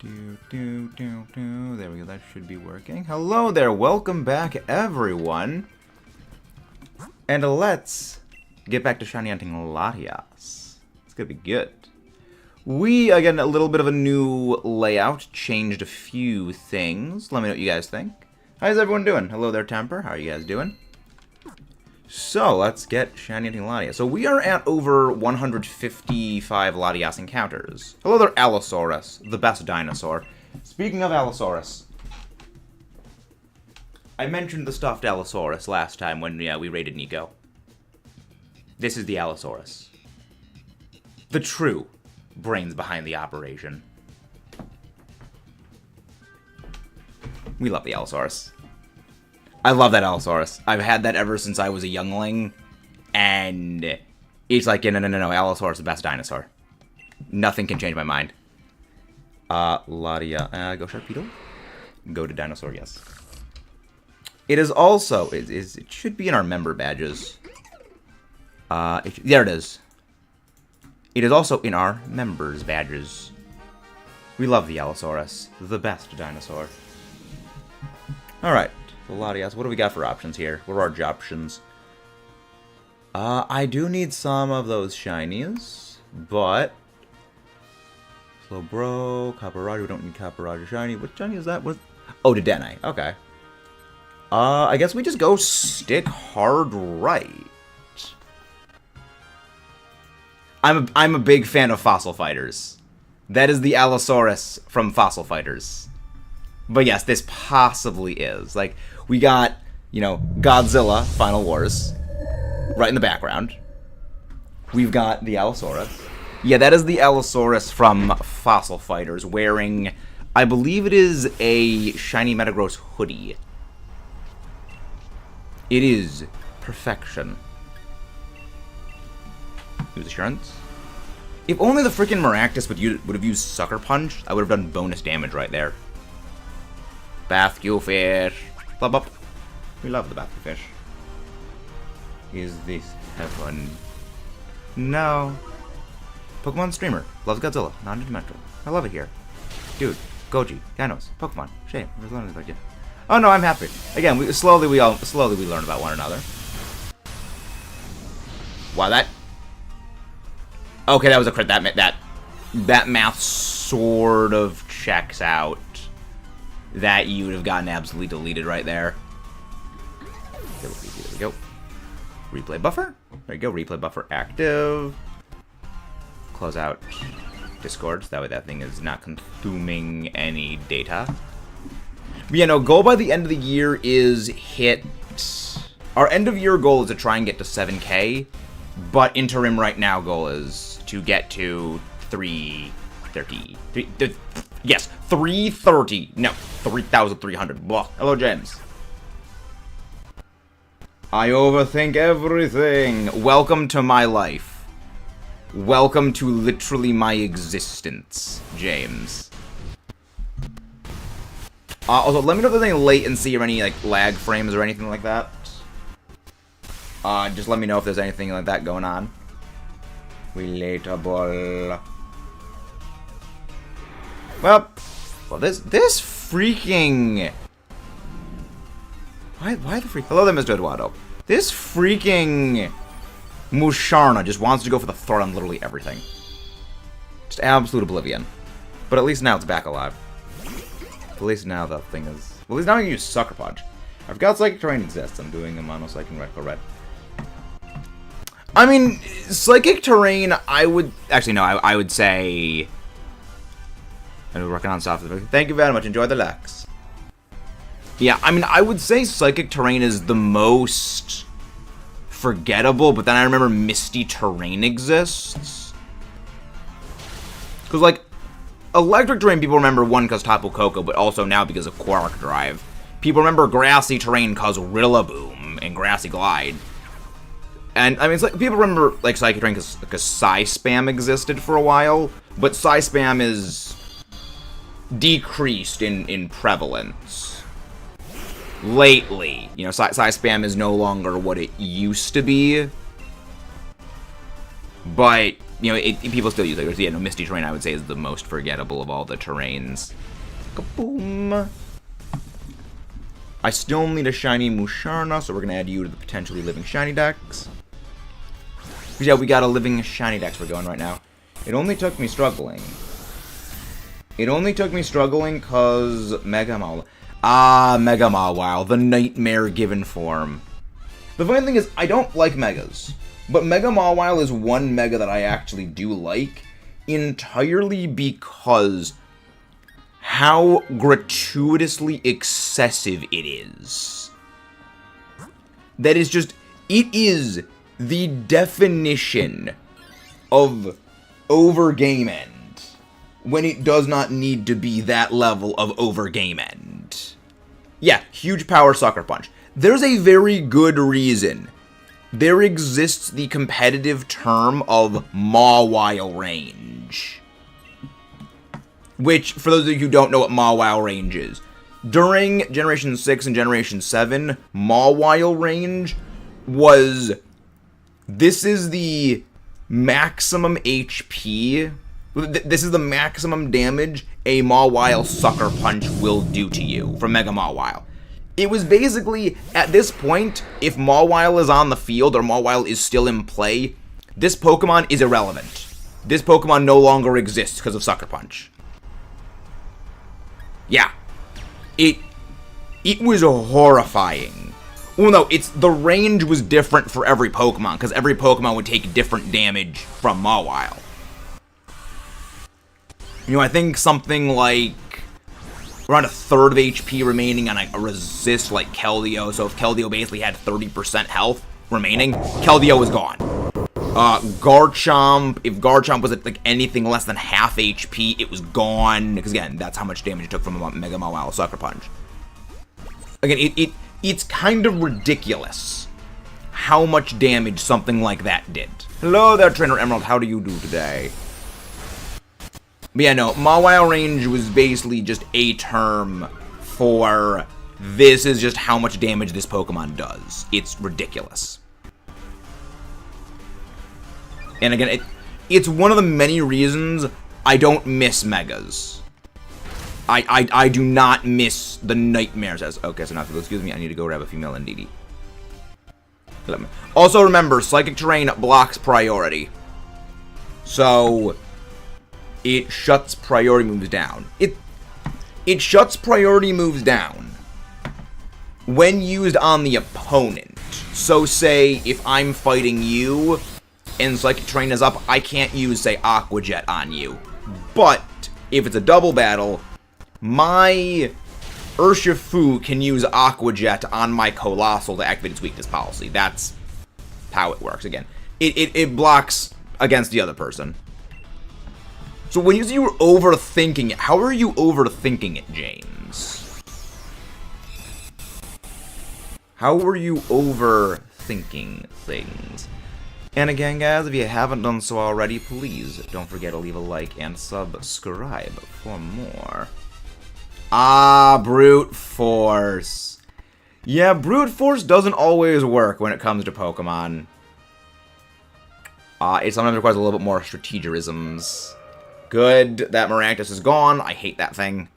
There we go, that should be working. Hello there, welcome back everyone. And let's get back to shiny hunting LATIAS. It's gonna be good. We, again, a little bit of a new layout, changed a few things. Let me know what you guys think. How's everyone doing? Hello there, Temper, how are you guys doing? So, let's get shiny hunting LATIAS. So we are at over 155 LATIAS encounters. Hello there, Allosaurus, the best dinosaur. Speaking of Allosaurus, I mentioned the stuffed Allosaurus last time when we raided Nico. This is the Allosaurus. The true brains behind the operation. We love the Allosaurus. I love that Allosaurus. I've had that ever since I was a youngling, and it's like, no, Allosaurus is the best dinosaur. Nothing can change my mind. Latia, go Sharpedo. Go to dinosaur, yes. It is also, it should be in our member badges. There it is. It is also in our members badges. We love the Allosaurus, the best dinosaur. Alright. LATIAS, what do we got for options here? What are our options? I do need some of those shinies, but Slowbro, Copper Roger, we don't need Copper Roger shiny. What shiny is that? What? Oh, Dedenne. Okay. I guess we just go stick hard right. I'm a big fan of Fossil Fighters. That is the Allosaurus from Fossil Fighters. But yes, this possibly is. Like, we got, you know, Godzilla, Final Wars, right in the background. We've got the Allosaurus. Yeah, that is the Allosaurus from Fossil Fighters, wearing, I believe it is a shiny Metagross hoodie. It is perfection. Use Assurance. If only the freaking Maractus would have used Sucker Punch, I would have done bonus damage right there. Bathq fish. Flub up. We love the Bathq fish. Is this heaven? No. Pokemon streamer. Loves Godzilla. Non-dimensional. I love it here. Dude. Goji. Ganos. Pokemon. Shame. We're learning about you. Oh no, I'm happy. Again, we slowly we learn about one another. Wow, that. Okay, that was a crit. That math sort of checks out. That you would have gotten absolutely deleted right there. There we go. Replay buffer. There you go. Replay buffer active. Close out Discord. So that way that thing is not consuming any data. But yeah, no, goal by the end of the year is hit. Our end of year goal is to try and get to 7K. But interim right now goal is to get to 330. Yes, 330. No, 3,300. Hello, James. I overthink everything. Welcome to my life. Welcome to literally my existence, James. Also, let me know if there's any latency or any like lag frames or anything like that. Just let me know if there's anything like that going on. Relatable. Well, this freaking. Why the freak? Hello there, Mr. Eduardo. This freaking Musharna just wants to go for the throat on literally everything. Just absolute oblivion. But at least now it's back alive. At least now that thing is. Well, at least now I can use Sucker Punch. I forgot Psychic Terrain exists. I'm doing a Mono Psychic Red for Red. I mean, Psychic Terrain, I would. Actually, no, I would say. I'm working on software. Thank you very much. Enjoy the Lex. Yeah, I mean, I would say Psychic Terrain is the most forgettable, but then I remember Misty Terrain exists. Because, like, Electric Terrain, people remember one because Tapu Koko, but also now because of Quark Drive. People remember Grassy Terrain because Rillaboom and Grassy Glide. And, I mean, it's like, people remember, like, Psychic Terrain because Psy Spam existed for a while, but Psy Spam is decreased in prevalence. Lately, you know, Psy Spam is no longer what it used to be. But you know, people still use it. Yeah, no, Misty Terrain, I would say, is the most forgettable of all the terrains. Kaboom! I still need a shiny Musharna, so we're going to add you to the potentially living shiny decks. Because, yeah, we got a living shiny decks we're going right now. It only took me struggling. It only took me struggling because Mega Mawile. Ah, Mega Mawile, the nightmare given form. The funny thing is, I don't like Megas. But Mega Mawile is one Mega that I actually do like, entirely because how gratuitously excessive it is. That is just, it is the definition of over game end, when it does not need to be that level of over game end. Yeah, huge power Sucker Punch. There's a very good reason there exists the competitive term of Mawile range. Which, for those of you who don't know what Mawile range is, during Generation 6 and Generation 7, Mawile range was, this is the maximum HP, this is the maximum damage a Mawile Sucker Punch will do to you from Mega Mawile. It was basically, at this point, if Mawile is on the field or Mawile is still in play, this Pokemon is irrelevant. This Pokemon no longer exists because of Sucker Punch. Yeah. It was horrifying. Well, no, the range was different for every Pokemon, because every Pokemon would take different damage from Mawile. You know, I think something like around a third of HP remaining on a resist like Keldeo. So if Keldeo basically had 30% health remaining, Keldeo was gone. Garchomp, if Garchomp was at like anything less than half HP, it was gone. Because again, that's how much damage it took from a Mega Mawile Sucker Punch. Again, it's kind of ridiculous how much damage something like that did. Hello there, Trainer Emerald. How do you do today? But yeah, no, Mawile range was basically just a term for this is just how much damage this Pokemon does. It's ridiculous. And again, it's one of the many reasons I don't miss Megas. I do not miss the nightmares as... Okay, so now, excuse me, I need to go grab a female NDD. Also remember, Psychic Terrain blocks priority. So it shuts priority moves down. It shuts priority moves down when used on the opponent. So say if I'm fighting you and Psychic Terrain is up, I can't use, say, Aqua Jet on you. But if it's a double battle, my Urshifu can use Aqua Jet on my Colossal to activate its weakness policy. That's how it works. Again, it blocks against the other person. So when you say you were overthinking it, how are you overthinking it, James? How are you overthinking things? And again, guys, if you haven't done so already, please don't forget to leave a like and subscribe for more. Ah, Brute Force. Yeah, Brute Force doesn't always work when it comes to Pokemon. It sometimes requires a little bit more strategisms. Good that Maractus is gone. I hate that thing.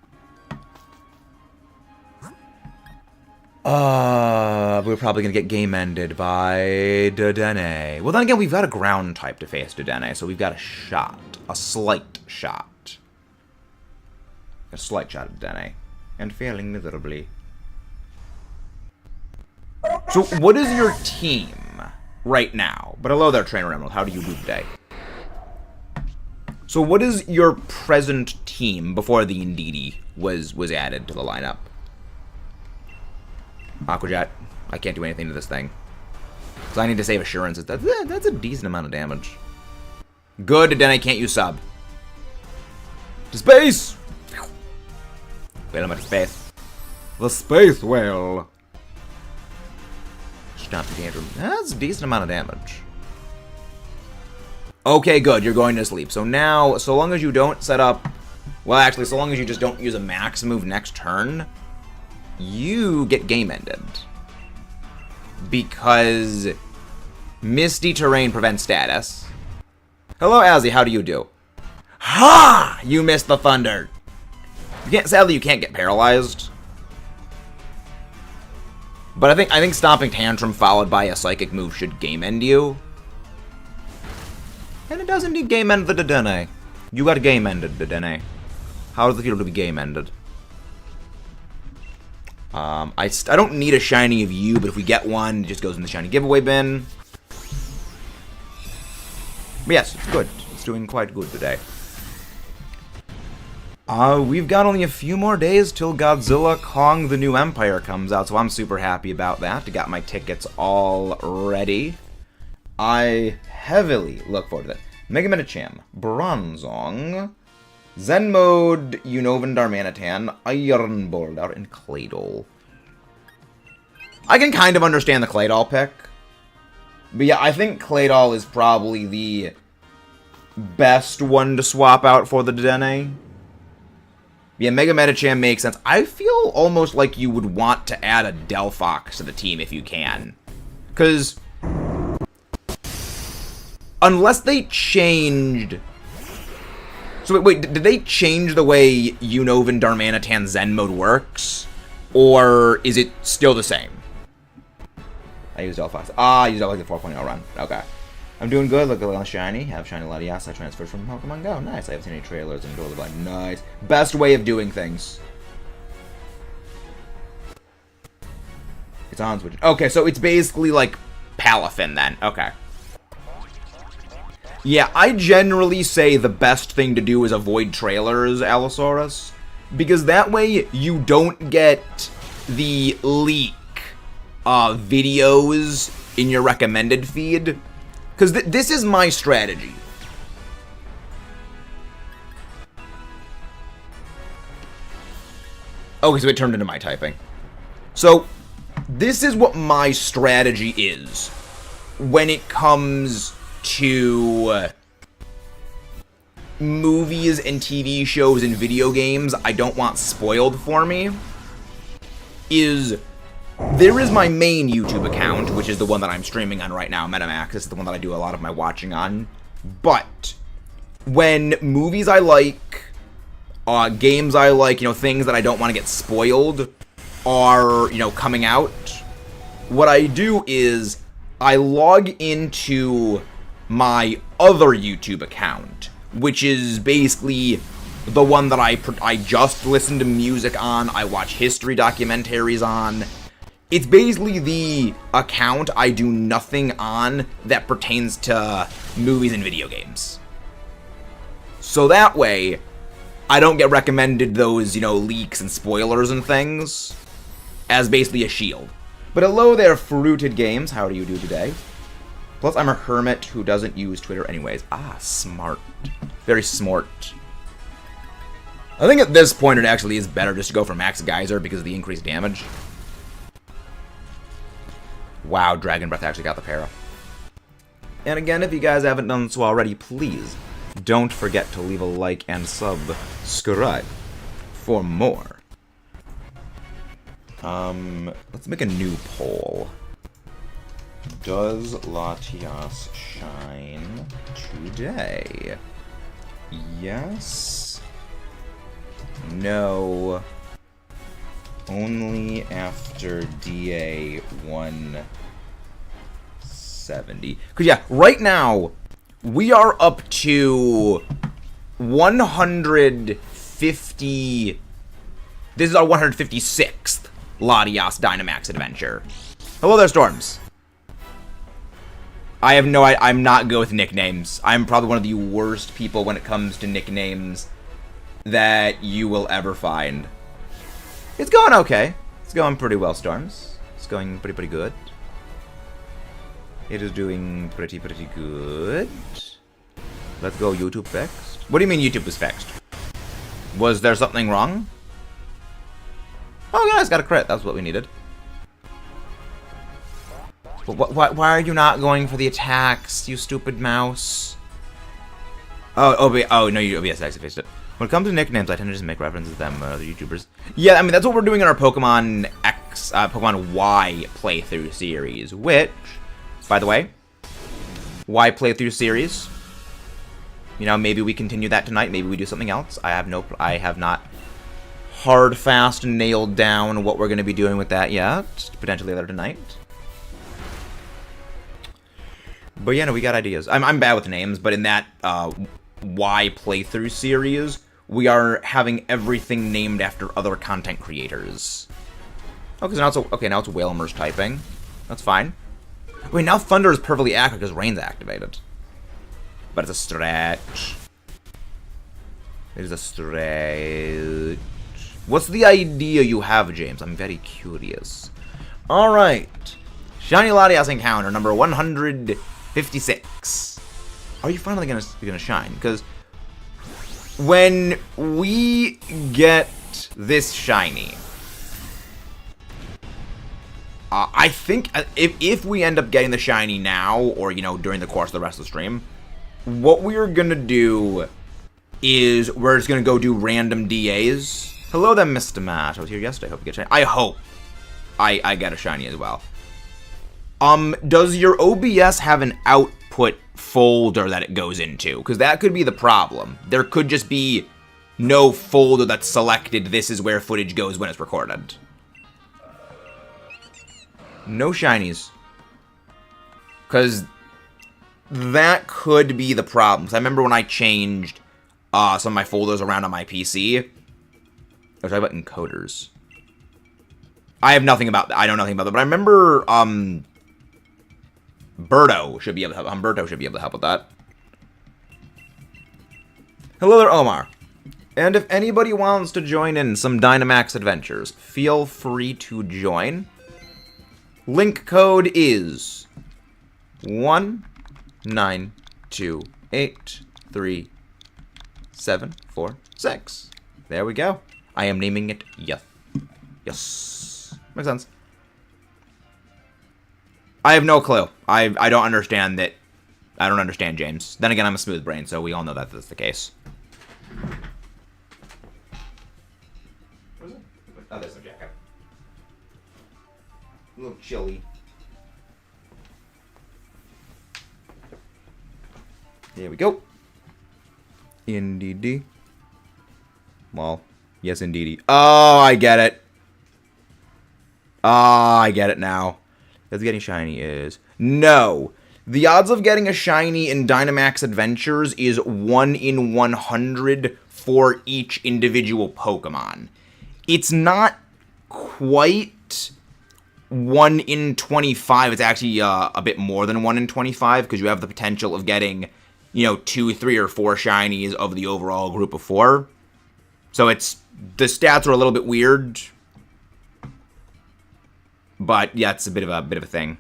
We're probably going to get game ended by Dedenne. Well, then again, we've got a ground type to face Dedenne, so we've got a shot. A slight shot. A slight shot at Dedenne. And failing miserably. So, what is your team right now? But hello there, Trainer Emerald. How do you do today? So, what is your present team before the Indeedee was added to the lineup? Aqua Jet. I can't do anything to this thing. So I need to save assurances. That's a decent amount of damage. Good, then I can't use sub. To space! Wait, I'm at space. The space whale. Stop the tantrum. That's a decent amount of damage. Okay, good. You're going to sleep. So now, so long as you don't set up... Well, actually, so long as you just don't use a max move next turn, you get game ended. Because Misty Terrain prevents status. Hello, Azzy. How do you do? Ha! You missed the thunder. Sadly, you can't get paralyzed. But I think Stomping Tantrum followed by a psychic move should game end you. And it does indeed game end the Dedenne. You got game ended, Dedenne. How does it feel to be game ended? I don't need a shiny of you, but if we get one, it just goes in the shiny giveaway bin. But yes, it's good. It's doing quite good today. We've got only a few more days till Godzilla Kong the New Empire comes out, so I'm super happy about that. I got my tickets all ready. I heavily look forward to that. Mega Medicham, Bronzong, Zen Mode, Unova Darmanitan, Iron Boulder, and Claydol. I can kind of understand the Claydol pick. But yeah, I think Claydol is probably the best one to swap out for the Dedenne. Yeah, Mega Medicham makes sense. I feel almost like you would want to add a Delphox to the team if you can. Because unless they changed... So wait, did they change the way Unova Darmanitan Zen Mode works? Or is it still the same? I used Delphox. I used Delphox the 4.0 run. Okay. I'm doing good. Look at shiny. Have shiny LATIAS. I transferred from Pokemon Go. Nice. I haven't seen any trailers and totally like nice. Best way of doing things. It's on Switch. Okay, so it's basically like Palafin then. Okay. Yeah, I generally say the best thing to do is avoid trailers, Allosaurus. Because that way you don't get the leak videos in your recommended feed. Because this is my strategy. Okay, so it turned into my typing. So, this is what my strategy is when it comes to movies and TV shows and video games I don't want spoiled for me. There is my main YouTube account, which is the one that I'm streaming on right now, MetaMax. This is the one that I do a lot of my watching on. But when movies I like, games I like, things that I don't want to get spoiled are, coming out, what I do is I log into my other YouTube account, which is basically the one that I just listen to music on, I watch history documentaries on. It's basically the account I do nothing on that pertains to movies and video games. So that way, I don't get recommended those, leaks and spoilers and things as basically a shield. But hello there, Fruited Games. How do you do today? Plus, I'm a hermit who doesn't use Twitter anyways. Ah, smart. Very smart. I think at this point it actually is better just to go for Max Geyser because of the increased damage. Wow, Dragon Breath actually got the para. And again, if you guys haven't done so already, please don't forget to leave a like and subscribe for more. Let's make a new poll. Does Latias shine today? Yes. No. Only after DA 170. Because, yeah, right now, we are up to 150... This is our 156th Latias Dynamax adventure. Hello there, Storms. I'm not good with nicknames. I'm probably one of the worst people when it comes to nicknames that you will ever find. It's going okay. It's going pretty well, Storms. It's going pretty good. It is doing pretty good. Let's go YouTube fixed. What do you mean YouTube was fixed? Was there something wrong? Oh, yeah, it's got a crit. That's what we needed. Why are you not going for the attacks, you stupid mouse? Oh, no, you OBS actually fixed it. When it comes to nicknames, I tend to just make references to them, other YouTubers. Yeah, I mean, that's what we're doing in our Pokemon Pokemon Y playthrough series, which, by the way, Y playthrough series, You know, maybe we continue that tonight. Maybe we do something else. I have not hard, fast, nailed down what we're going to be doing with that yet. Potentially later tonight. But yeah, no, we got ideas. I'm bad with names, but in that Y playthrough series, we are having everything named after other content creators. Okay, so now it's Whalmer's typing. That's fine. Wait, now Thunder is perfectly accurate because Rain's activated. But it's a stretch. It is a stretch. What's the idea you have, James? I'm very curious. Alright. Shiny LATIAS encounter number 156. Are you finally gonna shine? Because when we get this shiny, I think if we end up getting the shiny now, or, you know, during the course of the rest of the stream, what we're gonna do is we're just gonna go do random DAs. Hello there, Mr. Matt. I was here yesterday. Hope you get shiny. I hope I get a shiny as well. Does your OBS have an output folder that it goes into? Because that could be the problem. There could just be no folder that's selected. This is where footage goes when it's recorded. No shinies. Because that could be the problem. Because I remember when I changed some of my folders around on my PC. I was talking about encoders. I have nothing about that. I know nothing about that. But I remember Humberto should be able to help with that. Hello there, Omar. And if anybody wants to join in some Dynamax adventures, feel free to join. Link code is 192834746. There we go. I am naming it Yes. Yes. Makes sense. I have no clue. I don't understand that. I don't understand James. Then again, I'm a smooth brain, so we all know that that's the case. What is it? Oh, there's some jacket. A little chilly. Here we go. Indeedy. Well, yes, indeedy. Oh, I get it. Oh, I get it now. Because getting shiny is... No. The odds of getting a shiny in Dynamax Adventures is 1 in 100 for each individual Pokemon. It's not quite 1 in 25. It's actually a bit more than 1 in 25, because you have the potential of getting, you know, 2, 3, or 4 shinies of the overall group of 4. So it's... The stats are a little bit weird. But yeah, it's a bit of a thing.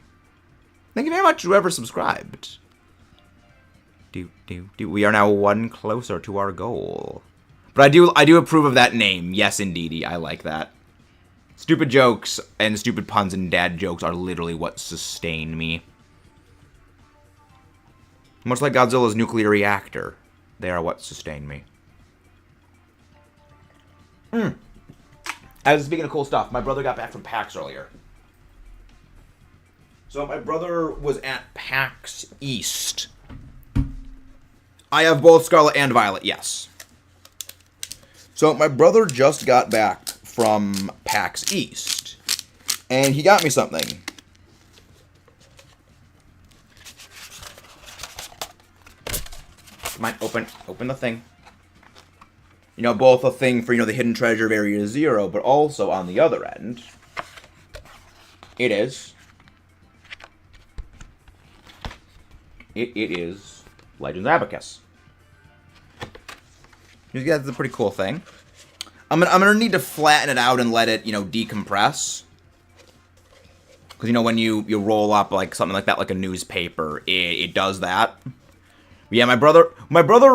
Thank you very much, whoever subscribed. We are now 1 closer to our goal. But I do approve of that name. Yes, indeedy. I like that. Stupid jokes and stupid puns and dad jokes are literally what sustain me. Much like Godzilla's nuclear reactor, they are what sustain me. I was speaking of cool stuff. My brother got back from PAX earlier. So my brother was at PAX East. I have both Scarlet and Violet, yes. So my brother just got back from PAX East. And he got me something. Come on, open the thing. You know, both a thing for, you know, the hidden treasure of Area 0, but also on the other end, it is... It is Legends Abacus. That's a pretty cool thing. I'm gonna need to flatten it out and let it, you know, decompress. Because, you know, when you roll up like something like that, like a newspaper, it does that. But yeah, my brother,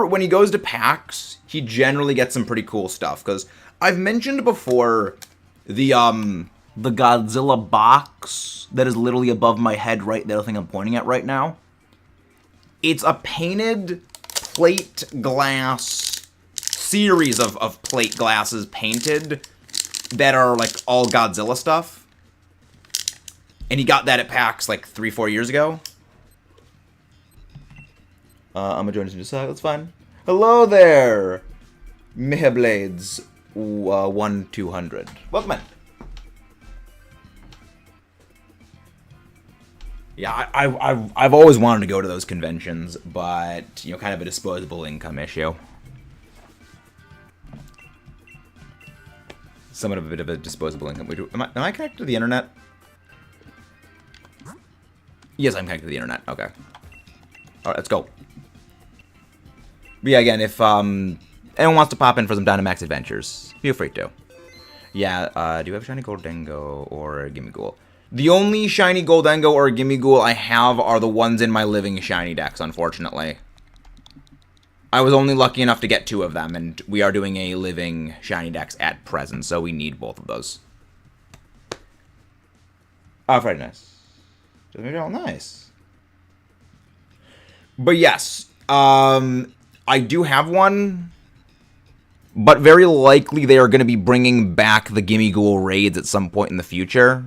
when he goes to PAX, he generally gets some pretty cool stuff. Because I've mentioned before the Godzilla box that is literally above my head right there, the thing I'm pointing at right now. It's a painted plate glass series of plate glasses painted that are like all Godzilla stuff. And he got that at PAX like 3-4 years ago. I'm gonna join us in just a sec, that's fine. Hello there, Mihablades 1200. Welcome in. Yeah, I've always wanted to go to those conventions, but, you know, kind of a disposable income issue. Somewhat of a bit of a disposable income. Wait, am I connected to the internet? Yes, I'm connected to the internet. Okay. Alright, let's go. But yeah, again, if anyone wants to pop in for some Dynamax adventures, feel free to. Yeah, do you have Shiny Goldengo or Gimme Ghoul? The only Shiny Goldengo or Gimme Ghoul I have are the ones in my living Shiny decks, unfortunately. I was only lucky enough to get 2 of them, and we are doing a living Shiny dex at present, so we need both of those. Oh, very nice. Oh, nice. But yes, I do have one, but very likely they are going to be bringing back the Gimme Ghoul raids at some point in the future.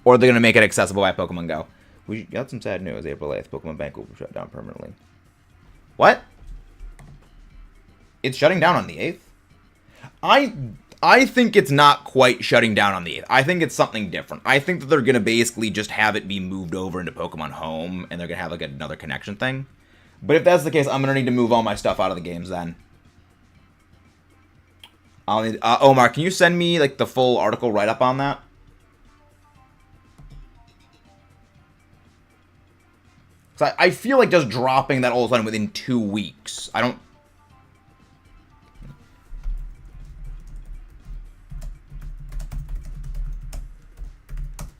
Or they're going to make it accessible by Pokemon Go. We got some sad news. April 8th, Pokemon Bank will be shut down permanently. What? It's shutting down on the 8th? I think it's not quite shutting down on the 8th. I think it's something different. I think that they're going to basically just have it be moved over into Pokemon Home, and they're going to have like another connection thing. But if that's the case, I'm going to need to move all my stuff out of the games then. I'll need... Omar, can you send me like the full article write-up on that? Because I feel like just dropping that all of a sudden within 2 weeks. I don't...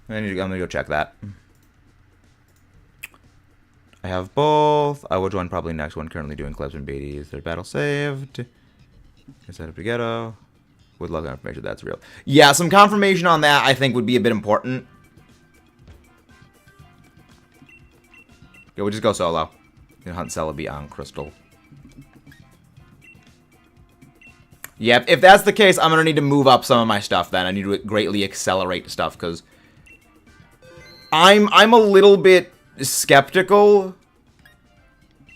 I'm gonna go check that. I have both. I will join probably next one. Currently doing clubs and baities. Their battle saved. Instead of Brigetto. With love confirmation that's real. Yeah, some confirmation on that I think would be a bit important. Yeah, we'll just go solo. You know, hunt Celebi on Crystal. Yeah, if that's the case, I'm gonna need to move up some of my stuff then. I need to greatly accelerate stuff, because I'm a little bit skeptical.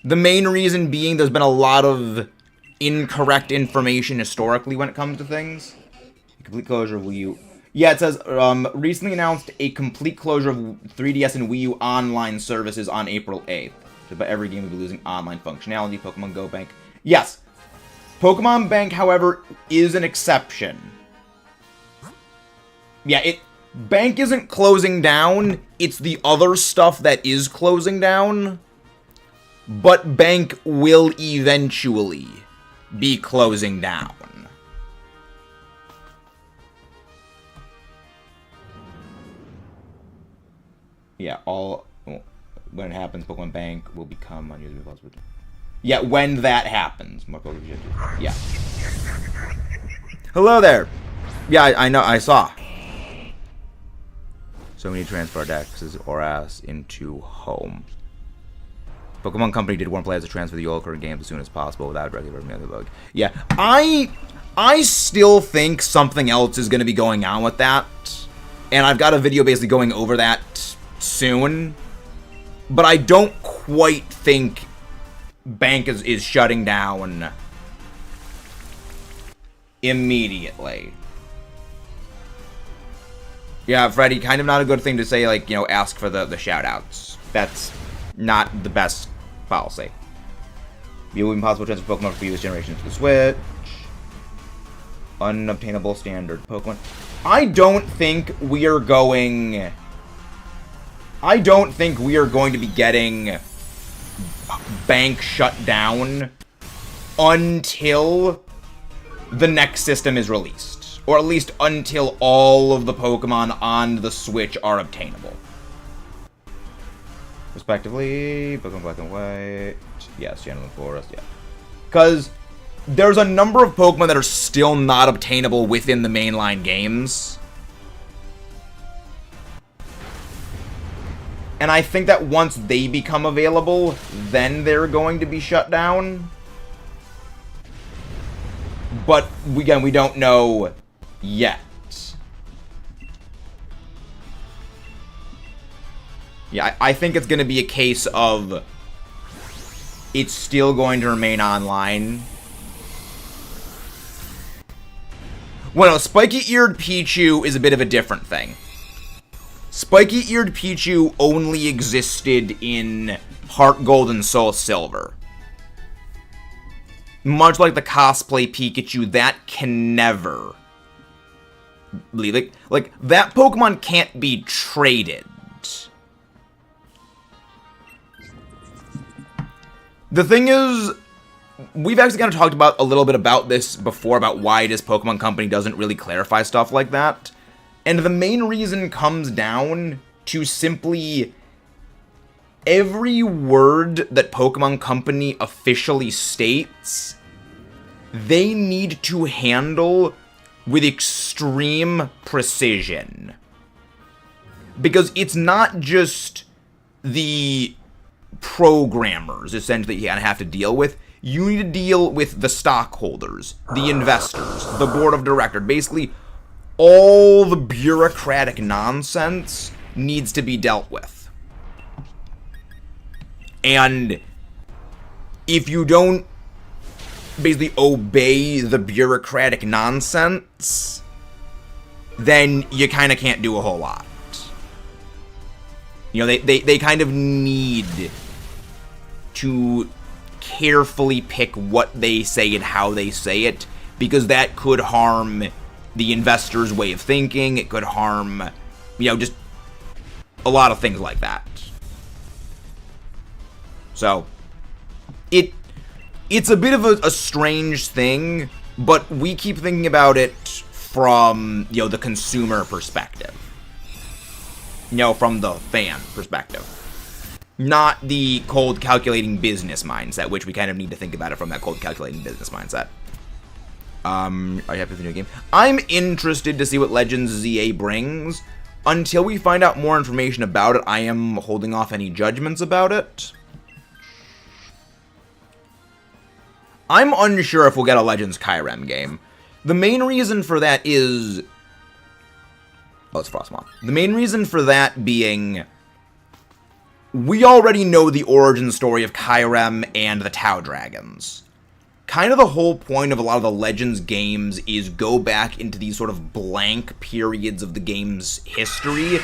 The main reason being there's been a lot of incorrect information historically when it comes to things. Complete closure of Wii U. Yeah, it says, recently announced a complete closure of 3DS and Wii U online services on April 8th. But every game will be losing online functionality. Pokemon Go Bank. Yes. Pokemon Bank, however, is an exception. Yeah, Bank isn't closing down. It's the other stuff that is closing down. But Bank will eventually be closing down. Yeah, when it happens, Pokemon Bank will become unusable. Yeah, when that happens. Yeah. Hello there. Yeah, I know, I saw. So we need to transfer our Dex's Auras into Home. Pokemon Company did one play to transfer the old current games as soon as possible without directly removing the bug. Yeah, I still think something else is going to be going on with that. And I've got a video basically going over that soon, but I don't quite think Bank is shutting down immediately. Yeah, Freddy, kind of not a good thing to say, like, you know, ask for the shout-outs. That's not the best policy. It will be impossible to transfer Pokemon from previous generations to the Switch. Unobtainable standard Pokemon. I don't think we are going to be getting Bank shut down until the next system is released. Or at least until all of the Pokemon on the Switch are obtainable. Respectively, Pokemon Black and White. Yes, Channel and Forest, yeah. Because there's a number of Pokemon that are still not obtainable within the mainline games. And I think that once they become available, then they're going to be shut down. But, again, we don't know yet. Yeah, I think it's going to be a case of it's still going to remain online. Well, spiky-eared Pichu is a bit of a different thing. Spiky-eared Pichu only existed in Heart Gold and Soul Silver. Much like the cosplay Pikachu, that can never... Like, that Pokemon can't be traded. The thing is, we've actually kind of talked about a little bit about this before, about why this Pokemon Company doesn't really clarify stuff like that. And the main reason comes down to simply every word that Pokemon Company officially states, they need to handle with extreme precision. Because it's not just the programmers, essentially, you kind of have to deal with. You need to deal with the stockholders, the investors, the board of directors. Basically, all the bureaucratic nonsense needs to be dealt with. And if you don't basically obey the bureaucratic nonsense, then you kind of can't do a whole lot. You know, they kind of need to carefully pick what they say and how they say it, because that could harm the investor's way of thinking. It could harm, you know, just a lot of things like that. So, it's a bit of a strange thing, but we keep thinking about it from, you know, the consumer perspective. You know, from the fan perspective. Not the cold calculating business mindset, which we kind of need to think about it from that cold calculating business mindset. Are you happy with the new game? I'm interested to see what Legends ZA brings. Until we find out more information about it, I am holding off any judgments about it. I'm unsure if we'll get a Legends Kyurem game. The main reason for that is... Oh, it's Frostmoth. The main reason for that being... We already know the origin story of Kyurem and the Tau Dragons. Kind of the whole point of a lot of the Legends games is go back into these sort of blank periods of the game's history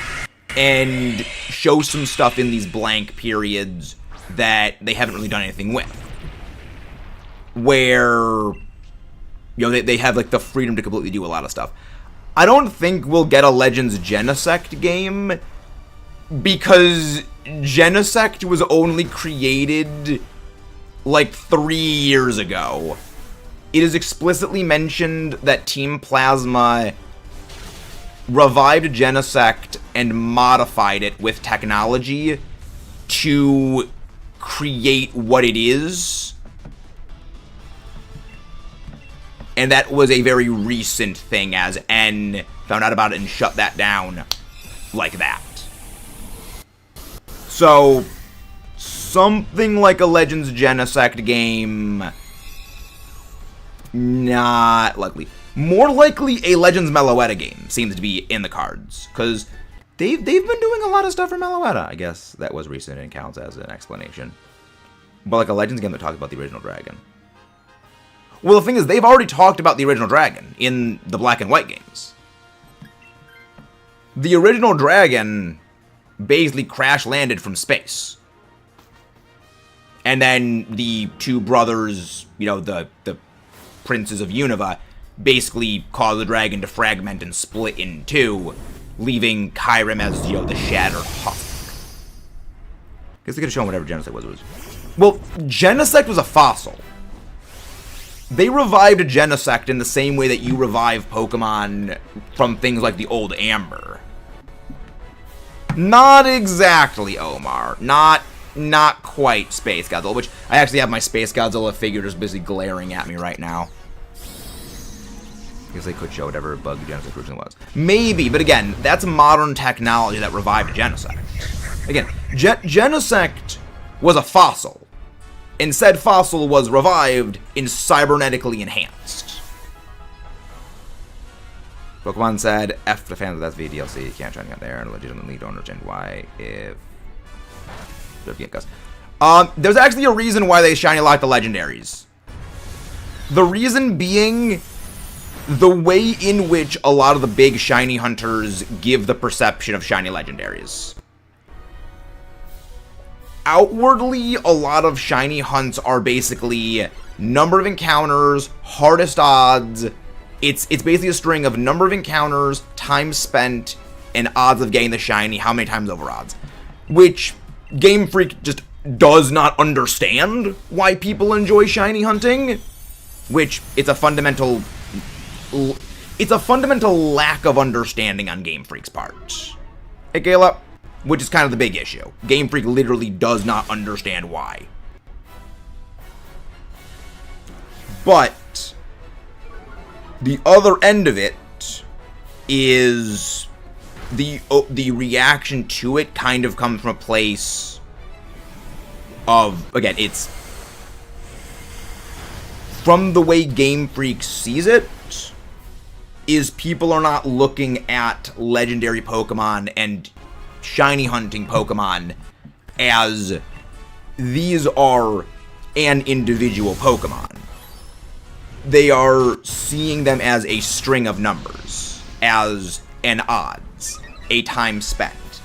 and show some stuff in these blank periods that they haven't really done anything with. Where, you know, they have, like, the freedom to completely do a lot of stuff. I don't think we'll get a Legends Genesect game, because Genesect was only created, like, 3 years ago. It is explicitly mentioned that Team Plasma revived Genesect and modified it with technology to create what it is. And that was a very recent thing, as N found out about it and shut that down like that. So, something like a Legends Genesect game, not likely. More likely, a Legends Meloetta game seems to be in the cards, because they've been doing a lot of stuff for Meloetta. I guess that was recent and counts as an explanation. But like a Legends game that talks about the original dragon. Well, the thing is, they've already talked about the original dragon in the Black and White games. The original dragon basically crash-landed from space. And then the two brothers, you know, the princes of Unova, basically caused the dragon to fragment and split in two, leaving Kyurem as, you know, the shattered husk. I guess they could have shown whatever Genesect was. Well, Genesect was a fossil. They revived a Genesect in the same way that you revive Pokemon from things like the old Amber. Not exactly, Omar. Not quite Space Godzilla, which I actually have my Space Godzilla figure just busy glaring at me right now. I guess they could show whatever bug Genesect originally was. Maybe, but again, that's modern technology that revived Genesect. Again, Genesect was a fossil. And said fossil was revived and cybernetically enhanced. Pokemon said, F the fans of that VDLC, can't try out there, and legitimately don't understand why if... There's actually a reason why they shiny lock the legendaries. The reason being the way in which a lot of the big shiny hunters give the perception of shiny legendaries. Outwardly, a lot of shiny hunts are basically number of encounters, hardest odds. It's basically a string of number of encounters, time spent, and odds of getting the shiny, how many times over odds. Which Game Freak just does not understand why people enjoy shiny hunting. Which, it's a fundamental lack of understanding on Game Freak's part. Hey, Kayla? Which is kind of the big issue. Game Freak literally does not understand why. But the other end of it is the reaction to it kind of comes from a place of, again, it's from the way Game Freak sees it, is people are not looking at legendary Pokemon and shiny hunting Pokemon as these are an individual Pokemon. They are seeing them as a string of numbers, as an odds, a time spent,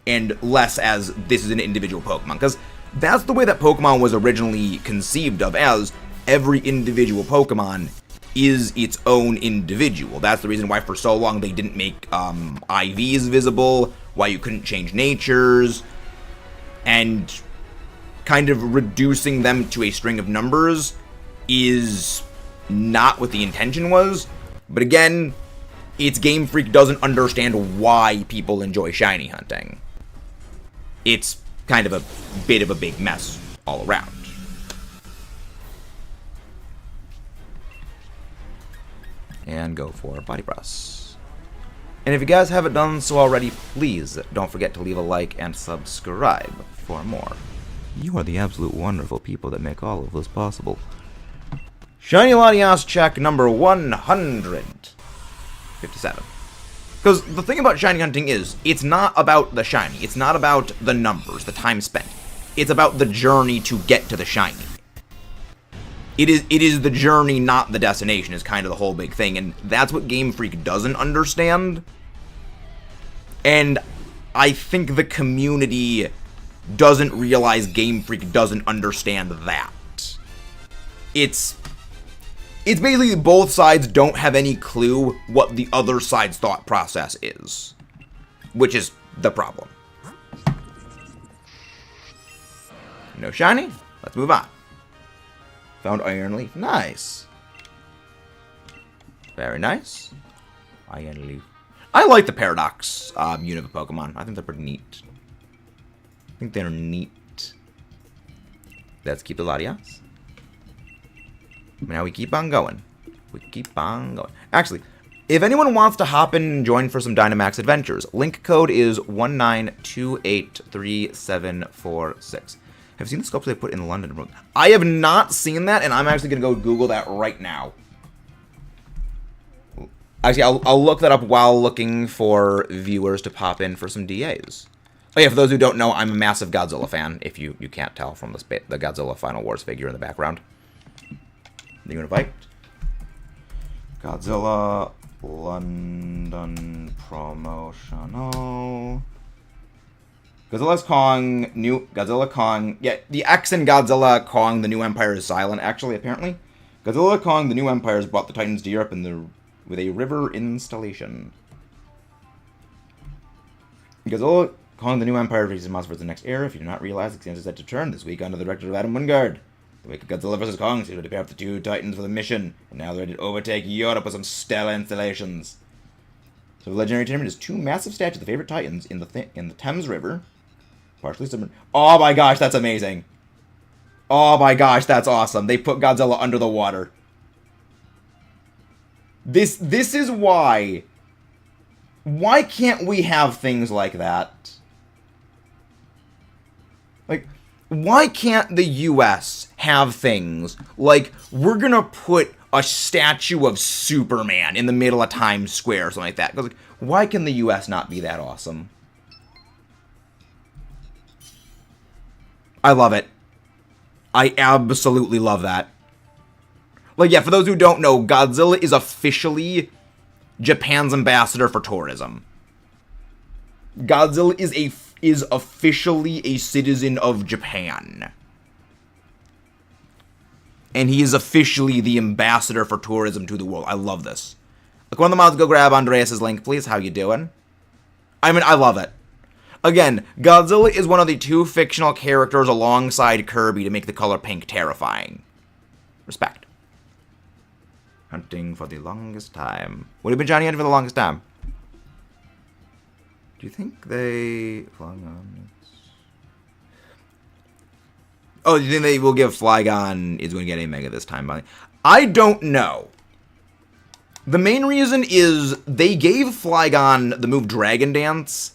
and less as this is an individual Pokemon. Because that's the way that Pokemon was originally conceived of, as every individual Pokemon is its own individual. That's the reason why for so long they didn't make IVs visible, why you couldn't change natures, and kind of reducing them to a string of numbers is not what the intention was. But again, it's Game Freak doesn't understand why people enjoy shiny hunting. It's kind of a bit of a big mess all around. And go for body press. And if you guys haven't done so already, please don't forget to leave a like and subscribe for more. You are the absolute wonderful people that make all of this possible. Shiny LATIAS check number 157. Because the thing about shiny hunting is, it's not about the shiny. It's not about the numbers, the time spent. It's about the journey to get to the shiny. It is the journey, not the destination, is kind of the whole big thing. And that's what Game Freak doesn't understand. And I think the community doesn't realize Game Freak doesn't understand that. It's basically both sides don't have any clue what the other side's thought process is. Which is the problem. No shiny? Let's move on. Found Iron Leaf. Nice. Very nice. Iron Leaf. I like the Paradox unit of Pokemon. I think they're pretty neat. I think they're neat. Let's keep the LATIAS. Now we keep on going. We keep on going. Actually, if anyone wants to hop in and join for some Dynamax adventures, link code is 19283746. Have you seen the sculpture they put in London? I have not seen that, and I'm actually going to go Google that right now. Actually, I'll look that up while looking for viewers to pop in for some DAs. Oh yeah, for those who don't know, I'm a massive Godzilla fan, if you can't tell from the Godzilla Final Wars figure in the background. You want to fight? Godzilla London promotional. Godzilla's Kong, new Godzilla Kong. Yeah, the X in Godzilla Kong, the New Empire is silent, actually, apparently. Godzilla Kong, the New Empire has brought the Titans to Europe with a river installation. Godzilla Kong, the New Empire releases monsters for the next era. If you do not realize, the is set to turn this week under the direction of Adam Wingard. The week of Godzilla vs. Kong seems to prepare the two Titans for the mission, and now they're ready to overtake Europe with some stellar installations. So the legendary tournament is two massive statues of the favorite Titans in the Thames River. Partially submerged. Oh my gosh, that's amazing. Oh my gosh, that's awesome. They put Godzilla under the water. This is why. Why can't we have things like that? Like, why can't the US have things like, we're gonna put a statue of Superman in the middle of Times Square or something like that? Like, why can the US not be that awesome? I love it. I absolutely love that. Like, yeah, for those who don't know, Godzilla is officially Japan's ambassador for tourism. Godzilla is officially a citizen of Japan. And he is officially the ambassador for tourism to the world. I love this. Look, one of the mods, go grab Andreas's link, please. How you doing? I mean, I love it. Again, Godzilla is one of the 2 fictional characters alongside Kirby to make the color pink terrifying. Respect. Hunting for the longest time. What have you been Johnny hunting for the longest time? Do you think they... Oh, do you think they will give Flygon is going to get a Mega this time? I don't know. The main reason is they gave Flygon the move Dragon Dance,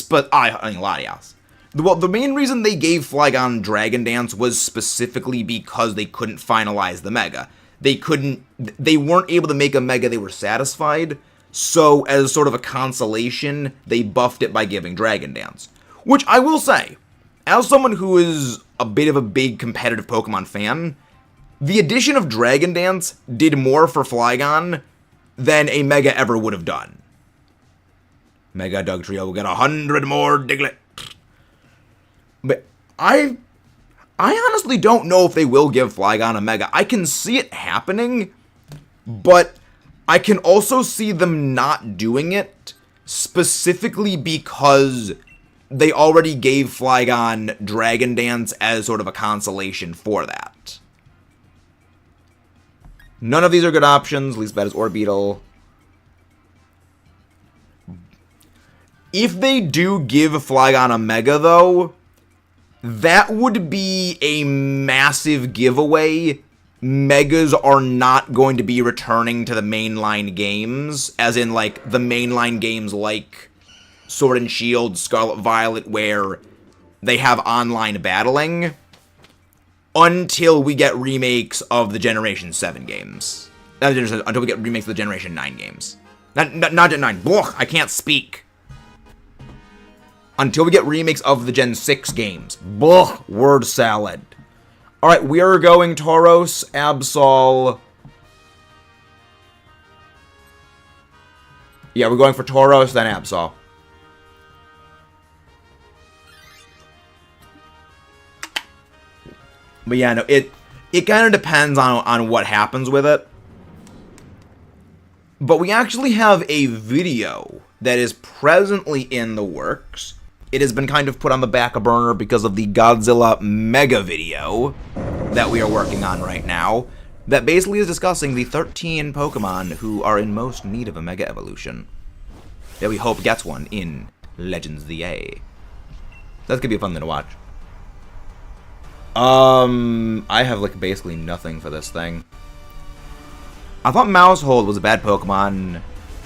but I mean LATIAS. Well, the main reason they gave Flygon Dragon Dance was specifically because they couldn't finalize the Mega. They weren't able to make a Mega they were satisfied, so as sort of a consolation, they buffed it by giving Dragon Dance. Which I will say, as someone who is a bit of a big competitive Pokemon fan, the addition of Dragon Dance did more for Flygon than a Mega ever would have done. Mega Dugtrio will get 100 more Diglett. But I honestly don't know if they will give Flygon a Mega. I can see it happening, but I can also see them not doing it specifically because they already gave Flygon Dragon Dance as sort of a consolation for that. None of these are good options. Least bad is Orbeetle. If they do give Flygon a Mega, though, that would be a massive giveaway. Megas are not going to be returning to the mainline games, as in, like, the mainline games like Sword and Shield, Scarlet Violet, where they have online battling, until we get remakes of the Generation 7 games. Until we get remakes of the Generation 9 games. Not Gen 9. Blah, I can't speak. Until we get remakes of the Gen 6 games. Blah, word salad. Alright, we are going Tauros, Absol. Yeah, we're going for Tauros, then Absol. But yeah, no, it kind of depends on what happens with it. But we actually have a video that is presently in the works. It has been kind of put on the back burner because of the Godzilla Mega video that we are working on right now, that basically is discussing the 13 Pokemon who are in most need of a Mega Evolution, that we hope gets one in Legends of the A. That's gonna be a fun thing to watch. I have, like, basically nothing for this thing. I thought Mousehold was a bad Pokemon.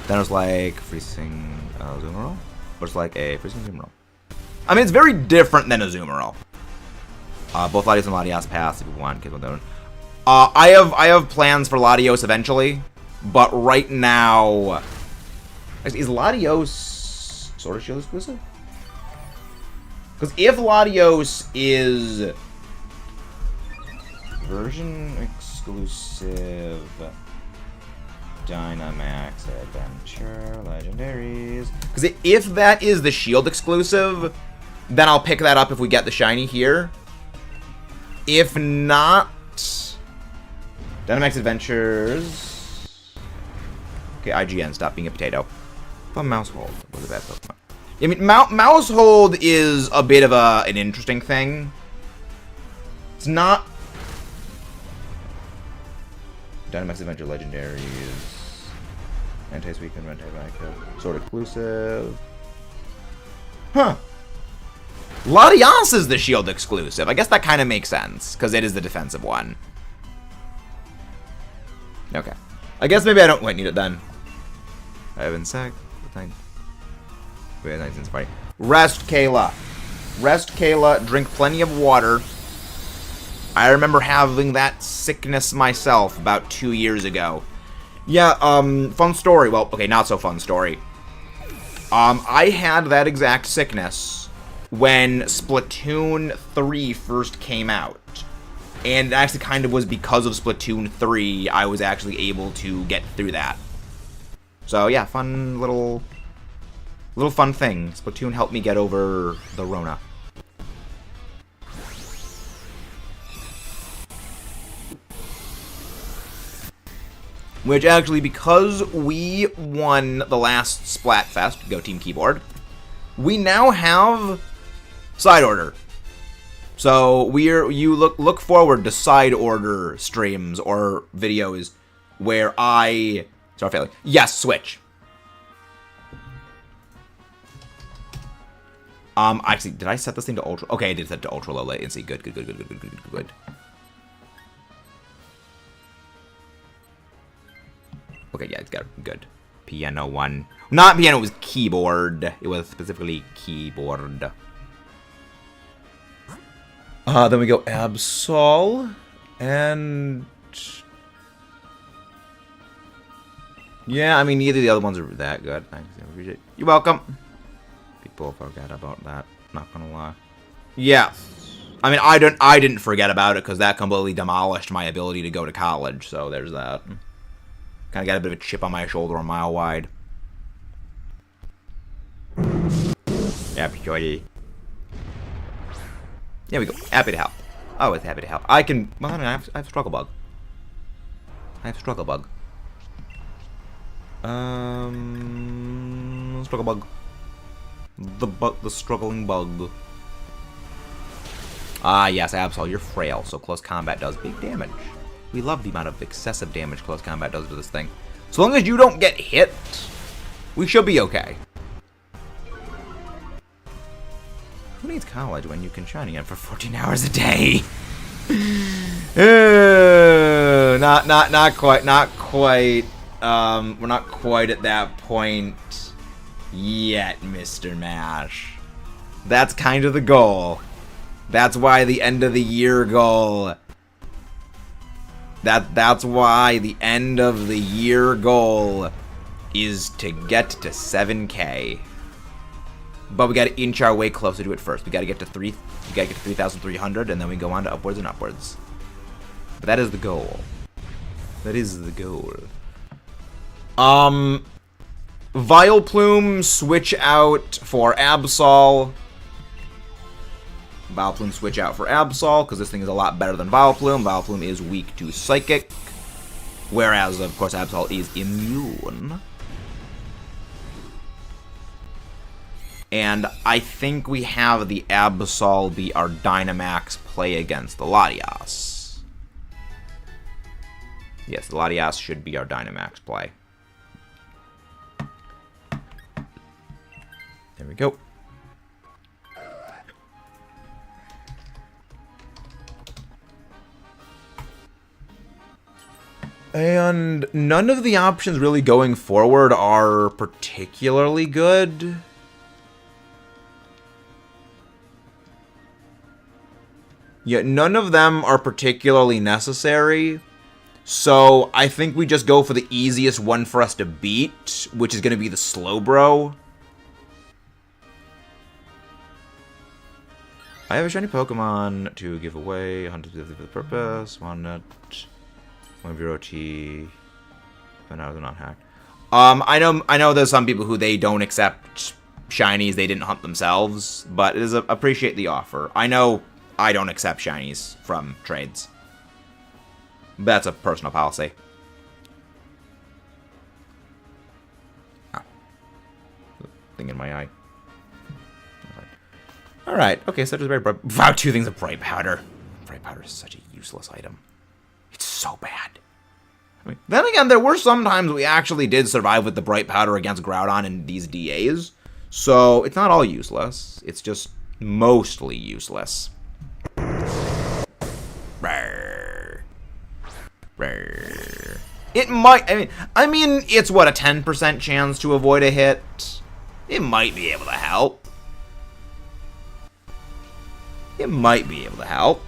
Then it was like Freezing Azumarill? Or it's like a Freezing Azumarill. I mean, it's very different than Azumarill. Both Latios and Latias pass if you want. I have plans for Latios eventually, but right now, is Latios Sword of Shield exclusive? Because if Latios is version exclusive, Dynamax Adventure Legendaries. Because if that is the Shield exclusive, then I'll pick that up if we get the shiny here. If not, Dynamax Adventures. Okay, IGN, stop being a potato. But Mousehold was a bad Pokemon. I mean, Mousehold is a bit of an interesting thing. It's not Dynamax Adventure Legendaries. Anti-Sweep and Anti-Backup. Sword exclusive. Huh. Latias is the Shield exclusive. I guess that kind of makes sense, because it is the defensive one. Okay. I guess maybe I don't quite need it then. I have Insect. Wait, Rest, Kayla. Rest, Kayla. Drink plenty of water. I remember having that sickness myself about 2 years ago. Yeah, fun story. Well, okay, not so fun story. I had that exact sickness when Splatoon 3 first came out. And it actually kind of was because of Splatoon 3 I was actually able to get through that. So yeah, fun little fun thing. Splatoon helped me get over the Rona. Which actually, because we won the last Splatfest, Go Team Keyboard, we now have side order. So you look forward to side order streams or videos where I start failing. Yes, Switch. Actually, did I set this thing to ultra? Okay, I did set it to ultra low latency. Good. Okay, yeah, it's got good. Piano 1. Not piano, it was keyboard. It was specifically keyboard. Then we go Absol. And... yeah, I mean, neither of the other ones are that good. Thanks, I appreciate it. You're welcome. People forgot about that. Not gonna lie. Yeah. I mean, I didn't forget about it because that completely demolished my ability to go to college. So there's that. Kind of got a bit of a chip on my shoulder a mile wide. Happy. There we go. Happy to help. Always happy to help. I can... well, I mean, I have Struggle Bug. Struggle Bug. Struggle Bug. The struggling bug. Ah, yes, Absol, you're frail, so close combat does big damage. We love the amount of excessive damage close combat does to this thing. So long as you don't get hit, we should be okay. Who needs college when you can shine again for 14 hours a day? Not quite. We're not quite at that point yet, Mr. Mash. That's kind of the goal. That's why the end of the year goal. That's why the end of the year goal is to get to 7K. But we gotta inch our way closer to it first. We gotta get to 3,300, and then we go on to upwards and upwards. But that is the goal. That is the goal. Vileplume switch out for Absol. Vileplume switch out for Absol, because this thing is a lot better than Vileplume. Vileplume is weak to Psychic, whereas, of course, Absol is immune. And I think we have the Absol be our Dynamax play against the LATIAS. Yes, the LATIAS should be our Dynamax play. There we go. And none of the options really going forward are particularly good. Yeah, none of them are particularly necessary. So I think we just go for the easiest one for us to beat, which is going to be the Slowbro. I have a shiny Pokemon to give away. 150 for the purpose. One nut. 1-0T. But now they're not hacked. I know there's some people who they don't accept shinies. They didn't hunt themselves, but it is appreciate the offer. I know I don't accept shinies from trades. That's a personal policy. Ah. Thing in my eye. Alright, okay, so there's very bright. Wow, 2 things of Bright Powder. Bright Powder is such a useless item. It's so bad. I mean, then again, there were some times we actually did survive with the Bright Powder against Groudon in these DAs. So, it's not all useless. It's just mostly useless. It might, I mean, it's what, a 10% chance to avoid a hit? It might be able to help. It might be able to help.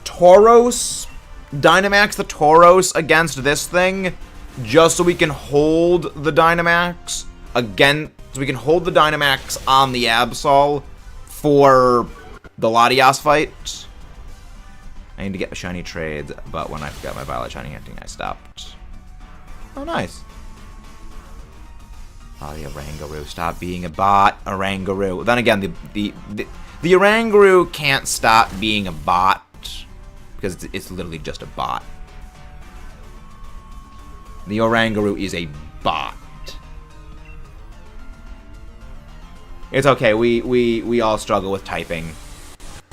Tauros, Dynamax the Tauros against this thing, just so we can hold the Dynamax again, so we can hold the Dynamax on the Absol for the LATIAS fight. I need to get the shiny trades, but when I got my violet shiny hunting, I stopped. Oh, nice. Oh, the Oranguru. Stop being a bot, Oranguru. Then again, the Oranguru can't stop being a bot because it's literally just a bot. The Oranguru is a bot. It's okay. We all struggle with typing.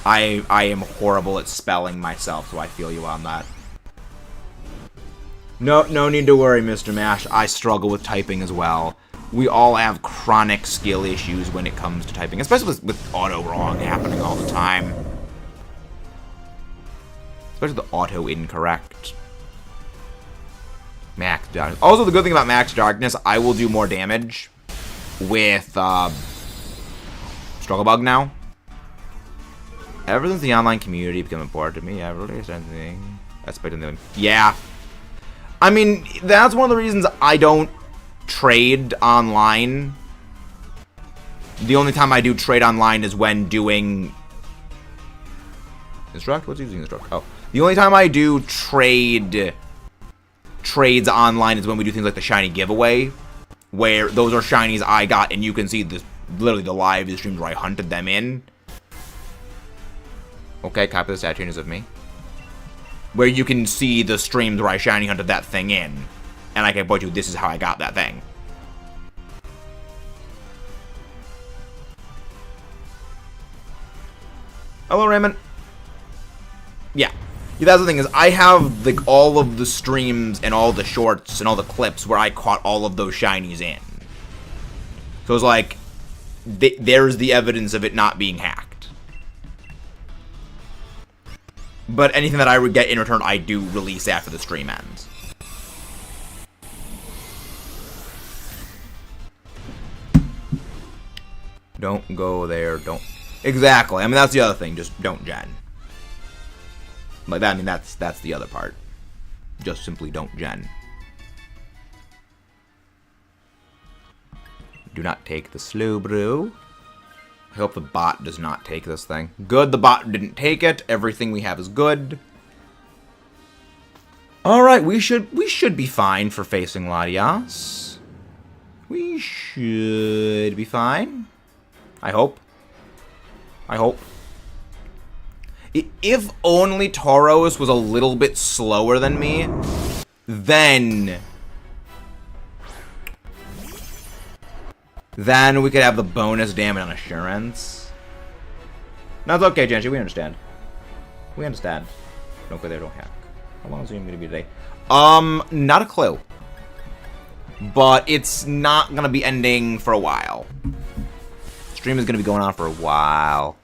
I am horrible at spelling myself, so I feel you on that. No need to worry, Mr. Mash. I struggle with typing as well. We all have chronic skill issues when it comes to typing, especially with auto wrong happening all the time. Especially the auto incorrect. Max Darkness. Also, the good thing about Max Darkness, I will do more damage with Struggle Bug now. Ever since the online community became important to me, I really something. Yeah. I mean, that's one of the reasons I don't trade online. The only time I do trade online is when doing Instruct? What's using Instruct? Oh. The only time I do trades online is when we do things like the shiny giveaway, where those are shinies I got and you can see this literally the live streams where I hunted them in. Okay, copy the stat changes of me. Where you can see the streams where I shiny hunted that thing in. And I can point you, this is how I got that thing. Hello, Raymond. Yeah. That's the thing is, I have like all of the streams and all the shorts and all the clips where I caught all of those shinies in. So it's like, there's the evidence of it not being hacked. But anything that I would get in return, I do release after the stream ends. Don't go there, don't... Exactly, I mean, that's the other thing, just don't gen. Like that, I mean, that's the other part. Just simply don't gen. Do not take the slow brew. I hope the bot does not take this thing. Good, the bot didn't take it. Everything we have is good. Alright, we should be fine for facing LATIAS. We should be fine. I hope. I hope. If only Tauros was a little bit slower than me, then we could have the bonus damage on Assurance. No, it's okay, Genji. We understand. We understand. Don't go there, don't hack. How long is it going to be today? Not a clue. But it's not going to be ending for a while. Stream is going to be going on for a while.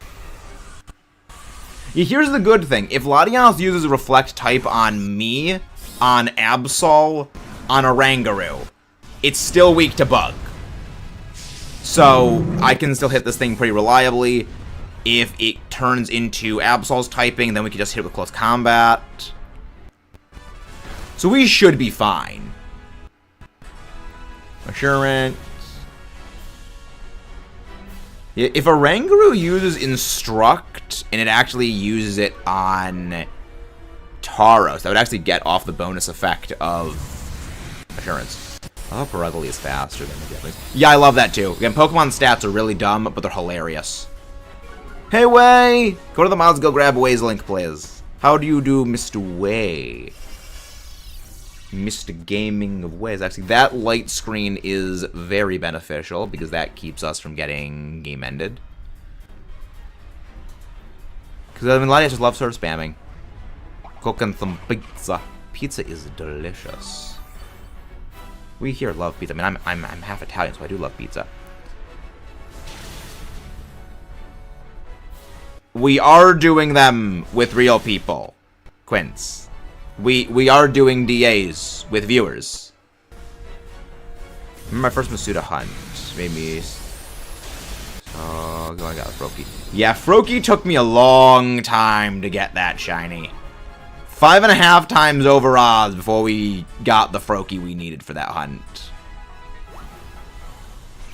Yeah, here's the good thing. If LATIAS uses Reflect type on me, on Absol, on Oranguru, it's still weak to bug. So, I can still hit this thing pretty reliably. If it turns into Absol's typing, then we can just hit it with close combat. So we should be fine. Assurance. If Oranguru uses Instruct, and it actually uses it on Tauros, that would actually get off the bonus effect of Assurance. Oh, periodically is faster than the Gatling. Yeah, I love that too. Again, Pokemon stats are really dumb, but they're hilarious. Hey, Way! Go to the mods, go grab Way's link, please. How do you do, Mr. Way? Mr. Gaming of Ways. Actually, that light screen is very beneficial because that keeps us from getting game ended. Because, I mean, LATIAS just loves sort of spamming. Cooking some pizza. Pizza is delicious. We here love pizza. I mean, I'm half Italian, so I do love pizza. We are doing them with real people, Quince. We are doing DAs with viewers. Remember my first Masuda hunt made me. Oh, I got a Froakie. Yeah, Froakie took me a long time to get that shiny. 5.5 times over odds before we got the Froakie we needed for that hunt.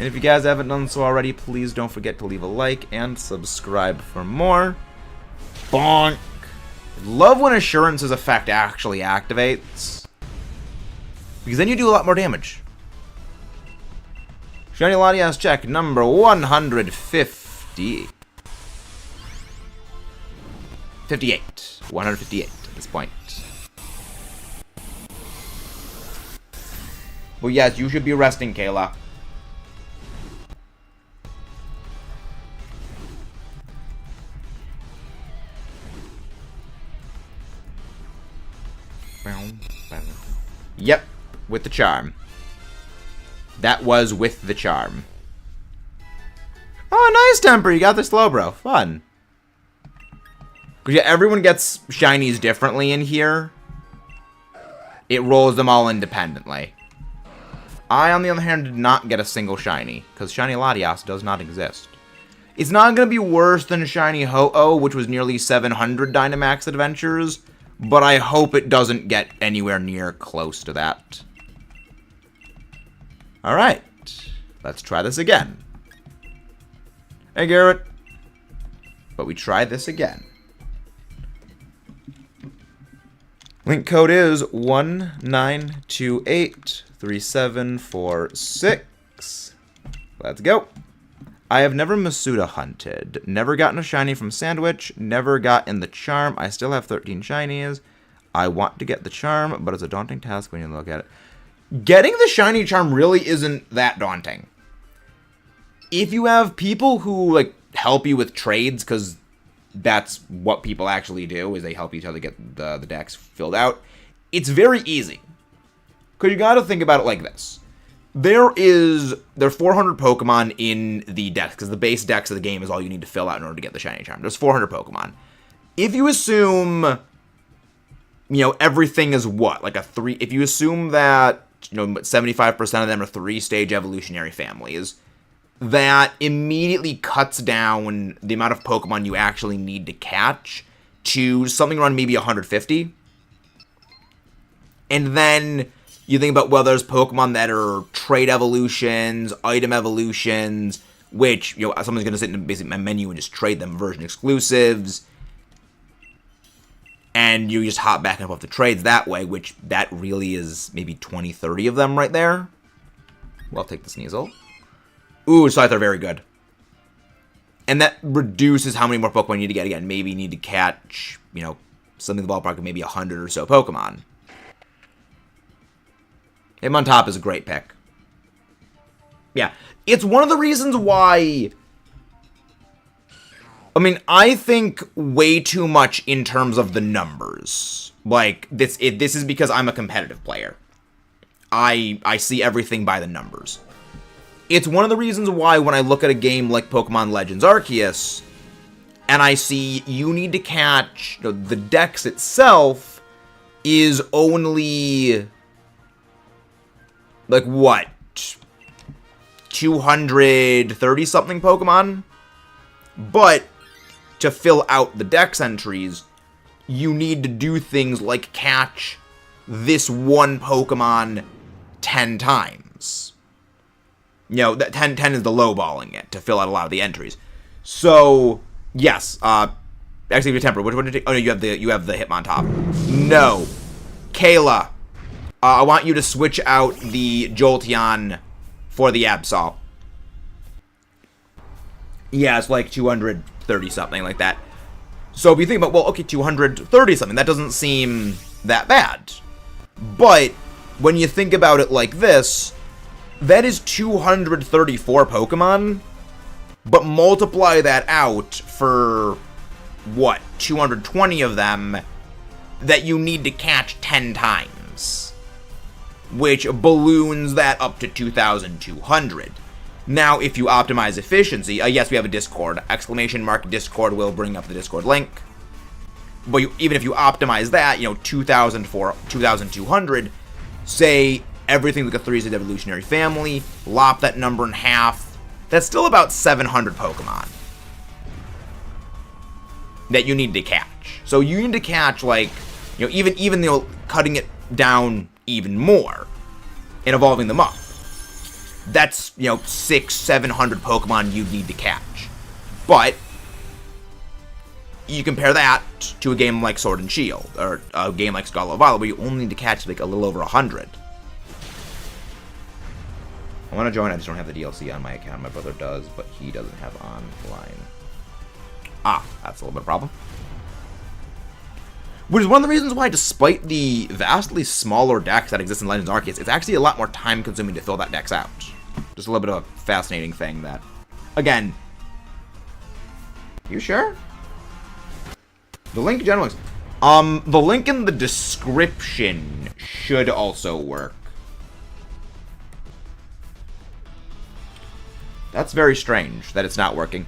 And if you guys haven't done so already, please don't forget to leave a like and subscribe for more. Bonk! Love when Assurance's effect actually activates, because then you do a lot more damage. Shiny LATIAS check number 150. 58. 158 at this point. Well, yes, you should be resting, Kayla. Yep, with the charm. That was with the charm. Oh, nice, Temper. You got the Slowbro. Fun. Because yeah, everyone gets shinies differently in here. It rolls them all independently. I, on the other hand, did not get a single shiny, because Shiny LATIAS does not exist. It's not going to be worse than Shiny Ho-Oh, which was nearly 700 Dynamax adventures, but I hope it doesn't get anywhere near close to that. Alright, let's try this again. Hey, Garrett. But we try this again. Link code is 19283746. Let's go. I have never Masuda hunted. Never gotten a shiny from Sandwich. Never gotten the charm. I still have 13 shinies. I want to get the charm, but it's a daunting task when you look at it. Getting the shiny charm really isn't that daunting. If you have people who like help you with trades, because that's what people actually do, is they help each other get the decks filled out, it's very easy. Because you got to think about it like this. There are 400 Pokemon in the decks, because the base decks of the game is all you need to fill out in order to get the shiny charm. There's 400 Pokemon. If you assume, you know, everything is what? Like a 3... If you assume that, you know, 75% of them are 3-stage evolutionary families, that immediately cuts down the amount of Pokemon you actually need to catch to something around maybe 150. And then you think about, well, there's Pokemon that are trait evolutions, item evolutions, which, you know, someone's going to sit in basically my menu and just trade them version exclusives. And you just hop back and forth the trades that way, which that really is maybe 20, 30 of them right there. Well, I'll take the Sneasel. Ooh, Scyther, very good. And that reduces how many more Pokemon you need to get. Again, maybe you need to catch, you know, something in the ballpark of maybe 100 or so Pokemon. Hitmontop is a great pick. Yeah, it's one of the reasons why... I mean, I think way too much in terms of the numbers. Like, this is because I'm a competitive player. I see everything by the numbers. It's one of the reasons why when I look at a game like Pokemon Legends Arceus, and I see you need to catch, you know, the dex itself is only, like, what? 230-something Pokemon? But to fill out the dex entries, you need to do things like catch this one Pokemon 10 times. You know, that 10 is the lowballing it to fill out a lot of the entries. So, yes, actually, your temper. Which one did you take? Oh no, you have the Hitmontop. No, Kayla, I want you to switch out the Jolteon for the Absol. Yeah, it's like 230 something like that. So if you think about, well, okay, 230 something, that doesn't seem that bad. But when you think about it like this, that is 234 Pokemon, but multiply that out for, what, 220 of them that you need to catch 10 times, which balloons that up to 2,200. Now, if you optimize efficiency, yes, we have a Discord, !Discord will bring up the Discord link, but even if you optimize that, you know, 2,000 for 2,200, say everything like a 3-stage evolutionary family, lop that number in half, that's still about 700 Pokemon that you need to catch. So you need to catch, like, you know, even you know, cutting it down even more and evolving them up. that's, you know, 600-700 Pokemon you need to catch. But you compare that to a game like Sword and Shield, or a game like Scarlet Violet, where you only need to catch like a little over 100. I want to join, I just don't have the DLC on my account. My brother does, but he doesn't have online. Ah, that's a little bit of a problem. Which is one of the reasons why, despite the vastly smaller decks that exist in Legends Arceus, it's actually a lot more time-consuming to fill that decks out. Just a little bit of a fascinating thing that, again, you sure? The link generally, the link in the description should also work. That's very strange that it's not working.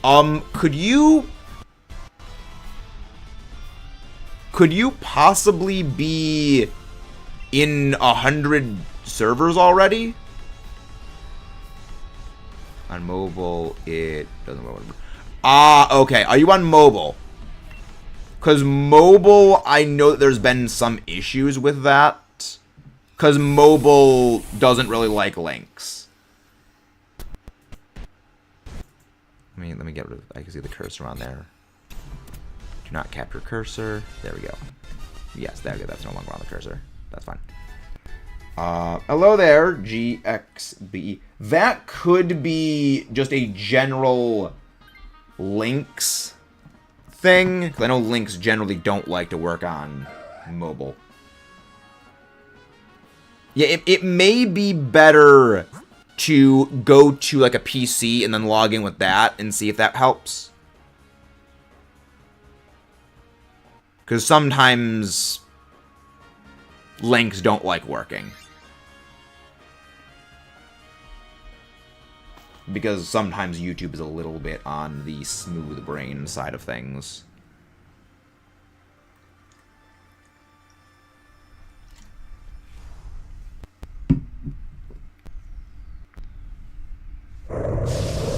Could you possibly be in 100 servers already? On mobile, it doesn't work. Ah, okay. Are you on mobile? Because mobile, I know that there's been some issues with that. Because mobile doesn't really like links. Let me get rid of, I can see the cursor on there. Do not capture cursor. There we go. Yes, there we go. That's no longer on the cursor. That's fine. Hello there, GXB. That could be just a general links thing. Because I know links generally don't like to work on mobile. Yeah, it may be better to go to like a PC and then log in with that and see if that helps. Because sometimes links don't like working. Because sometimes YouTube is a little bit on the smooth brain side of things.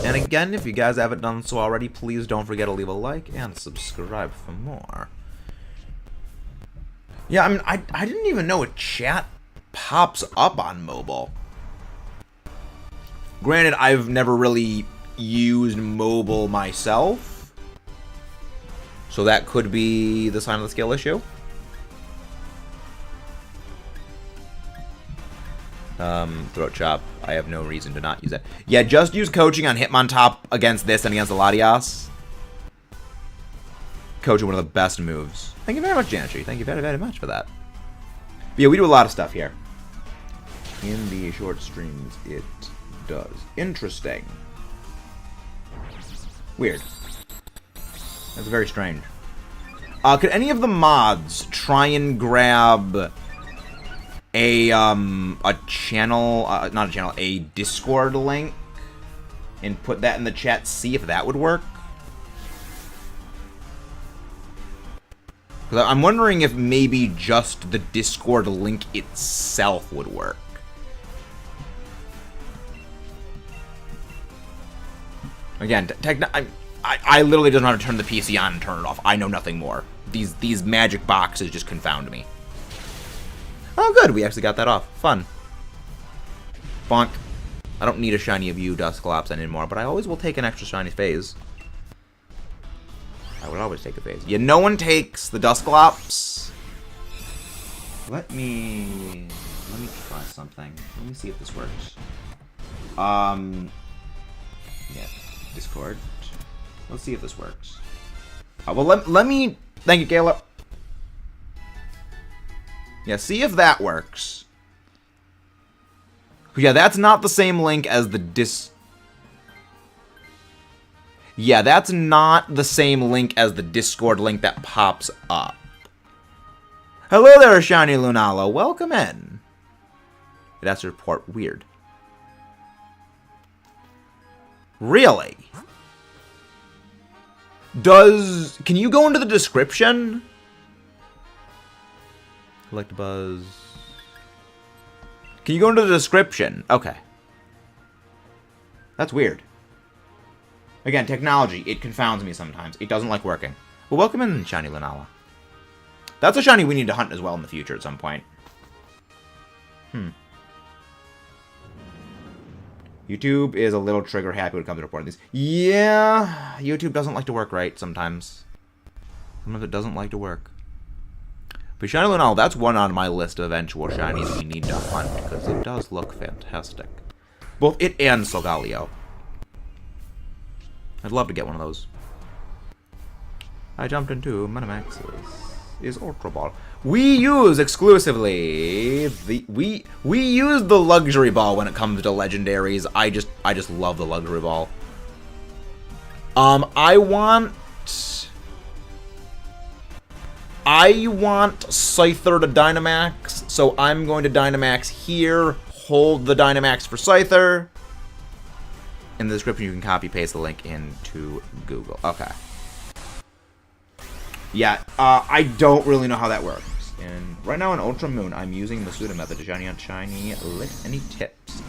And again, if you guys haven't done so already, please don't forget to leave a like and subscribe for more. Yeah, I mean, I didn't even know a chat pops up on mobile. Granted, I've never really used mobile myself, so that could be the sign of the skill issue. Throat chop. I have no reason to not use it. Yeah, just use coaching on Hitmontop against this and against the Latias. Coaching, one of the best moves. Thank you very much, Janitry. Thank you very, very much for that. But yeah, we do a lot of stuff here. In the short streams, it does. Interesting. Weird. That's very strange. Could any of the mods try and grab a channel, not a channel, a Discord link and put that in the chat, see if that would work? Because I'm wondering if maybe just the Discord link itself would work. Again, I literally don't know how to turn the PC on and turn it off. I know nothing more. These magic boxes just confound me. Oh, good. We actually got that off. Fun. Bonk. I don't need a shiny of you, Dusclops, anymore, but I always will take an extra shiny phase. I would always take a phase. Yeah, no one takes the Dusclops. Let me try something. Let me see if this works. Yeah, Discord. Let's see if this works. Well, let me... Thank you, Caleb. Yeah, see if that works. Yeah, that's not the same link as the Yeah, that's not the same link as the Discord link that pops up. Hello there, Shiny Lunala. Welcome in. It has to report weird. Really? Can you go into the description? Collect buzz. Can you go into the description? Okay. That's weird. Again, technology, it confounds me sometimes. It doesn't like working. Well, welcome in, Shiny Lunala. That's a shiny we need to hunt as well in the future at some point. YouTube is a little trigger happy when it comes to reporting these. Yeah, YouTube doesn't like to work right sometimes. Sometimes it doesn't like to work. But Shiny Lunel, that's one on my list of eventual shinies we need to hunt, because it does look fantastic. Both it and Solgaleo. I'd love to get one of those. I jumped into Dynamax's is Ultra Ball. We use exclusively we use the luxury ball when it comes to legendaries. I just love the luxury ball. I want Scyther to Dynamax, so I'm going to Dynamax here. Hold the Dynamax for Scyther. In the description, you can copy paste the link into Google. Okay. Yeah, I don't really know how that works. And right now in Ultra Moon, I'm using the pseudo method to shiny on shiny. Lit any tips?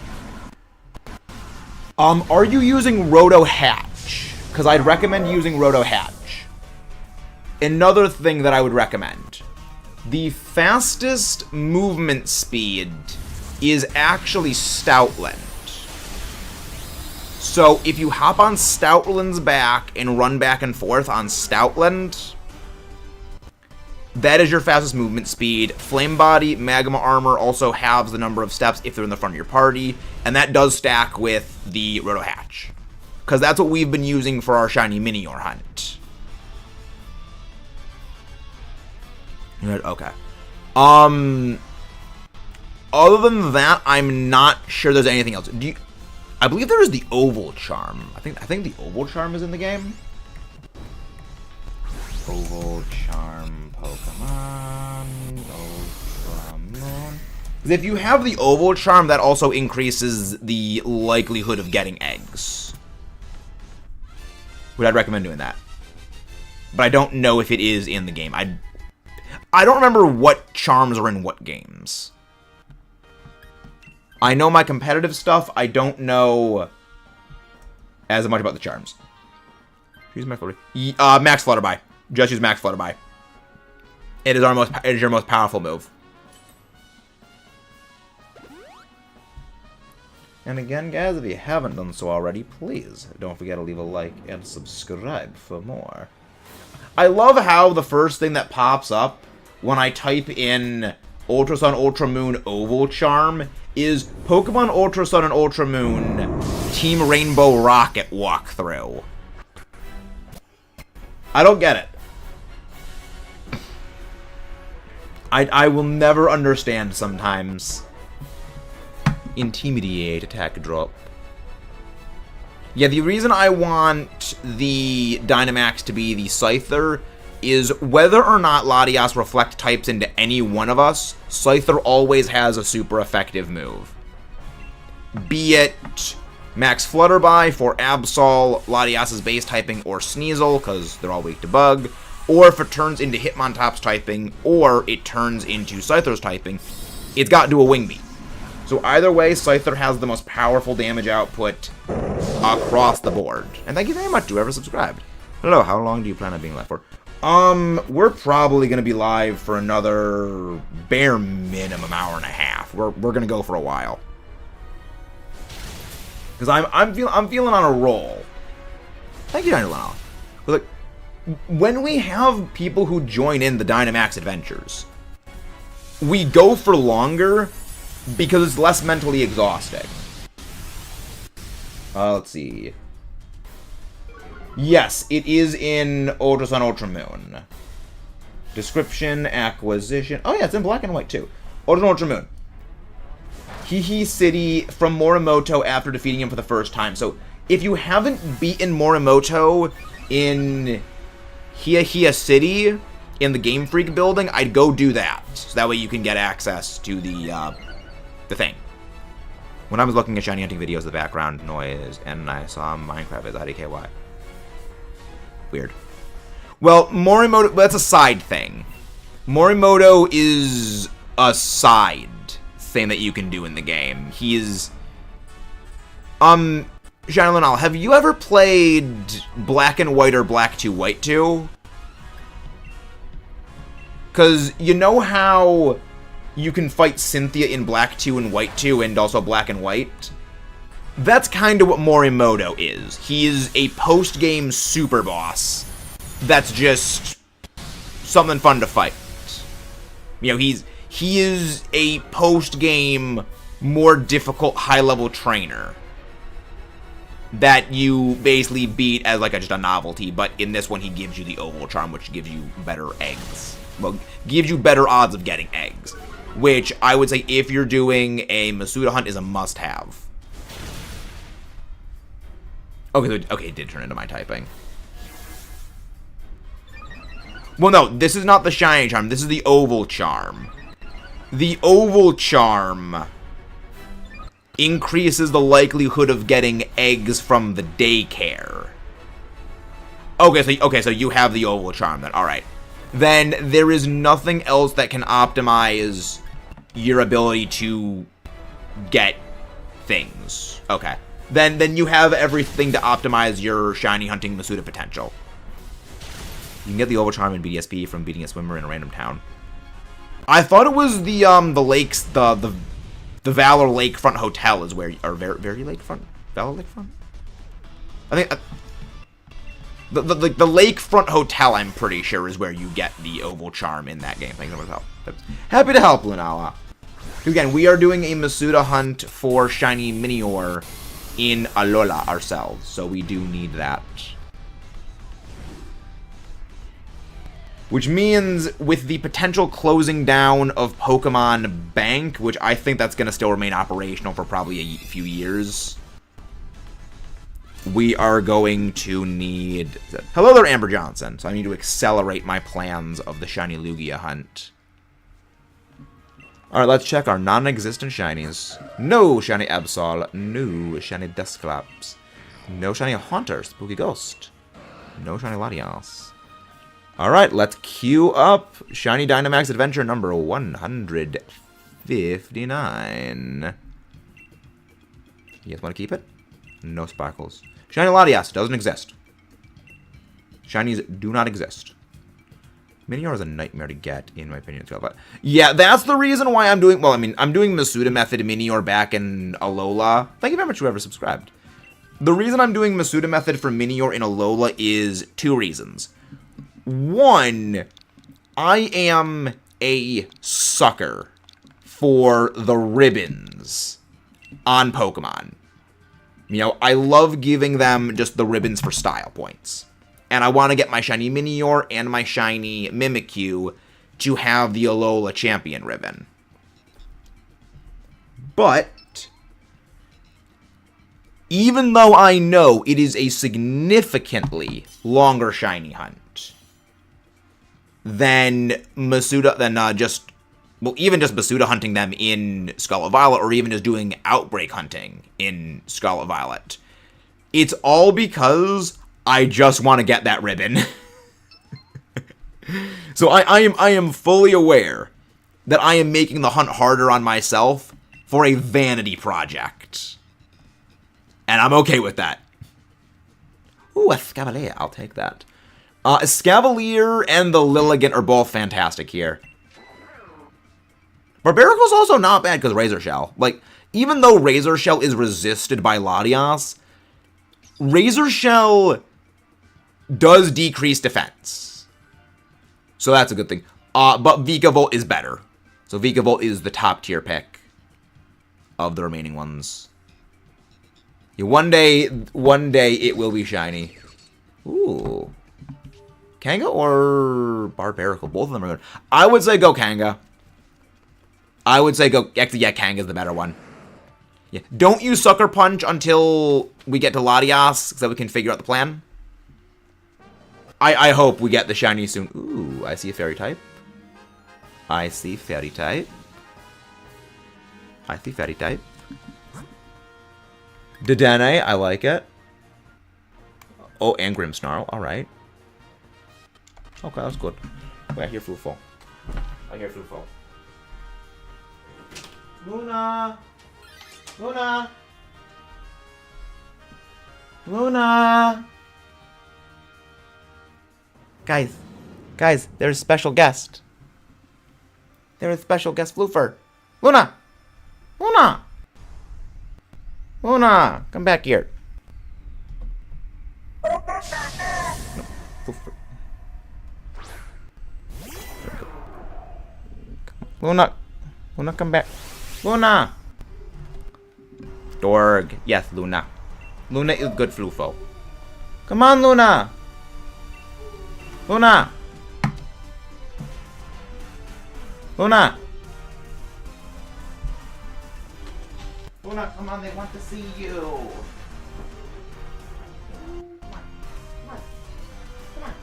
Are you using Roto Hatch? Because I'd recommend using Roto Hatch. Another thing that I would recommend. The fastest movement speed is actually Stoutland. So if you hop on Stoutland's back and run back and forth on Stoutland, that is your fastest movement speed. Flame Body, Magma Armor also halves the number of steps if they're in the front of your party, and that does stack with the Roto Hatch. Because that's what we've been using for our shiny Minior hunt. Okay. Other than that, I'm not sure there's anything else. I believe there is the Oval Charm. I think the Oval Charm is in the game. Oval Charm Pokemon Ultra Moon. Because if you have the Oval Charm, that also increases the likelihood of getting eggs. Would I recommend doing that? But I don't know if it is in the game. I don't remember what charms are in what games. I know my competitive stuff. I don't know as much about the charms. Use Max Flutterby. Max Flutterby. Just use Max Flutterby. It is your most powerful move. And again, guys, if you haven't done so already, please don't forget to leave a like and subscribe for more. I love how the first thing that pops up when I type in Ultra Sun, Ultra Moon, Oval Charm is Pokemon Ultra Sun and Ultra Moon Team Rainbow Rocket walkthrough. I don't get it. I will never understand sometimes. Intimidate, attack, drop. Yeah, the reason I want the Dynamax to be the Scyther is whether or not Latias reflect types into any one of us, Scyther always has a super effective move. Be it Max Flutterby for Absol, Latias' base typing, or Sneasel, because they're all weak to Bug, or if it turns into Hitmontop's typing, or it turns into Scyther's typing, it's got to do a Wing Beat. So either way, Scyther has the most powerful damage output across the board. And thank you very much to whoever subscribed. Hello, how long do you plan on being live for? We're probably going to be live for another bare minimum hour and a half. We're going to go for a while. Because I'm feeling on a roll. Thank you, Dynamax. Look, when we have people who join in the Dynamax adventures, we go for longer because it's less mentally exhausting. Let's see. Yes, it is in Ultra Sun, Ultra Moon. Description, acquisition. Oh yeah, it's in black and white too. Ultra Sun, Ultra Moon. Hihi City from Morimoto after defeating him for the first time. So if you haven't beaten Morimoto in Hihi City in the Game Freak building, I'd go do that. So that way you can get access to the thing. When I was looking at shiny hunting videos, the background noise, and I saw Minecraft as IDKY. Weird. Well, Morimoto, that's a side thing. Morimoto is a side thing that you can do in the game. He's... Shiny Lunel, have you ever played Black and White or Black 2, White 2? Because you know how you can fight Cynthia in Black 2 and White 2 and also Black and White? That's kind of what Morimoto is. He is a post-game super boss that's just something fun to fight. You know, he is a post-game, more difficult, high-level trainer that you basically beat as like just a novelty, but in this one he gives you the Oval Charm, which gives you better eggs. Well, gives you better odds of getting eggs, which I would say if you're doing a Masuda hunt is a must-have. Okay, it did turn into my typing. Well, no, this is not the Shiny Charm. This is the Oval Charm. The Oval Charm increases the likelihood of getting eggs from the daycare. Okay, so you have the Oval Charm then. All right. Then there is nothing else that can optimize your ability to get things. Okay. Then you have everything to optimize your shiny hunting Masuda potential. You can get the Oval Charm in BDSP from beating a swimmer in a random town. I thought it was the lakes, the Valor Lakefront Hotel is where, or Very Lakefront? Valor Lakefront? I think, the Lakefront Hotel, I'm pretty sure, is where you get the Oval Charm in that game. Thanks so much for help. Happy to help, Lunala. Again, we are doing a Masuda hunt for Shiny Minior in Alola ourselves, so we do need that. Which means, with the potential closing down of Pokemon Bank, which I think that's going to still remain operational for probably a few years, we are going to need... Hello there, Amber Johnson. So I need to accelerate my plans of the Shiny Lugia hunt. Alright, let's check our non-existent shinies. No Shiny Absol. No Shiny Dusclops. No Shiny Haunter, Spooky Ghost. No Shiny Latias. Alright, let's queue up Shiny Dynamax Adventure number 159. You guys want to keep it? No sparkles. Shiny Latias doesn't exist. Shinies do not exist. Minior is a nightmare to get, in my opinion. But yeah, that's the reason why I'm doing... Well, I mean, I'm doing Masuda Method Minior back in Alola. Thank you very much whoever subscribed. The reason I'm doing Masuda Method for Minior in Alola is two reasons. One, I am a sucker for the ribbons on Pokemon. You know, I love giving them just the ribbons for style points. And I want to get my Shiny Minior and my Shiny Mimikyu to have the Alola Champion ribbon. But, even though I know it is a significantly longer Shiny hunt than Masuda, even just Masuda hunting them in Scarlet Violet, or even just doing Outbreak hunting in Scarlet Violet, it's all because I just want to get that ribbon. So I am fully aware that I am making the hunt harder on myself for a vanity project. And I'm okay with that. Ooh, a Scavalier. I'll take that. Scavalier and the Lilligant are both fantastic here. Barbaricle's also not bad because Razor Shell. Like, even though Razor Shell is resisted by Latias, Razor Shell does decrease defense. So that's a good thing. But Vikavolt is better. So Vikavolt is the top tier pick of the remaining ones. Yeah, one day it will be shiny. Ooh. Kanga or Barbarical? Both of them are good. I would say go Kanga. I would say go... Actually, yeah, Kanga's the better one. Yeah. Don't use Sucker Punch until we get to Latias, so we can figure out the plan. I hope we get the shiny soon. Ooh, I see a Fairy type. I see Fairy type. I see Fairy type. Dedenne, I like it. Oh, and Grimmsnarl, alright. Okay, that's good. Wait, I hear Flufo. I hear Flufo. Luna! Luna! Luna! Guys, there's a special guest. There's a special guest Floofer. Luna! Luna! Luna, come back here. No, Luna. Luna, come back. Luna! Dorg. Yes, Luna. Luna is good Flufo. Come on, Luna! Luna! Luna! Luna, come on, they want to see you! Come on, come on, come on.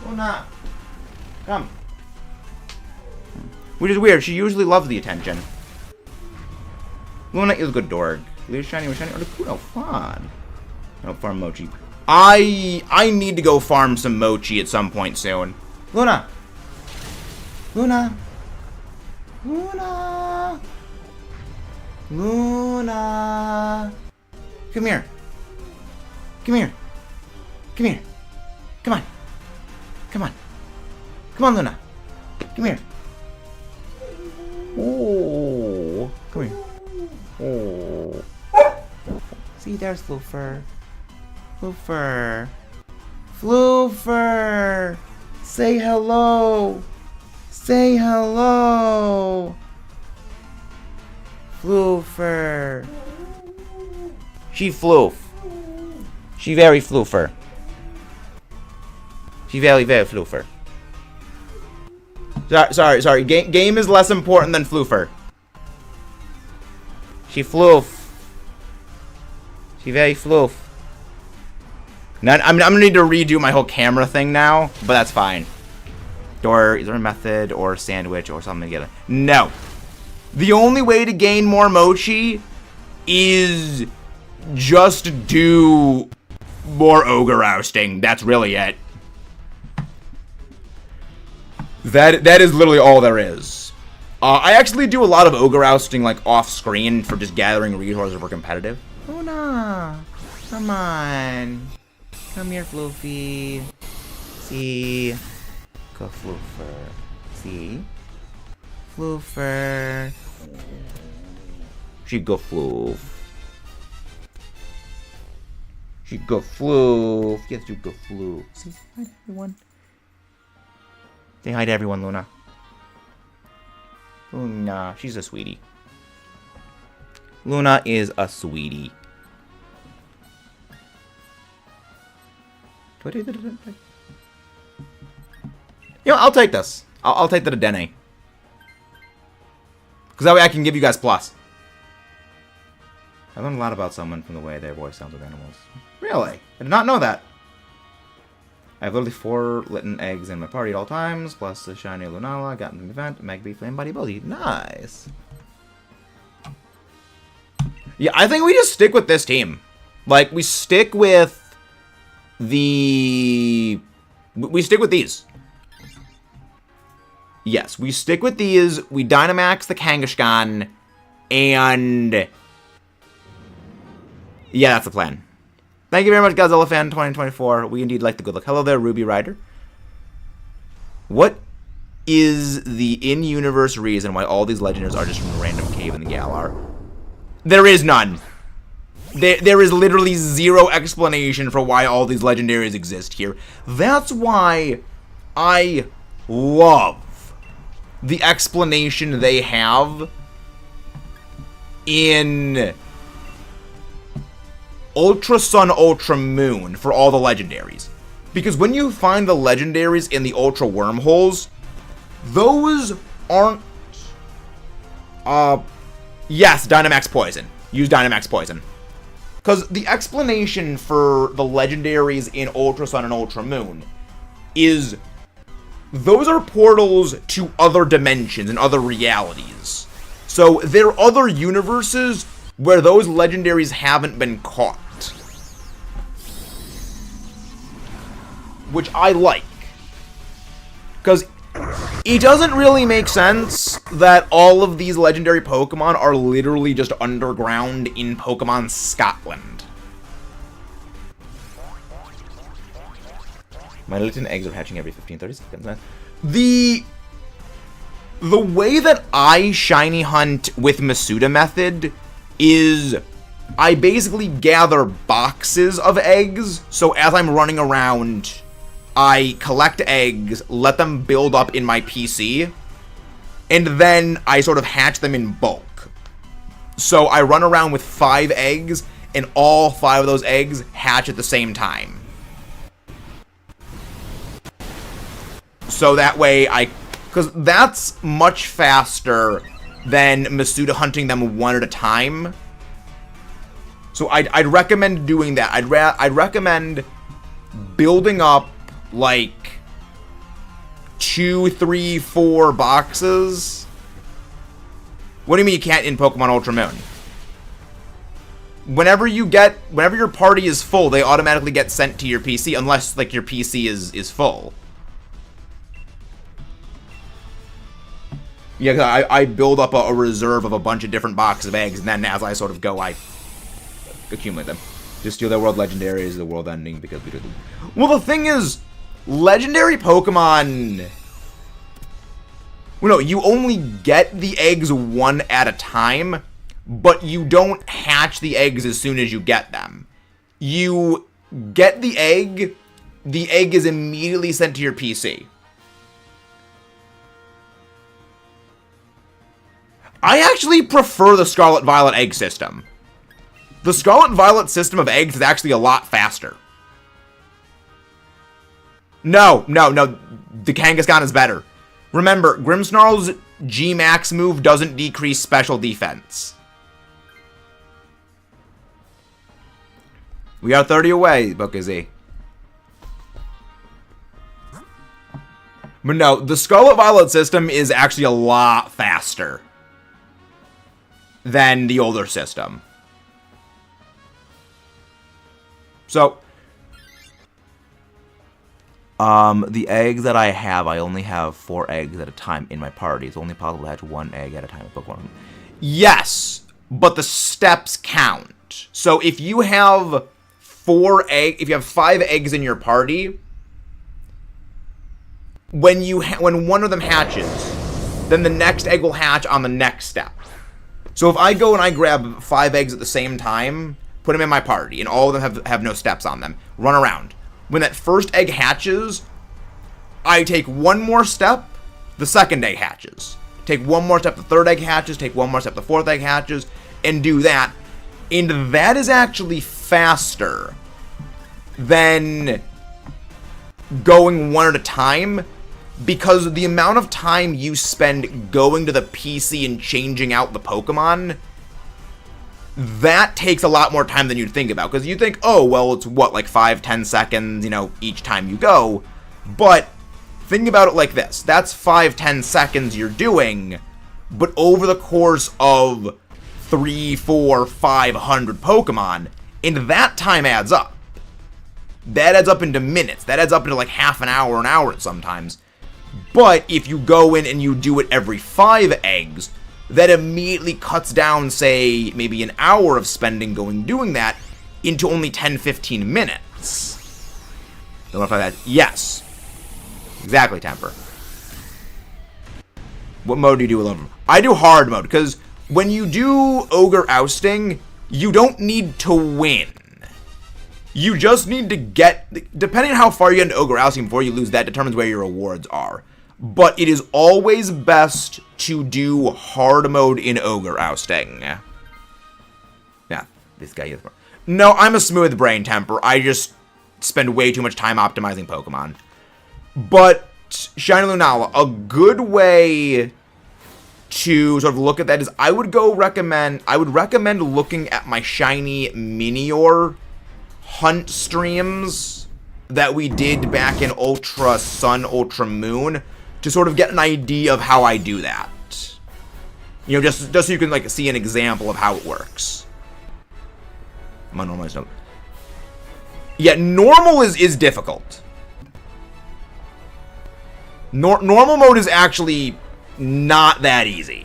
Luna, come. Which is weird. She usually loves the attention. Luna is a good dork. Leave shiny with shiny. Oh, fun. Oh, farm mochi. I need to go farm some mochi at some point soon. Luna. Luna. Luna. Luna. Come here. Come here. Come here. Come on. Come on. Come on, Luna. Come here. Oh. Come here. Oh. See, there's Floofer. Floofer. Floofer. Say hello. Say hello. Floofer. She floof. She very floofer. She very, very floofer. Sorry. Game is less important than floofer. She floof. She very floof. Now, I'm gonna need to redo my whole camera thing now, but that's fine. Or is there a method or sandwich or something to get it? No. The only way to gain more mochi is just do more ogre ousting. That's really it. That is literally all there is. I actually do a lot of ogre ousting like off screen for just gathering resources for competitive. Luna, come on, come here, Floofy. See, go Floofer. See, Floofer. She go Floof. She go Floof. Yes, you go Floof. See, hi to everyone. Say hi to everyone, Luna. Luna, she's a sweetie. Luna is a sweetie. You know, I'll take this. I'll take the Dene. Because that way I can give you guys plus. I learned a lot about someone from the way their voice sounds with animals. Really? I did not know that. I have literally 4 Litten eggs in my party at all times, plus the shiny Lunala, got in the event, Magby, Flame Body, Buzzy. Nice. Yeah, I think we just stick with this team. Like, we stick with the... We stick with these. Yes, we stick with these, we Dynamax the Kangaskhan, and... yeah, that's the plan. Thank you very much, Godzilla Fan 2024. We indeed like the good luck. Hello there, Ruby Rider. What is the in-universe reason why all these legendaries are just from a random cave in the Galar? There is none. There is literally zero explanation for why all these legendaries exist here. That's why I love the explanation they have in Ultra Sun, Ultra Moon for all the legendaries. Because when you find the legendaries in the Ultra Wormholes, those aren't... yes, Dynamax Poison. Use Dynamax Poison. Because the explanation for the legendaries in Ultra Sun and Ultra Moon is those are portals to other dimensions and other realities. So there are other universes where those legendaries haven't been caught. Which I like. Because It doesn't really make sense that all of these legendary Pokemon are literally just underground in Pokemon Scotland. My Litten eggs are hatching every 15-30 seconds. The way that I shiny hunt with Masuda method is I basically gather boxes of eggs. So as I'm running around, I collect eggs, let them build up in my PC, and then I sort of hatch them in bulk. So I run around with 5 eggs, and all 5 of those eggs hatch at the same time. So that way because that's much faster than Masuda hunting them one at a time. So I'd recommend doing that. I'd recommend building up like 2, 3, 4 boxes. What do you mean you can't in Pokemon Ultra Moon? Whenever your party is full, they automatically get sent to your PC unless like your PC is full. Yeah, I build up a reserve of a bunch of different boxes of eggs, and then as I sort of go, I accumulate them. Just steal their world legendaries, the world ending, because we did them. Well, the thing is, legendary Pokemon... Well, no, you only get the eggs one at a time, but you don't hatch the eggs as soon as you get them. You get the egg is immediately sent to your PC. I actually prefer the Scarlet Violet egg system. The Scarlet Violet system of eggs is actually a lot faster. No. The Kangaskhan is better. Remember, Grimmsnarl's G-Max move doesn't decrease special defense. We are 30 away, Bookazee. But no, the Scarlet Violet system is actually a lot faster than the older system. So, the eggs that I have, I only have 4 eggs at a time in my party. It's only possible to hatch 1 egg at a time in Pokemon. Yes, but the steps count. So if you have 5 eggs in your party, when one of them hatches, then the next egg will hatch on the next step. So if I go and I grab 5 eggs at the same time, put them in my party, and all of them have no steps on them, run around. When that first egg hatches, I take one more step, the second egg hatches. Take one more step, the third egg hatches, take one more step, the fourth egg hatches, and do that. And that is actually faster than going one at a time, because the amount of time you spend going to the PC and changing out the Pokemon, that takes a lot more time than you'd think about. Because you think, oh, well, it's what, like 5-10 seconds, each time you go. But think about it like this. That's 5-10 seconds you're doing, but over the course of 300, 400, 500 Pokemon, and that time adds up. That adds up into minutes. That adds up into like half an hour sometimes. But if you go in and you do it every 5 eggs, that immediately cuts down, say, maybe an hour of spending doing that into only 10-15 minutes. Don't know if I had... Yes. Exactly, Temper. What mode do you do with them? I do hard mode, because when you do Ogre Ousting, you don't need to win. You just need to get... Depending on how far you get into Ogre Ousting before you lose, that determines where your rewards are. But it is always best to do hard mode in Ogre Ousting. Yeah, this guy is... No, I'm a smooth brain, Temper. I just spend way too much time optimizing Pokemon. But, Shiny Lunala, a good way to sort of look at that is I would recommend looking at my Shiny Minior hunt streams that we did back in Ultra Sun, Ultra Moon, to sort of get an idea of how I do that. Just so you can like see an example of how it works. I'm on normalized note. Yeah, normal is difficult. Normal mode is actually not that easy.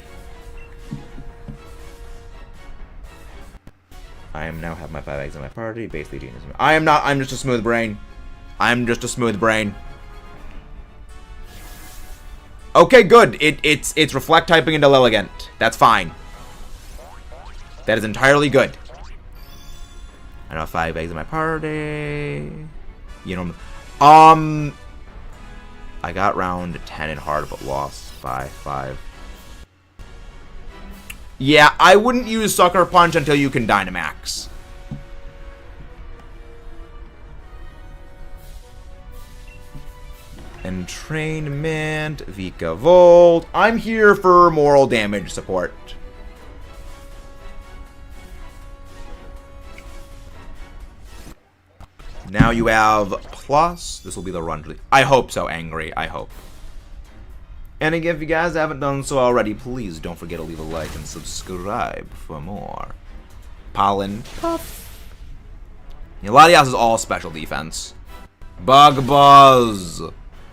I am now have my 5 eggs in my party. Basically, genius. I am not. I'm just a smooth brain. I'm just a smooth brain. Okay, good. It's reflect typing into Lilligant. That's fine. That is entirely good. I know 5 eggs in my party. You know, I got round 10 in hard, but lost by 5. Yeah, I wouldn't use Sucker Punch until you can Dynamax. Entrainment, Vika Volt. I'm here for moral damage support. Now you have plus. This will be the run. I hope so, Angry. I hope. And again, if you guys haven't done so already, please don't forget to leave a like and subscribe for more. Pollen Puff. LATIAS is all special defense. Bug Buzz.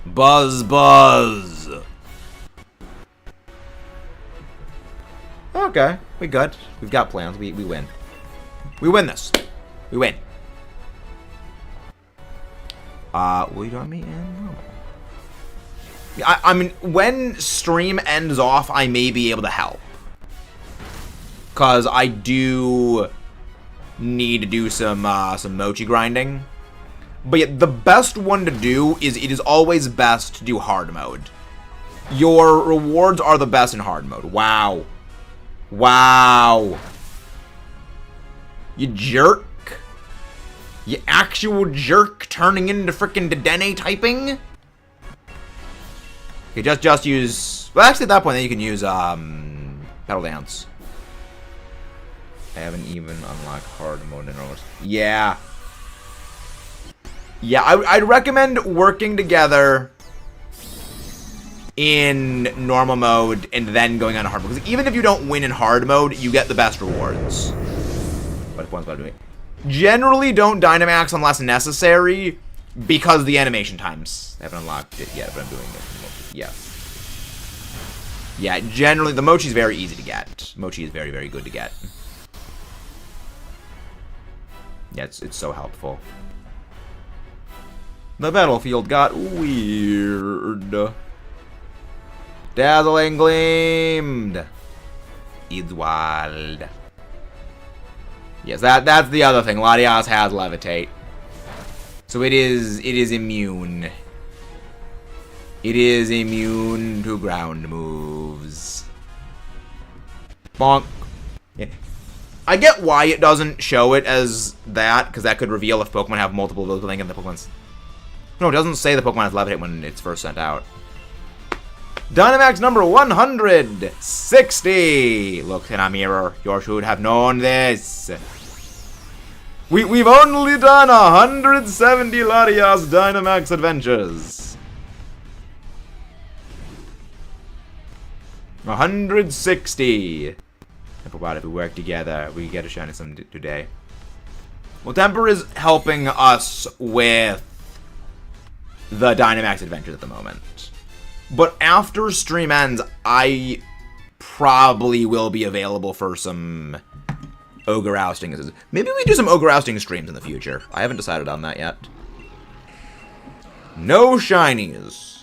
Buzz Buzz. Okay, we good. We've got plans. We win. We win this. We win. Will you join me in normal? I mean, when stream ends off, I may be able to help. Because I do need to do some mochi grinding. But yeah, the best one to do is, it is always best to do hard mode. Your rewards are the best in hard mode. Wow. Wow. You jerk. You actual jerk turning into frickin' Dedenne typing? Okay, just use... Well, actually, at that point, then you can use, Pedal Dance. I haven't even unlocked hard mode in ours. Yeah. Yeah, I'd recommend working together in normal mode and then going on hard mode. Because even if you don't win in hard mode, you get the best rewards. What one's about doing? Generally, don't Dynamax unless necessary, because the animation times. I haven't unlocked it yet, but I'm doing it. Yes. Yeah, generally, the Mochi is very easy to get. Mochi is very, very good to get. Yeah, it's so helpful. The battlefield got weird. Dazzling Gleamed. Idswald. Yes, that's the other thing. LATIAS has Levitate. So it is immune. It is immune to ground moves. Bonk. Yeah. I get why it doesn't show it as that, because that could reveal if Pokemon have multiple of those things in the Pokemon's... No, it doesn't say the Pokemon has Levitate when it's first sent out. Dynamax number 160! Look in a mirror. You should have known this. We've only done 170 LATIAS Dynamax adventures. 160. About if we work together, we get a shiny some today. Well, Temper is helping us with the Dynamax adventures at the moment. But after stream ends, I probably will be available for some Ogre Ousting. Maybe we do some Ogre Ousting streams in the future. I haven't decided on that yet. No shinies.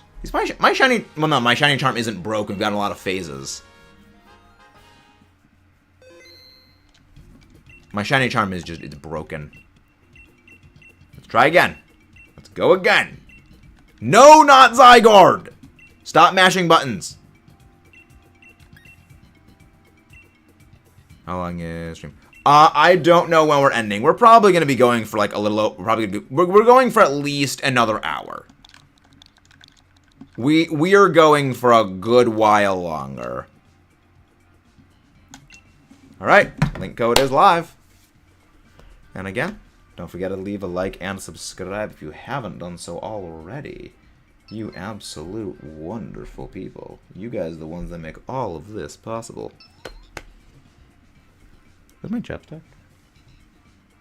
My shiny... Well, no, my shiny charm isn't broken. We've got a lot of phases. My shiny charm is just... It's broken. Let's try again. Let's go again. No, not Zygarde! Stop mashing buttons. How long is stream? I don't know when we're ending. We're probably going to be going for like a little... We're going for at least another hour. We are going for a good while longer. Alright, link code is live. And again, don't forget to leave a like and subscribe if you haven't done so already. You absolute wonderful people. You guys are the ones that make all of this possible. Where's my chapstick?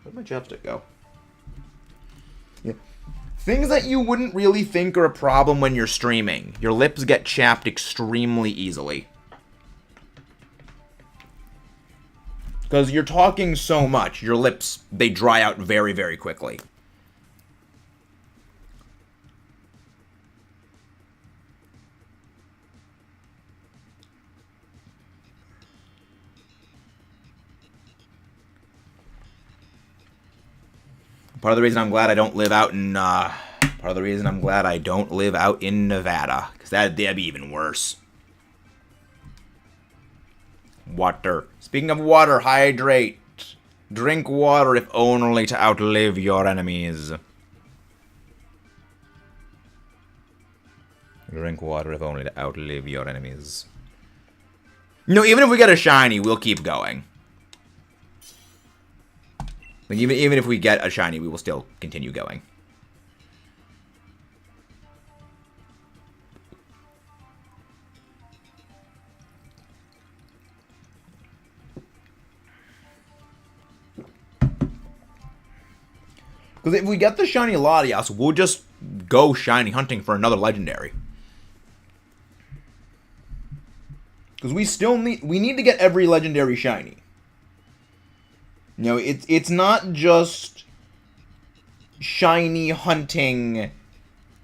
Where'd my chapstick go? Yeah. Things that you wouldn't really think are a problem when you're streaming. Your lips get chapped extremely easily. Because you're talking so much, your lips, they dry out very, very quickly. Part of the reason I'm glad I don't live out in, Nevada. Because that'd be even worse. Water. Speaking of water, hydrate. Drink water if only to outlive your enemies. Drink water if only to outlive your enemies. No, even if we get a shiny, we'll keep going. Like, even if we get a shiny, we will still continue going. Because if we get the shiny LATIAS, we'll just go shiny hunting for another legendary. Because we need to get every legendary shiny. You know, it's not just shiny hunting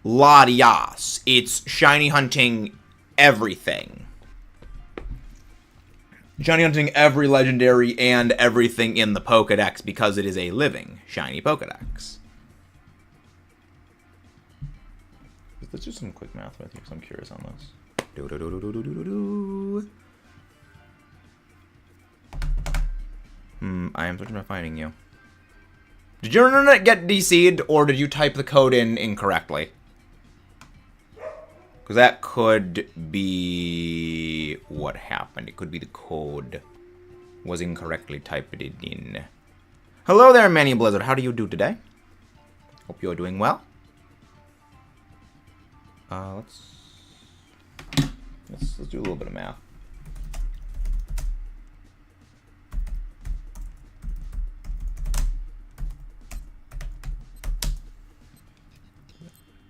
LATIAS. It's shiny hunting everything. Shiny hunting every legendary and everything in the Pokédex because it is a living shiny Pokédex. Let's do some quick math with you because I'm curious on this. I am searching about finding you. Did your internet get DC'd or did you type the code in incorrectly? Because that could be what happened. It could be the code was incorrectly typed in. Hello there, Manny Blizzard. How do you do today? Hope you're doing well. Let's do a little bit of math.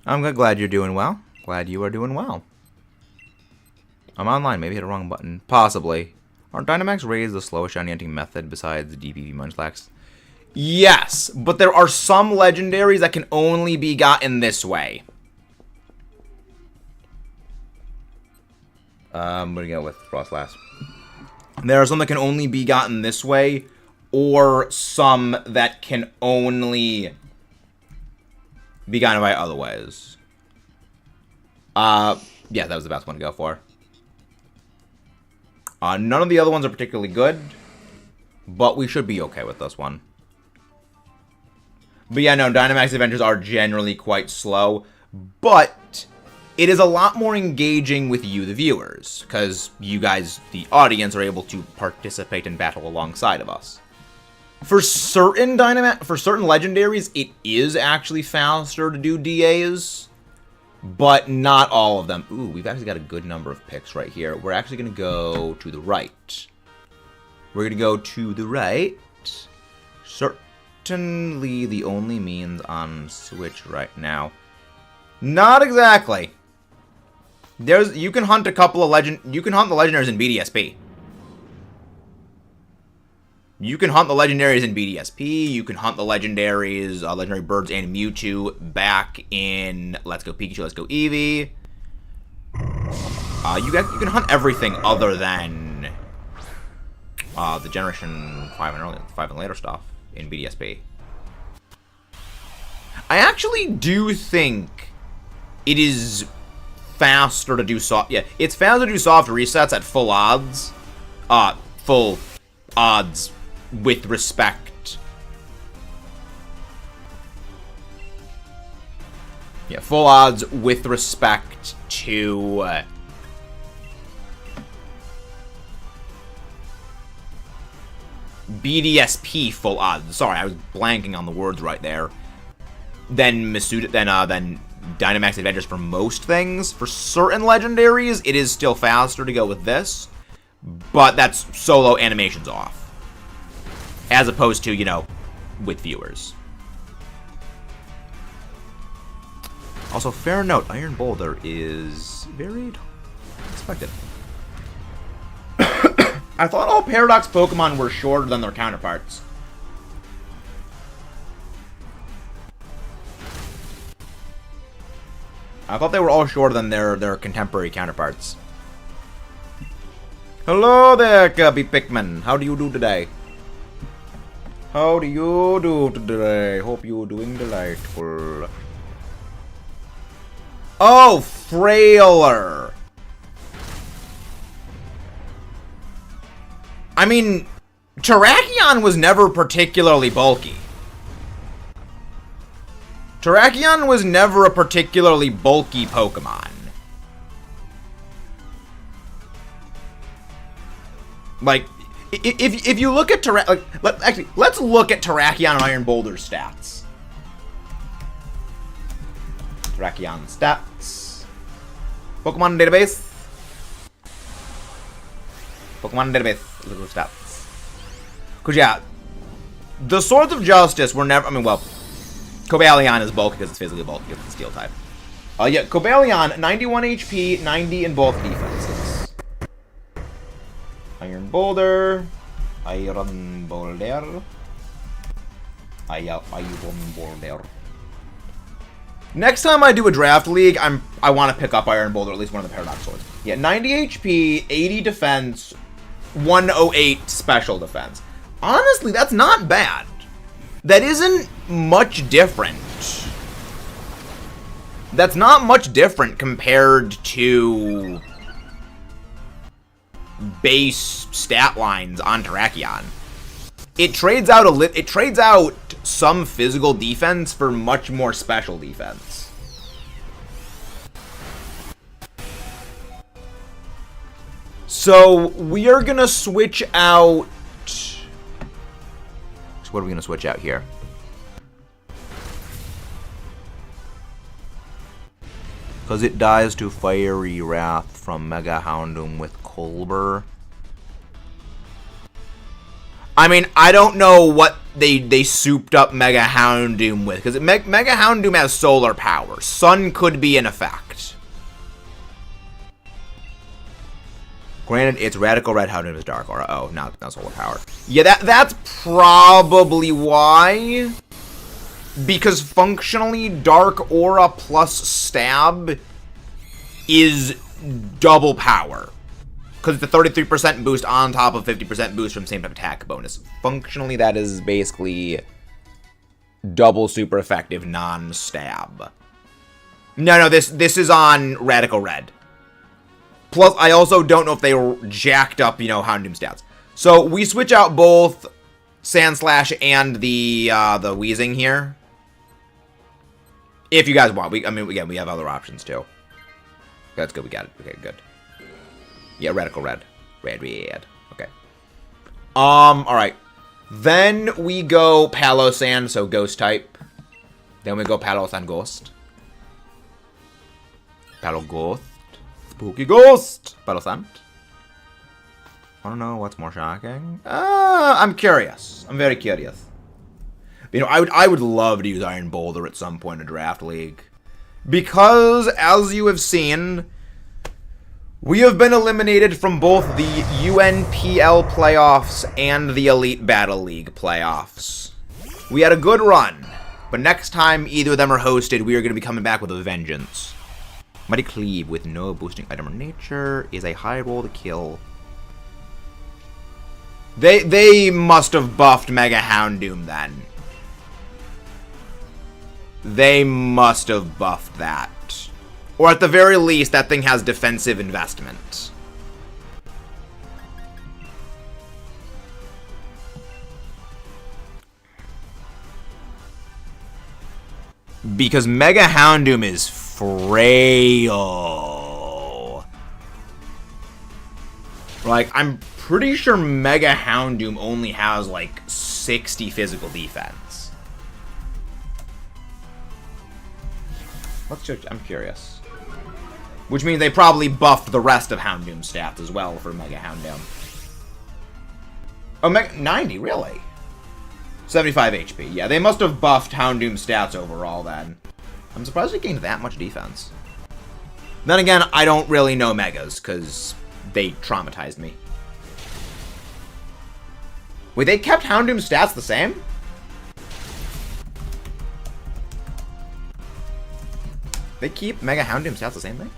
I'm glad you're doing well. Glad you are doing well. I'm online. Maybe hit a wrong button. Possibly. Aren't Dynamax raised the slowest shiny hunting method besides DPP Munchlax? Yes, but there are some legendaries that can only be gotten this way. I'm going to go with Frost last. There are some that can only be gotten this way, or some that can only be gotten by other ways. Yeah, that was the best one to go for. None of the other ones are particularly good, but we should be okay with this one. But yeah, no, Dynamax adventures are generally quite slow, but it is a lot more engaging with you, the viewers, because you guys, the audience, are able to participate in battle alongside of us. For certain legendaries, it is actually faster to do DAs, but not all of them. Ooh, we've actually got a good number of picks right here. We're actually going to go to the right. We're going to go to the right. Certainly the only means on Switch right now. Not exactly. You can hunt a couple of you can hunt the legendaries in BDSP. You can hunt the legendaries in BDSP. You can hunt the legendaries, legendary birds and Mewtwo back in Let's Go Pikachu, Let's Go Eevee. You can hunt everything other than the Generation 5 and later stuff in BDSP. I actually do think it is faster to do soft. Yeah, it's faster to do soft resets at full odds. Full odds with respect. Yeah, full odds with respect to BDSP full odds. Sorry, I was blanking on the words right there. Then Dynamax Adventures for most things. For certain legendaries, it is still faster to go with this, but that's solo animations off. As opposed to, you know, with viewers. Also, fair note, Iron Boulder is very expected. I thought all Paradox Pokemon were shorter than their counterparts. I thought they were all shorter than their contemporary counterparts. Hello there, Kirby Pikmin. How do you do today? How do you do today? Hope you're doing delightful. Oh, frailer. I mean, Terrakion was never particularly bulky. Terrakion was never a particularly bulky Pokemon. Like, if you look at let's look at Terrakion and Iron Boulder's stats. Terrakion stats. Pokemon database. Pokemon database. Look at the stats. Cause yeah, the Swords of Justice were never. I mean, well, Cobalion is bulky because it's physically bulky because it's Steel type. Yeah, Cobalion, 91 HP, 90 in both defenses. Iron Boulder. Iron Boulder. Next time I do a draft league, I want to pick up Iron Boulder, at least one of the Paradox Swords. Yeah, 90 HP, 80 defense, 108 special defense. Honestly, that's not bad. That isn't much different. That's not much different compared to base stat lines on Terrakion. It trades out some physical defense for much more special defense. So we are gonna switch out. So what are we gonna switch out here? Because it dies to Fiery Wrath from Mega Houndoom with Colbur. I mean, I don't know what they souped up Mega Houndoom with, because Mega Houndoom has solar power. Sun could be in effect. Granted, it's Radical Red Houndoom is Dark Aura. Oh, not solar power. Yeah, that's probably why. Because functionally, Dark Aura plus Stab is double power. Because it's a 33% boost on top of 50% boost from same type attack bonus. Functionally, that is basically double super effective non-stab. No, this is on Radical Red. Plus, I also don't know if they were jacked up, Houndoom stats. So, we switch out both Sandslash and the Wheezing here. If you guys want. We have other options, too. That's good, we got it. Okay, good. Yeah, Radical Red. Red. Okay. Alright. Then we go Palossand, so Ghost type. Then we go Palossand Ghost. Ghost. Spooky Ghost! Palossand. I don't know what's more shocking. I'm curious. I'm very curious. I would love to use Iron Boulder at some point in a draft league. Because, as you have seen, we have been eliminated from both the UNPL playoffs and the Elite Battle League playoffs. We had a good run, but next time either of them are hosted, we are going to be coming back with a vengeance. Mighty Cleave with no boosting item or nature is a high roll to kill. They must have buffed Mega Houndoom then. They must have buffed that. Or at the very least, that thing has defensive investment. Because Mega Houndoom is frail. Like, I'm pretty sure Mega Houndoom only has, like, 60 physical defense. Let's check. I'm curious. Which means they probably buffed the rest of Houndoom stats as well for Mega Houndoom. Oh, 90, really? 75 HP. Yeah, they must have buffed Houndoom stats overall then. I'm surprised it gained that much defense. Then again, I don't really know Megas, because they traumatized me. Wait, they kept Houndoom's stats the same? They keep Mega Houndoom's stats the same thing?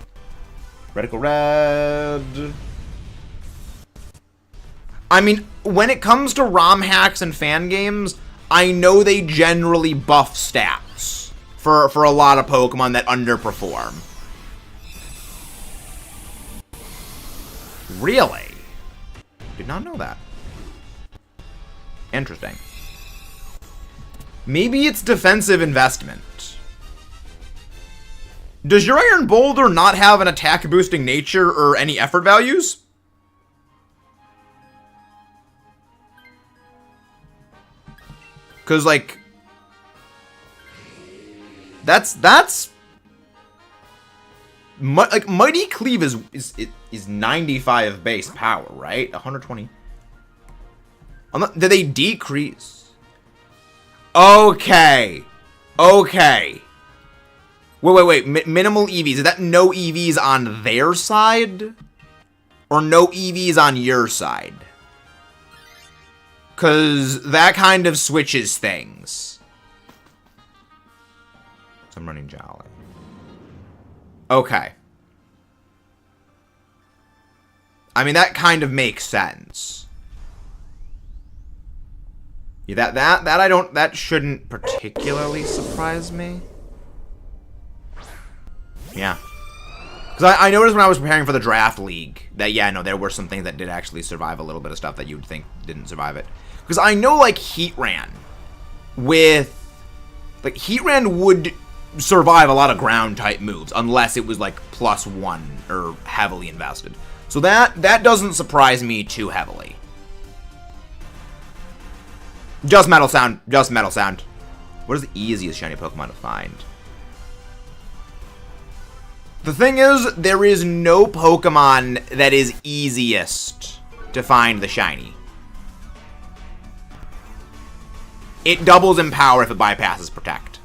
Reticle Red. I mean, when it comes to ROM hacks and fan games, I know they generally buff stats for a lot of Pokemon that underperform. Really? Did not know that. Interesting. Maybe it's defensive investment. Does your Iron Boulder not have an attack boosting nature or any effort values? Cause like that's like Mighty Cleave is 95 base power, right? 120. Did they decrease? Okay. Okay. Wait. Minimal EVs. Is that no EVs on their side? Or no EVs on your side? Because that kind of switches things. So I'm running Jolly. Okay. I mean, that kind of makes sense. Yeah, that shouldn't particularly surprise me. Yeah. Because I noticed when I was preparing for the draft league that, yeah, no, there were some things that did actually survive a little bit of stuff that you would think didn't survive it. Because I know, like, Heatran would survive a lot of ground-type moves, unless it was, like, +1 or heavily invested. So that doesn't surprise me too heavily. Just Metal Sound. Just Metal Sound. What is the easiest shiny Pokemon to find? The thing is, there is no Pokemon that is easiest to find the shiny. It doubles in power if it bypasses Protect.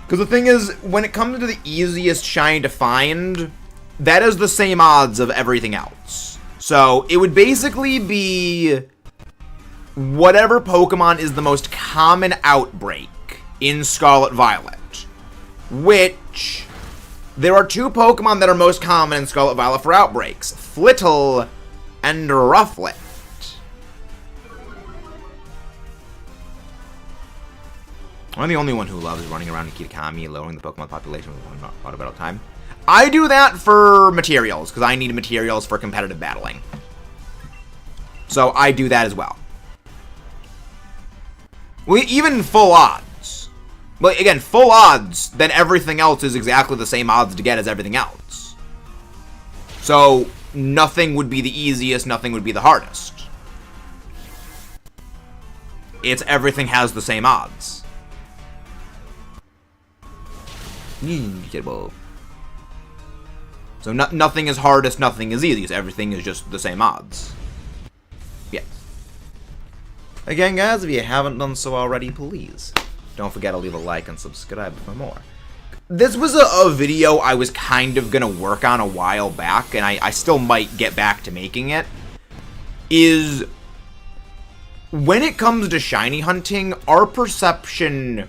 Because the thing is, when it comes to the easiest shiny to find, that is the same odds of everything else. So, it would basically be whatever Pokemon is the most common outbreak in Scarlet Violet. Which, there are two Pokemon that are most common in Scarlet Violet for outbreaks. Flittle and Rufflet. I'm the only one who loves running around Kitakami, lowering the Pokemon population with one auto battle time. I do that for materials, because I need materials for competitive battling. So I do that as well. Even full odds. But again, full odds, then everything else is exactly the same odds to get as everything else. So nothing would be the easiest, nothing would be the hardest. It's everything has the same odds. So nothing is hardest, nothing is easiest. Everything is just the same odds. Yes. Again, guys, if you haven't done so already, please don't forget to leave a like and subscribe for more. This was a video I was kind of going to work on a while back, and I still might get back to making it, is when it comes to shiny hunting, our perception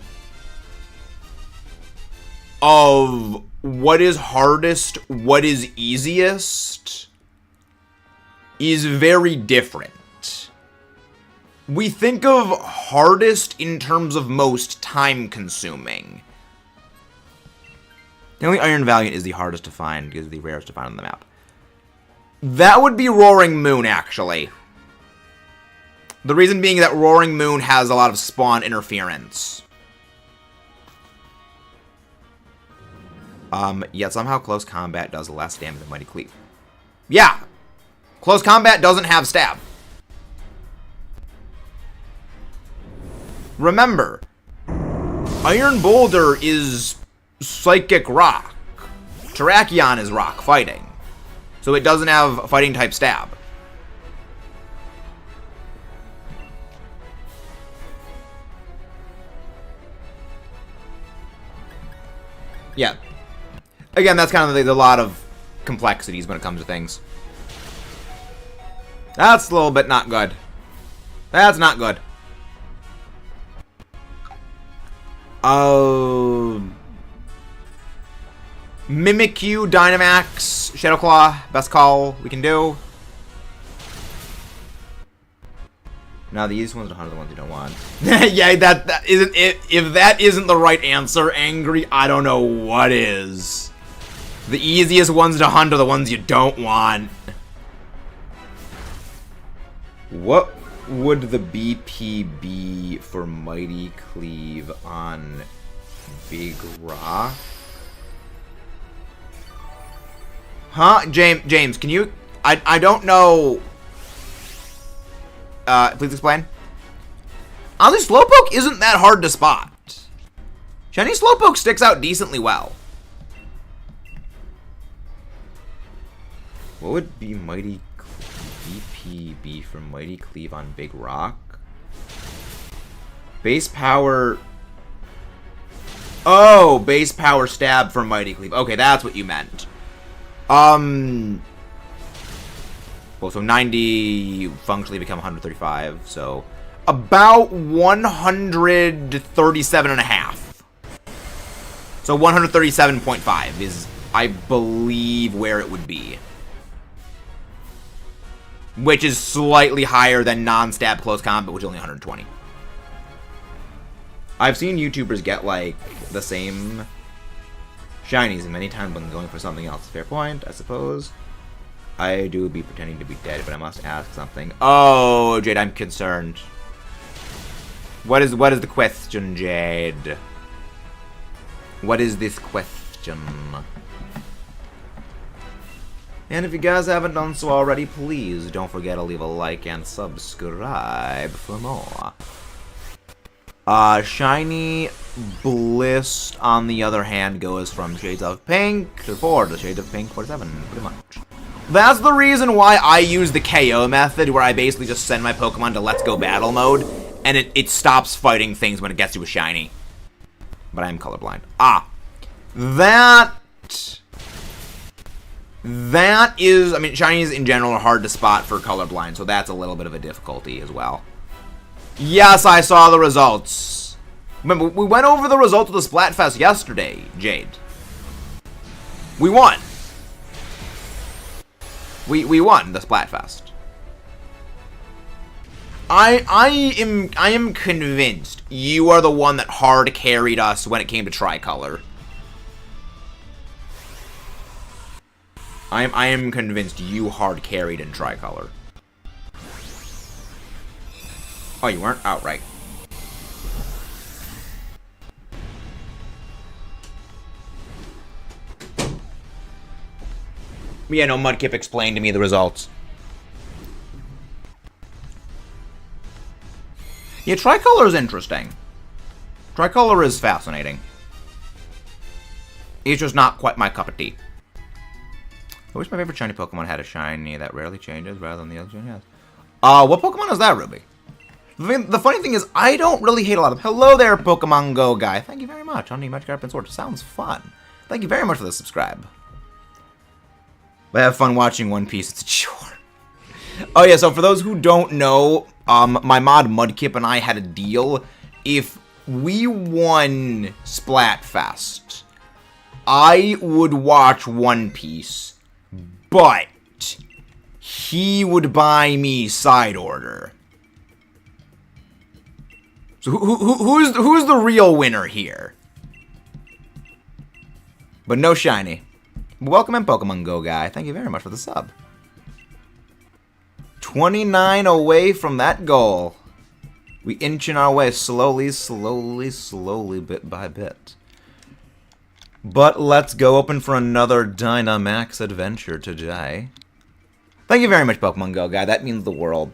of what is hardest, what is easiest, is very different. We think of hardest in terms of most time-consuming. The only Iron Valiant is the hardest to find, because it's the rarest to find on the map. That would be Roaring Moon, actually. The reason being that Roaring Moon has a lot of spawn interference. Yet somehow Close Combat does less damage than Mighty Cleave. Yeah! Close Combat doesn't have Stab. Remember, Iron Boulder is Psychic Rock. Terrakion is Rock Fighting. So it doesn't have Fighting type Stab. Yeah. Again, that's kind of a lot of complexities when it comes to things. That's a little bit not good. That's not good. Mimikyu, Dynamax, Shadowclaw, best call we can do. Now these ones are the ones you don't want. Yeah, that isn't it. If that isn't the right answer, Angry, I don't know what is. The easiest ones to hunt are the ones you don't want. What would the BP be for Mighty Cleave on Big Rock? Huh? James, can you... I don't know... please explain. Honestly, Slowpoke isn't that hard to spot. Shiny Slowpoke sticks out decently well. What would be Mighty BPB for Mighty Cleave on Big Rock? Base power... Oh, base power stab for Mighty Cleave. Okay, that's what you meant. Well, so 90 functionally become 135, so about 137 and a half. So 137.5 is, I believe, where it would be. Which is slightly higher than non-stab close combat, which is only 120. I've seen YouTubers get, like, the same shinies many times when going for something else. Fair point, I suppose. I do be pretending to be dead, but I must ask something. Oh, Jade, I'm concerned. What is the question, Jade? What is this question? And if you guys haven't done so already, please don't forget to leave a like and subscribe for more. Shiny Bliss, on the other hand, goes from Shades of Pink 4 to Shades of Pink 47, pretty much. That's the reason why I use the KO method, where I basically just send my Pokemon to Let's Go Battle mode, and it stops fighting things when it gets to a shiny. But I'm colorblind. That is, I mean, shinies in general are hard to spot for colorblind, so that's a little bit of a difficulty as well. Yes, I saw the results. Remember, we went over the results of the Splatfest yesterday, Jade. We won. We won the Splatfest. I am convinced you are the one that hard carried us when it came to Tricolor. I am convinced you hard carried in Tricolor. Oh, you weren't? Oh, right. Yeah, no, Mudkip explained to me the results. Yeah, Tricolor is interesting. Tricolor is fascinating. It's just not quite my cup of tea. I wish my favorite shiny Pokemon had a shiny that rarely changes rather than the other shiny has. What Pokemon is that, Ruby? The funny thing is, I don't really hate a lot of them. Hello there, Pokemon Go guy. Thank you very much. Hunting Magic Carp and Sword. Sounds fun. Thank you very much for the subscribe. But have fun watching One Piece. It's a chore. Oh yeah, so for those who don't know, my mod Mudkip and I had a deal. If we won Splatfest, I would watch One Piece, but he would buy me side order. So who's the real winner here? But no shiny. Welcome in, Pokemon Go guy. Thank you very much for the sub. 29 away from that goal. We inching our way slowly, bit by bit. But let's go open for another Dynamax adventure today. Thank you very much, Pokemon Go guy. That means the world.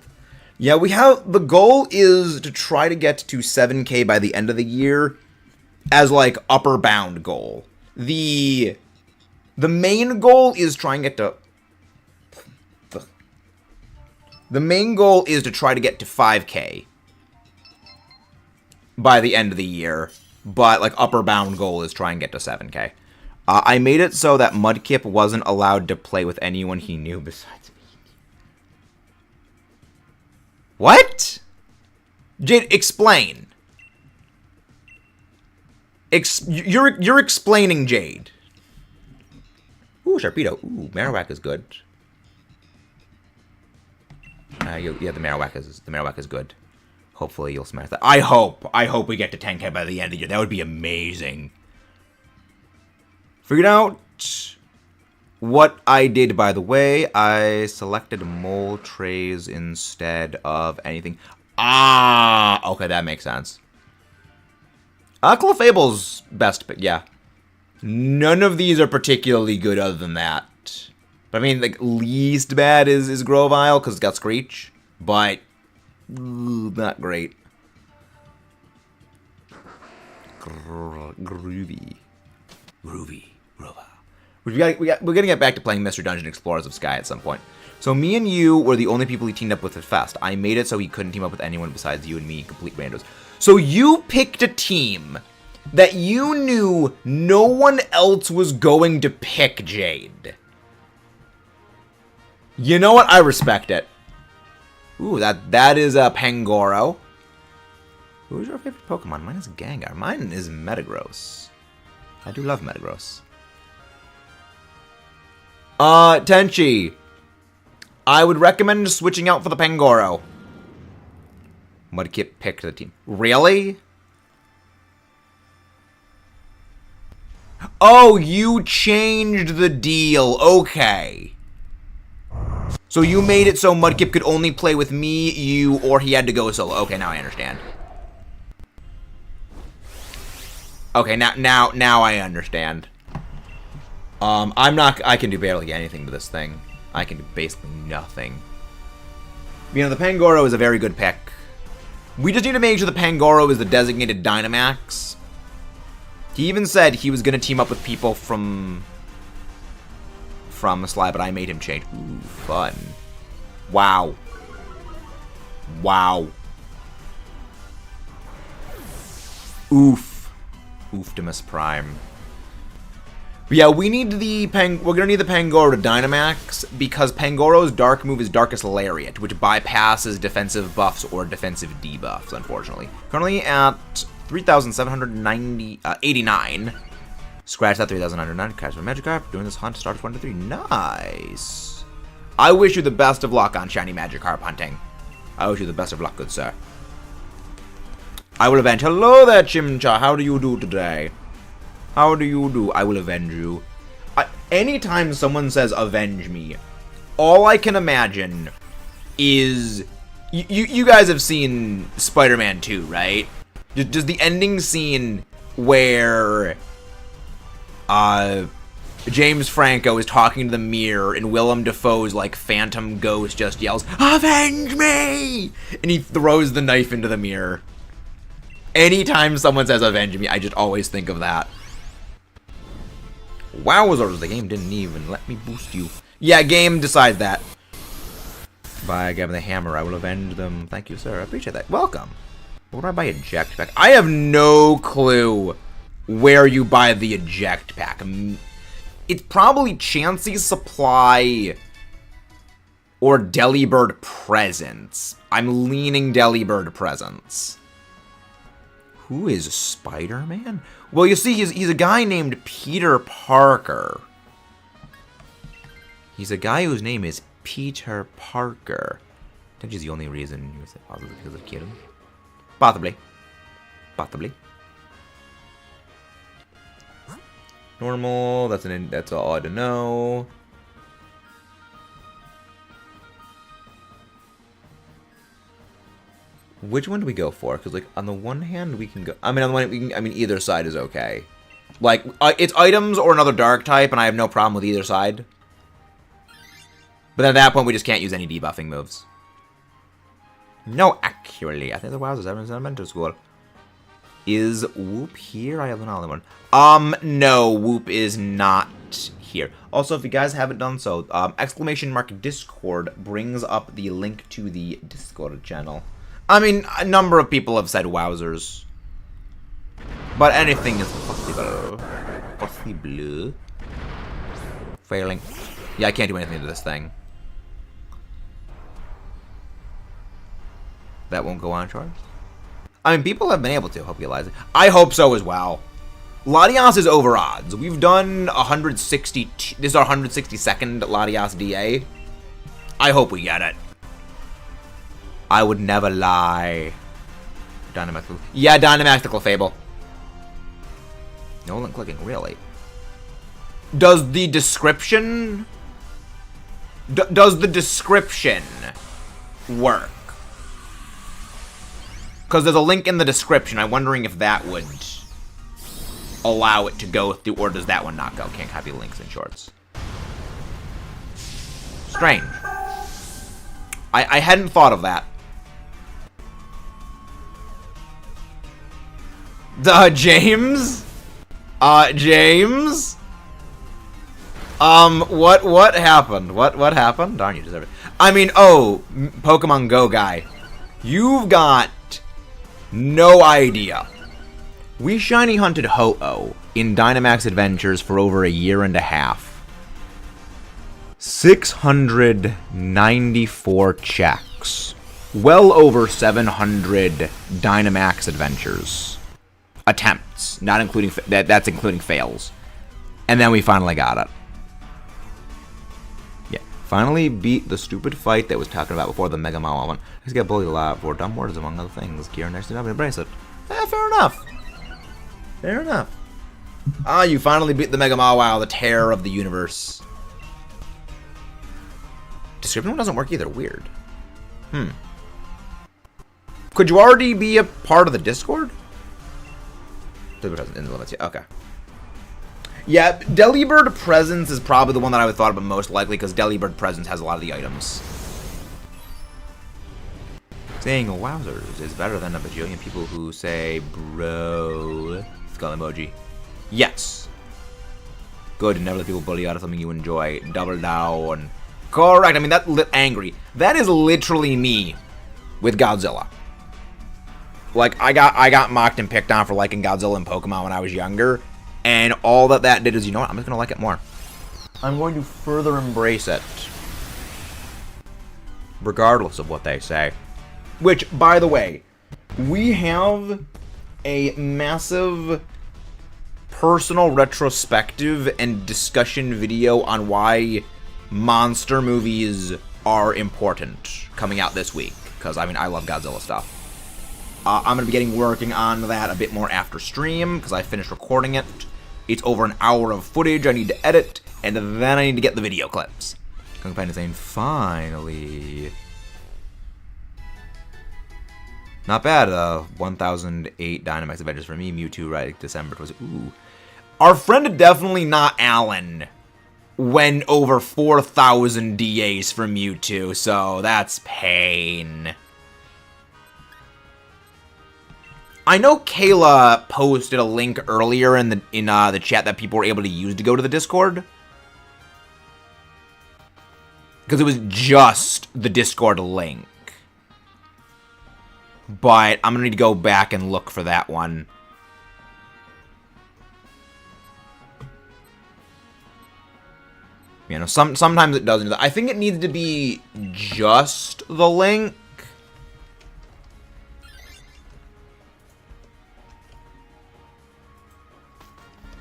Yeah, the goal is to try to get to 7K by the end of the year as, like, upper bound goal. The main goal is try and get to... The main goal is to try to get to 5K by the end of the year, but, like, upper bound goal is try and get to 7K. I made it so that Mudkip wasn't allowed to play with anyone he knew besides me. What? Jade, explain. You're explaining, Jade. Ooh, Sharpedo. Ooh, Marowak is good. Yeah, the Marowak is good. Hopefully you'll smash that. I hope we get to 10k by the end of the year. That would be amazing. Figured out what I did, by the way. I selected mole trays instead of anything. Ah, okay, that makes sense. Clefable's best, but yeah. None of these are particularly good other than that. But I mean, like, least bad is Grovyle, because it's got Screech. But, not great. Groovy. We're gonna get back to playing Mr. Dungeon Explorers of Sky at some point. So me and you were the only people he teamed up with at Fest. I made it so he couldn't team up with anyone besides you and me, complete randos. So you picked a team that you knew no one else was going to pick, Jade. You know what? I respect it. Ooh, that is a Pangoro. Who's your favorite Pokemon? Mine is Gengar. Mine is Metagross. I do love Metagross. Tenchi. I would recommend switching out for the Pangoro. Mudkip picked the team. Really? Oh, you changed the deal. Okay. So you made it so Mudkip could only play with me, you, or he had to go solo. Okay, now I understand. Okay, now I understand. I can do barely anything to this thing. I can do basically nothing. You know, the Pangoro is a very good pick. We just need to make sure the Pangoro is the designated Dynamax. He even said he was going to team up with people from the slide, but I made him change. Ooh, fun. Wow. Wow. Oof. Ooftimus Prime. But yeah, we need we're gonna need the Pangoro to Dynamax because Pangoro's dark move is Darkest Lariat, which bypasses defensive buffs or defensive debuffs, unfortunately. Currently at 3,789. Scratch that 3,909. Catch my Magikarp. Doing this hunt starts 1 to 3. Nice. I wish you the best of luck on shiny Magikarp hunting. I wish you the best of luck, good sir. I will avenge. Hello there, Chimcha. How do you do today? How do you do? I will avenge you. Anytime someone says avenge me, all I can imagine is... You guys have seen Spider-Man 2, right? Just the ending scene where James Franco is talking to the mirror and Willem Dafoe's like phantom ghost just yells, "Avenge me!" And he throws the knife into the mirror. Anytime someone says avenge me, I just always think of that. Wowzers, the game didn't even let me boost you. Yeah, game decides that. By grabbing the hammer, I will avenge them. Thank you, sir. I appreciate that. Welcome. Where do I buy eject pack? I have no clue where you buy the eject pack. It's probably Chansey's Supply or Delibird Presents. I'm leaning Delibird Presents. Who is Spider-Man? Well, you see, he's a guy named Peter Parker. He's a guy whose name is Peter Parker. I think he's the only reason he was possibly because of Kieran. Possibly. Possibly. Normal. That's all I had to know. Which one do we go for? Because, like, on the one hand, we can go... I mean, on the one hand, we can... I mean, either side is okay. Like, it's items or another dark type, and I have no problem with either side. But at that point, we just can't use any debuffing moves. No, actually. I think the Wowzers are in elementary school. Is Whoop here? I have another one. No, Whoop is not here. Also, if you guys haven't done so, !Discord brings up the link to the Discord channel. I mean, a number of people have said Wowzers. But anything is possible. Periodically blue. Failing. Yeah, I can't do anything to this thing. That won't go uncharged? I mean, people have been able to, hope you realize it. I hope so as well. LATIAS is over odds. We've done 160... This is our 162nd LATIAS DA. I hope we get it. I would never lie. Dynamax. Yeah, Dynamax to Clefable. No link clicking, really. Does the description... does the description work? Because there's a link in the description. I'm wondering if that would allow it to go through, or does that one not go? Can't copy links in shorts. Strange. I hadn't thought of that. James? James? What happened? What happened? Darn, you deserve it. I mean, oh, Pokemon Go guy. You've got no idea. We shiny hunted Ho-Oh in Dynamax Adventures for over a year and a half. 694 checks. Well over 700 Dynamax Adventures. Attempts, not including that's including fails. And then we finally got it. Yeah, finally beat the stupid fight that was talking about before, the Mega Mall one. I just got bullied a lot for dumb words among other things. Kieran next to never embrace it. Fair enough. Fair enough. Ah, you finally beat the Mega Mawile, the terror of the universe. Description one doesn't work either. Weird. Could you already be a part of the Discord? Okay. Yeah, Delibird Presence is probably the one that I would thought about most likely, because Delibird Presence has a lot of the items. Saying wowzers is better than a bajillion people who say bro. Skull emoji. Yes. Good, never let people bully you out of something you enjoy. Double down. Correct. I mean, that lit angry. That is literally me with Godzilla. Like, I got mocked and picked on for liking Godzilla and Pokemon when I was younger, and all that did is, you know what, I'm just gonna like it more. I'm going to further embrace it, regardless of what they say. Which, by the way, we have a massive personal retrospective and discussion video on why monster movies are important coming out this week, because, I mean, I love Godzilla stuff. I'm going to be working on that a bit more after stream, because I finished recording it. It's over an hour of footage I need to edit, and then I need to get the video clips. Companion saying, finally. Not bad, 1008 Dynamax Adventures for me, Mewtwo, right, December. Ooh. Our friend definitely not Alan went over 4,000 DAs for Mewtwo, so that's pain. I know Kayla posted a link earlier in the chat that people were able to use to go to the Discord. Because it was just the Discord link. But I'm going to need to go back and look for that one. You know, sometimes it doesn't. I think it needs to be just the link.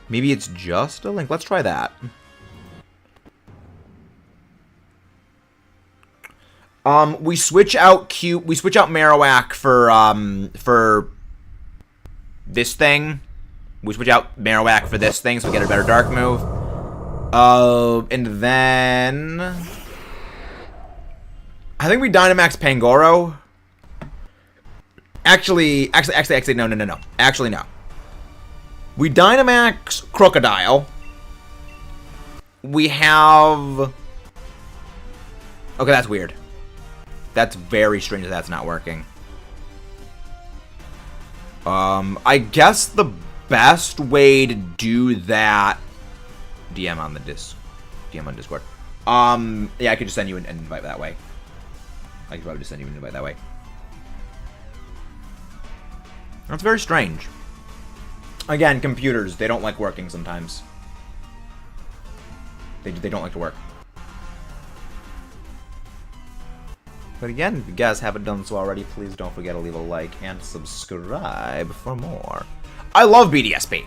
Maybe it's just a link. Let's try that. We switch out Marowak for this thing. We switch out Marowak for this thing, so we get a better dark move. And then I think we Dynamax Pangoro. Actually, no. Actually, no. We Dynamax Crocodile. We have... Okay, that's weird. That's very strange that that's not working. I guess the best way to do that... DM on Discord. Yeah, I could just send you an invite that way. I could probably just send you an invite that way. That's very strange. Again, computers, they don't like working sometimes. They don't like to work. But again, if you guys haven't done so already, please don't forget to leave a like and subscribe for more. I love BDSP.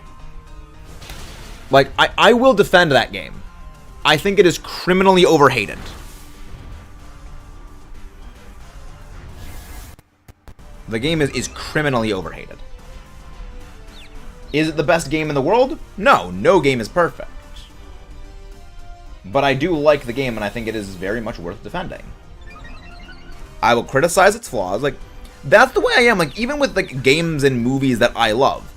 Like, I will defend that game. I think it is criminally overhated. The game is criminally overhated. Is it the best game in the world? No, no game is perfect. But I do like the game, and I think it is very much worth defending. I will criticize its flaws. Like, that's the way I am. Like, even with, like, games and movies that I love,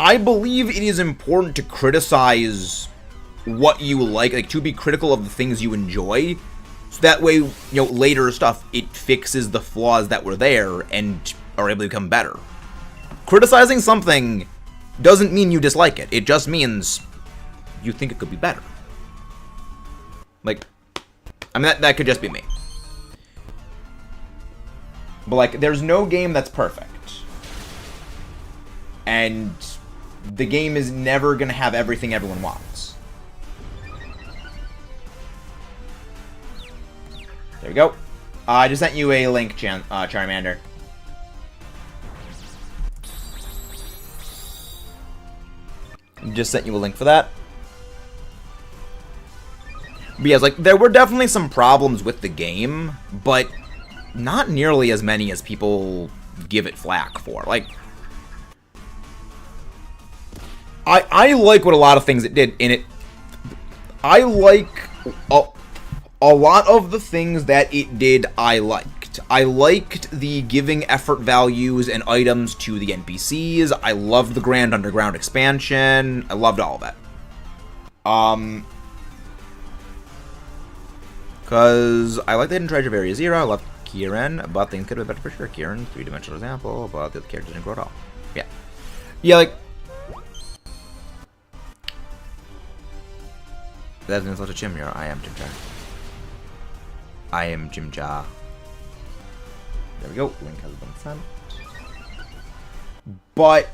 I believe it is important to criticize what you like, to be critical of the things you enjoy, so that way, you know, later stuff, it fixes the flaws that were there and are able to become better. Criticizing something doesn't mean you dislike it. It just means you think it could be better. Like, I mean, that could just be me. But, like, there's no game that's perfect. And the game is never going to have everything everyone wants. There we go. I just sent you a link, Charmander. Just sent you a link for that. But yeah, like, there were definitely some problems with the game, but not nearly as many as people give it flack for. Like, I like what a lot of things it did in it. I like a lot of the things that it did. I liked the giving effort values and items to the NPCs. I loved the Grand Underground expansion. I loved all of that. Because I like they didn't try Area Zero. I loved Kieran, but things could have been better for sure. Kieran, three-dimensional example, but the other character didn't grow at all. Yeah. Yeah, like, that's an insult to Chimera. I am Chimcha. I am Chimcha. There we go. Link has been sent. But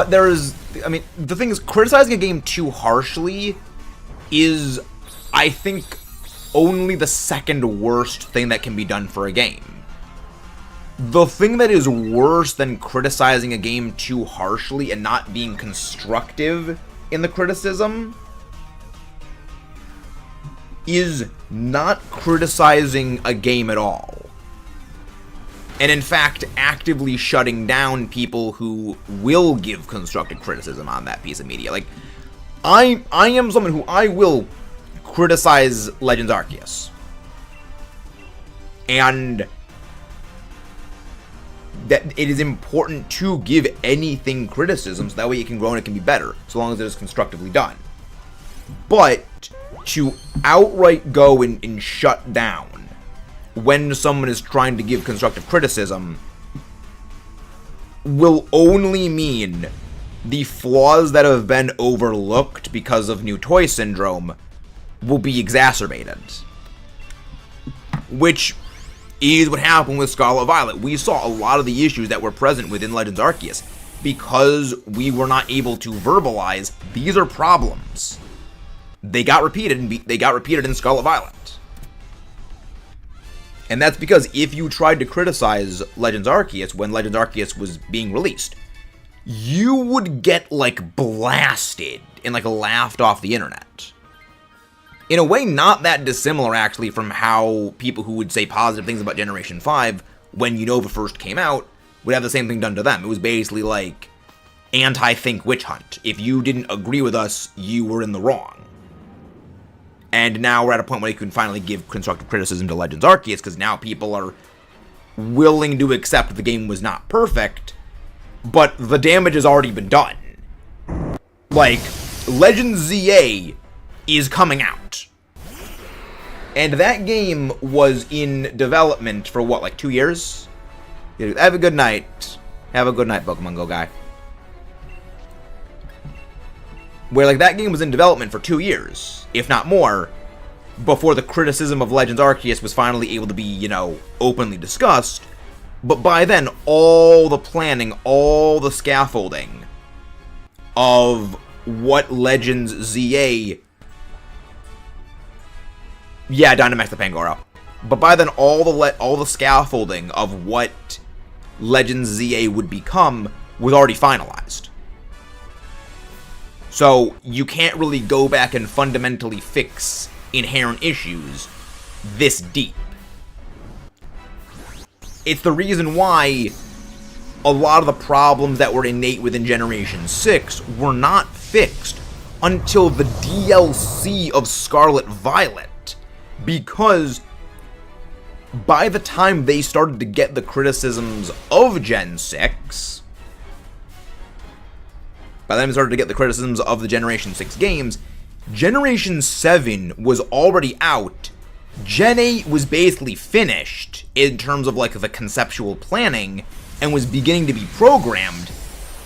there is, I mean, the thing is, criticizing a game too harshly is, I think, only the second worst thing that can be done for a game. The thing that is worse than criticizing a game too harshly and not being constructive in the criticism is not criticizing a game at all. And in fact, actively shutting down people who will give constructive criticism on that piece of media. Like, I am someone who I will criticize Legends Arceus. And that it is important to give anything criticism so that way it can grow and it can be better, so long as it is constructively done. But to outright go and shut down when someone is trying to give constructive criticism will only mean the flaws that have been overlooked because of new toy syndrome will be exacerbated. Which is what happened with Scarlet Violet. We saw a lot of the issues that were present within Legends Arceus because we were not able to verbalize these are problems. They got repeated, and they got repeated in Scarlet Violet. And that's because if you tried to criticize Legends Arceus when Legends Arceus was being released, you would get, like, blasted and, like, laughed off the internet. In a way, not that dissimilar, actually, from how people who would say positive things about Generation 5 when Unova first came out would have the same thing done to them. It was basically, like, anti-Think Witch Hunt. If you didn't agree with us, you were in the wrong. And now we're at a point where you can finally give constructive criticism to Legends Arceus, because now people are willing to accept the game was not perfect, but the damage has already been done. Like, Legends ZA is coming out. And that game was in development for what, like 2 years? Have a good night. Have a good night, Pokemon Go guy. Where, like, that game was in development for 2 years, if not more, before the criticism of Legends Arceus was finally able to be, you know, openly discussed. But by then, all the planning, all the scaffolding of what Legends ZA... Yeah, Dynamax the Pangoro. But by then, all the scaffolding of what Legends ZA would become was already finalized. So, you can't really go back and fundamentally fix inherent issues this deep. It's the reason why a lot of the problems that were innate within Generation 6 were not fixed until the DLC of Scarlet Violet. Because by the time they started to get the criticisms of Gen 6... By the time they started to get the criticisms of the Generation 6 games, Generation 7 was already out. Gen 8 was basically finished in terms of, like, the conceptual planning and was beginning to be programmed.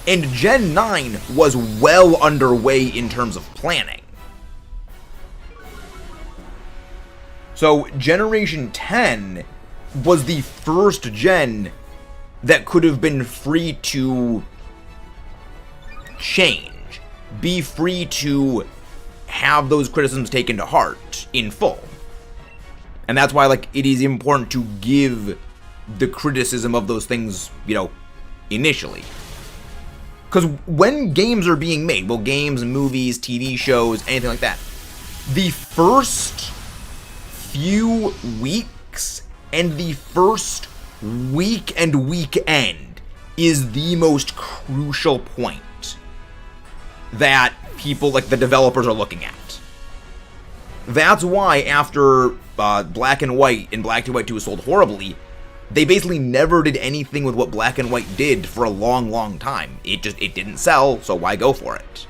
And Gen 9 was well underway in terms of planning. So, Generation 10 was the first gen that could have been free to change, be free to have those criticisms taken to heart in full. And that's why, like, it is important to give the criticism of those things, you know, initially. Because when games are being made, well, games, movies, TV shows, anything like that, the first few weeks and the first week and weekend is the most crucial point that people, like the developers, are looking at. That's why after Black and White and Black 2 White 2 sold horribly, they basically never did anything with what Black and White did for a long, long time. It didn't sell, so why go for it?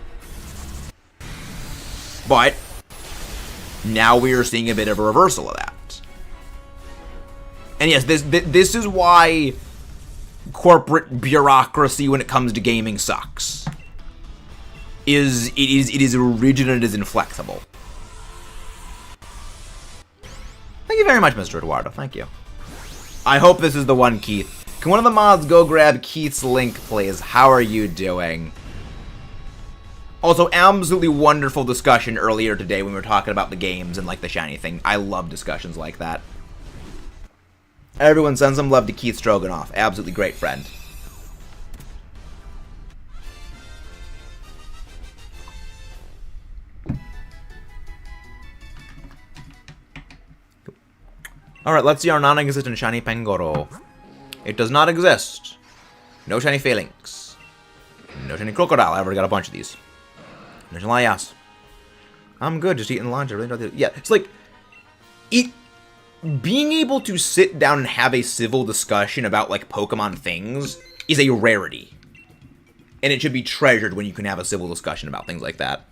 But now we are seeing a bit of a reversal of that. And yes, this is why corporate bureaucracy when it comes to gaming sucks. It is rigid and it is inflexible. Thank you very much, Mr. Eduardo. Thank you. I hope this is the one, Keith. Can one of the mods go grab Keith's link, please? How are you doing? Also, absolutely wonderful discussion earlier today when we were talking about the games and, like, the shiny thing. I love discussions like that. Everyone send some love to Keith Stroganoff. Absolutely great friend. Alright, let's see our non-existent shiny Pangoro. It does not exist. No shiny Phalanx. No shiny Crocodile. I already got a bunch of these. No shiny LATIAS. I'm good, just eating lunch. I really don't. Yeah, it's like... Being able to sit down and have a civil discussion about, like, Pokemon things is a rarity. And it should be treasured when you can have a civil discussion about things like that.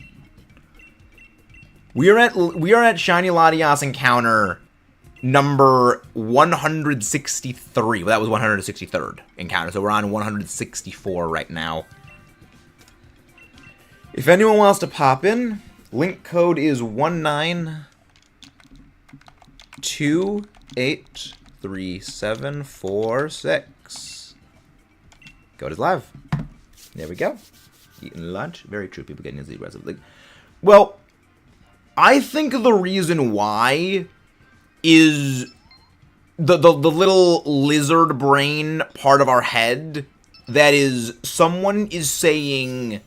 We are at Shiny LATIAS encounter number 163. Well, that was 163rd encounter, so we're on 164 right now. If anyone wants to pop in, link code is 192837446. Code is live. There we go. Eating lunch. Very true. People getting into the rest of the... Well, I think the reason why is the little lizard brain part of our head that is someone is saying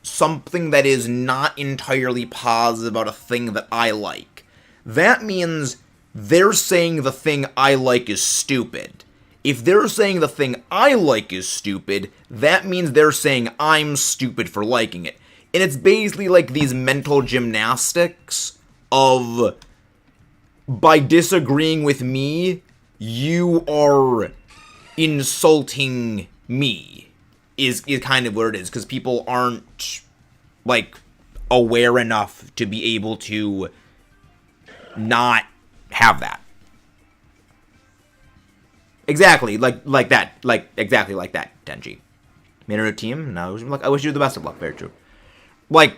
something that is not entirely positive about a thing that I like. That means they're saying the thing I like is stupid. If they're saying the thing I like is stupid, that means they're saying I'm stupid for liking it. And it's basically like these mental gymnastics of, by disagreeing with me, you are insulting me, is kind of what it is. Because people aren't, like, aware enough to be able to not have that. Exactly, like that. Exactly like that, Tenji. Made a team? No, I wish you the best of luck. Very true. Like,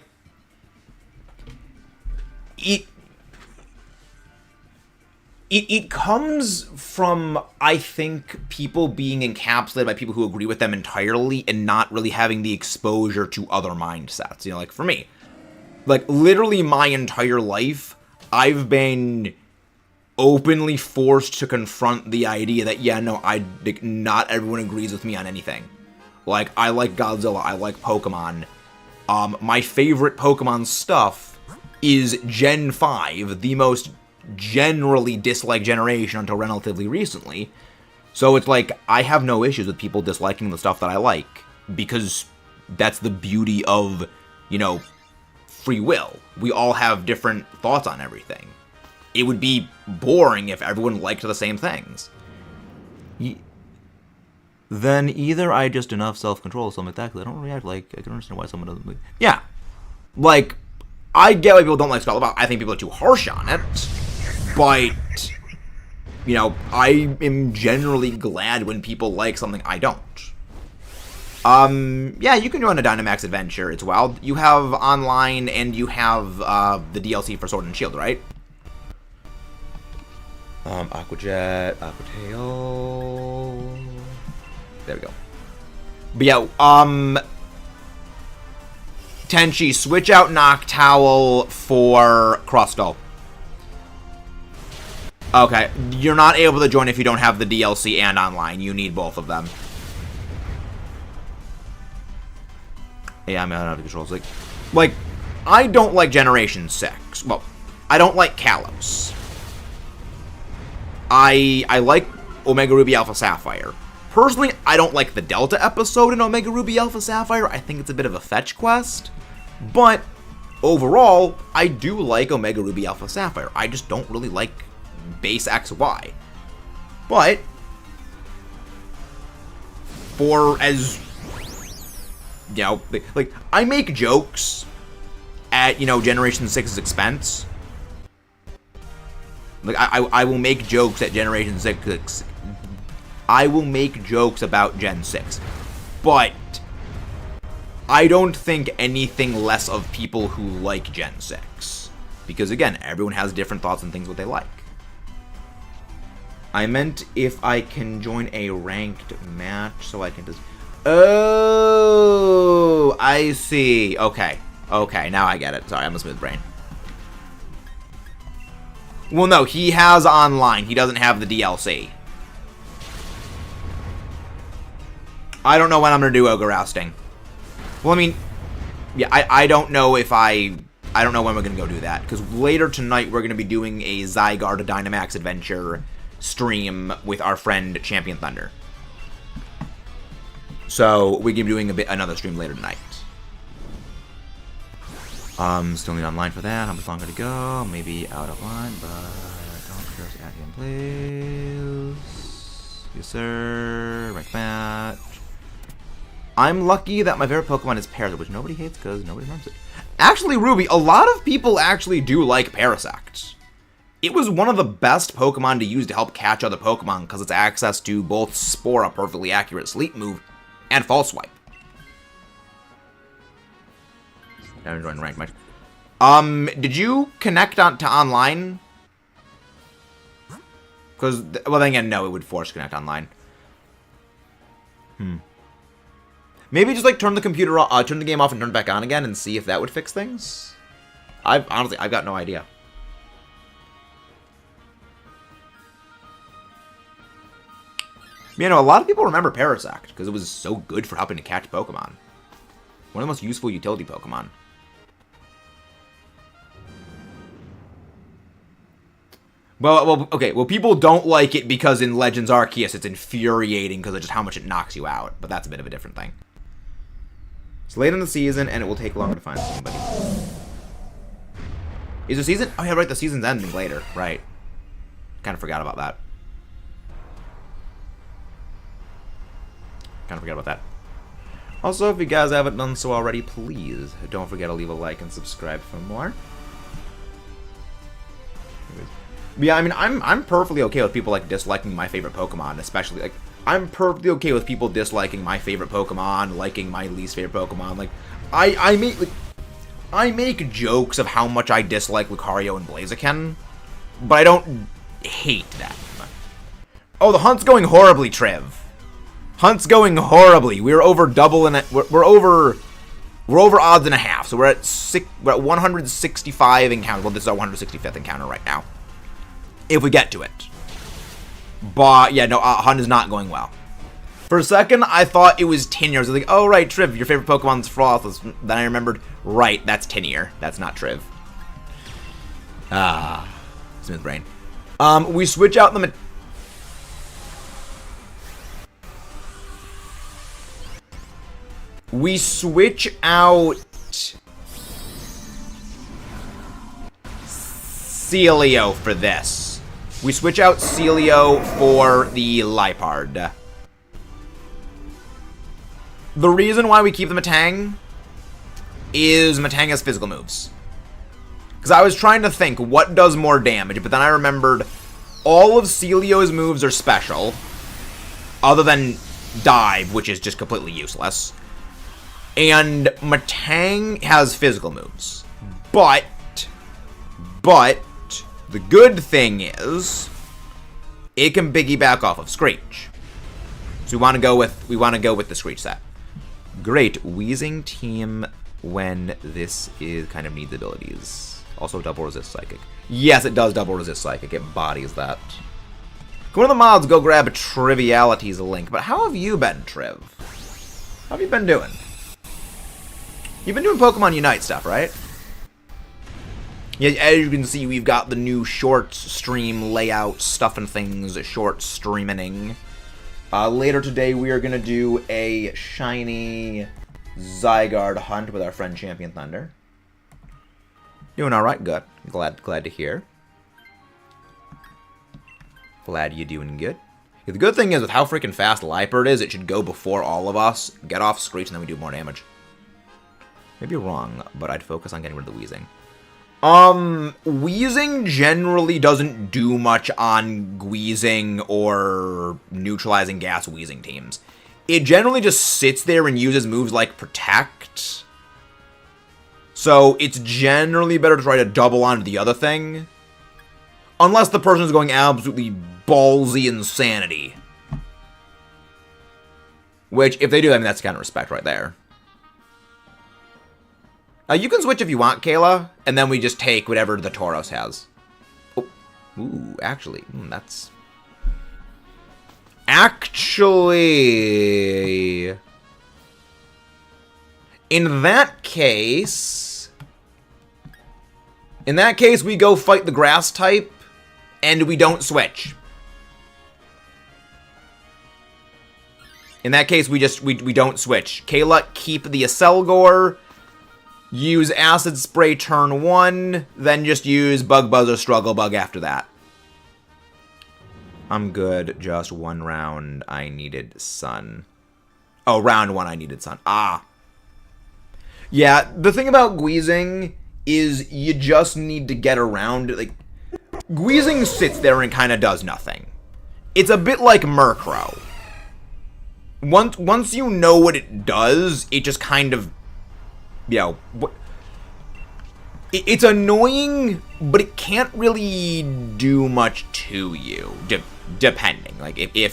it comes from, I think, people being encapsulated by people who agree with them entirely and not really having the exposure to other mindsets. You know, like, for me, like, literally my entire life, I've been openly forced to confront the idea that, yeah, no, not everyone agrees with me on anything. Like, I like Godzilla, I like Pokemon. My favorite Pokemon stuff is Gen 5, the most generally disliked generation until relatively recently. So it's like, I have no issues with people disliking the stuff that I like, because that's the beauty of, you know, free will. We all have different thoughts on everything. It would be boring if everyone liked the same things. Then either I just enough self-control or something like that, because I don't react like, I can understand why someone doesn't. Yeah. Like, I get why people don't like Spellbound. I think people are too harsh on it. But, you know, I am generally glad when people like something I don't. Yeah, you can join a Dynamax adventure. It's wild. You have online and you have the DLC for Sword and Shield, right? Aquajet, Aquatail. There we go. But yeah, Tenchi, switch out Noctowl for Crustle. Okay, you're not able to join if you don't have the DLC and online. You need both of them. Yeah, I'm out of control. Like, I don't like Generation 6. Well, I don't like Kalos. I like Omega Ruby Alpha Sapphire. Personally, I don't like the Delta episode in Omega Ruby Alpha Sapphire. I think it's a bit of a fetch quest. But overall, I do like Omega Ruby Alpha Sapphire. I just don't really like base XY. But for as, you know, like, I make jokes at, you know, Generation 6's expense. Like, I will make jokes at Generation 6. I will make jokes about Gen 6. But I don't think anything less of people who like Gen 6. Because, again, everyone has different thoughts and things what they like. I meant if I can join a ranked match so I can just... Oh, I see. Okay. Okay, now I get it. Sorry, I'm a smooth brain. Well, no, he has online. He doesn't have the DLC. I don't know when I'm going to do Ogre Ousting. Well, I mean, yeah, I don't know if I don't know when we're going to go do that. Because later tonight, we're going to be doing a Zygarde Dynamax adventure stream with our friend Champion Thunder. So we can be doing another stream later tonight. Still need online for that. How much longer to go? Maybe out of line, but don't just add him, please. Yes, sir. Rank match. I'm lucky that my favorite Pokemon is Parasect, which nobody hates because nobody remembers it. Actually, Ruby, a lot of people actually do like Parasect. It was one of the best Pokemon to use to help catch other Pokemon because it's access to both Spore, a perfectly accurate sleep move, and False Swipe. I'm enjoying rank match. Did you connect to online? Because, well, then again, no, it would force connect online. Maybe just, like, turn the computer off, turn the game off and turn it back on again and see if that would fix things. Honestly, I've got no idea. You know, a lot of people remember Parasect because it was so good for helping to catch Pokemon. One of the most useful utility Pokemon. Well, okay. Well, people don't like it because in Legends Arceus, it's infuriating because of just how much it knocks you out. But that's a bit of a different thing. It's late in the season, and it will take longer to find somebody. Is the season? Oh, yeah, right. The season's ending later. Right. Kind of forgot about that. Kind of forgot about that. Also, if you guys haven't done so already, please don't forget to leave a like and subscribe for more. Yeah, I mean, I'm perfectly okay with people, like, disliking my favorite Pokemon, especially, like, I'm perfectly okay with people disliking my favorite Pokemon, liking my least favorite Pokemon. Like, I make jokes of how much I dislike Lucario and Blaziken, but I don't hate them. Oh, the hunt's going horribly, Triv. Hunt's going horribly. We're over double and we're over odds and a half. So we're at 165 encounters. Well, this is our 165th encounter right now. If we get to it. But yeah, no, Hunt is not going well. For a second, I thought it was Tinier. I was like, oh right, Triv, your favorite Pokemon's Frothless. Then I remembered, right, that's Tinier. That's not Triv. Smooth brain. We switch out the We switch out Celio for this. We switch out Celio for the Liepard. The reason why we keep the Metang is Metang has physical moves. Because I was trying to think what does more damage, but then I remembered all of Celio's moves are special, other than Dive, which is just completely useless. And Metang has physical moves. But the good thing is it can piggyback off of Screech. So we want to go with the Screech set. Great wheezing team when this is kind of needs abilities. Also double resist psychic. Yes, it does double resist psychic. It bodies that. One of the mods go grab a Trivialities link. But how have you been, Triv? How have you been doing? You've been doing Pokemon Unite stuff, right? Yeah, as you can see, we've got the new short stream layout, stuff and things, short streaming. Later today, we are going to do a shiny Zygarde hunt with our friend Champion Thunder. Doing alright, good. Glad to hear. Glad you're doing good. Yeah, the good thing is, with how freaking fast Liepard is, it should go before all of us, get off Screech, and then we do more damage. Maybe wrong, but I'd focus on getting rid of the Wheezing. Wheezing generally doesn't do much on Wheezing or neutralizing gas Wheezing teams. It generally just sits there and uses moves like Protect. So it's generally better to try to double onto the other thing. Unless the person's going absolutely ballsy insanity. Which, if they do, I mean, that's kind of respect right there. You can switch if you want, Kayla, and then we just take whatever the Tauros has. Oh, ooh, actually, that's... Actually... In that case, we go fight the grass type, and we don't switch. In that case, we don't switch. Kayla, keep the Acelgor. Use Acid Spray turn 1, then just use Bug Buzz or Struggle Bug after that. I'm good. Just one round. I needed Sun. Oh, round 1 I needed Sun. Ah. Yeah, the thing about Wheezing is you just need to get around it. Like, Wheezing sits there and kind of does nothing. It's a bit like Murkrow. Once you know what it does, it just kind of... You know, it's annoying, but it can't really do much to you, depending. Like, if you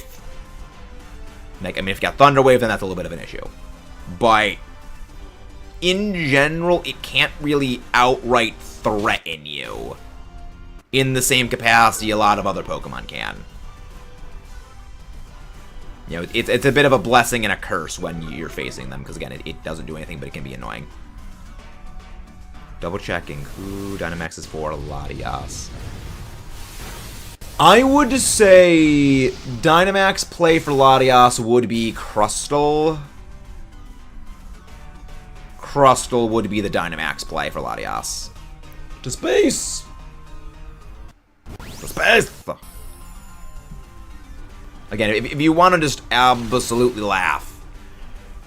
got Thunder Wave, then that's a little bit of an issue. But, in general, it can't really outright threaten you in the same capacity a lot of other Pokemon can. You know, it's a bit of a blessing and a curse when you're facing them, because again, it doesn't do anything, but it can be annoying. Double checking who Dynamax is for. LATIAS. I would say Dynamax play for LATIAS would be Crustle. Crustle would be the Dynamax play for LATIAS. To space! To space! Again, if you want to just absolutely laugh,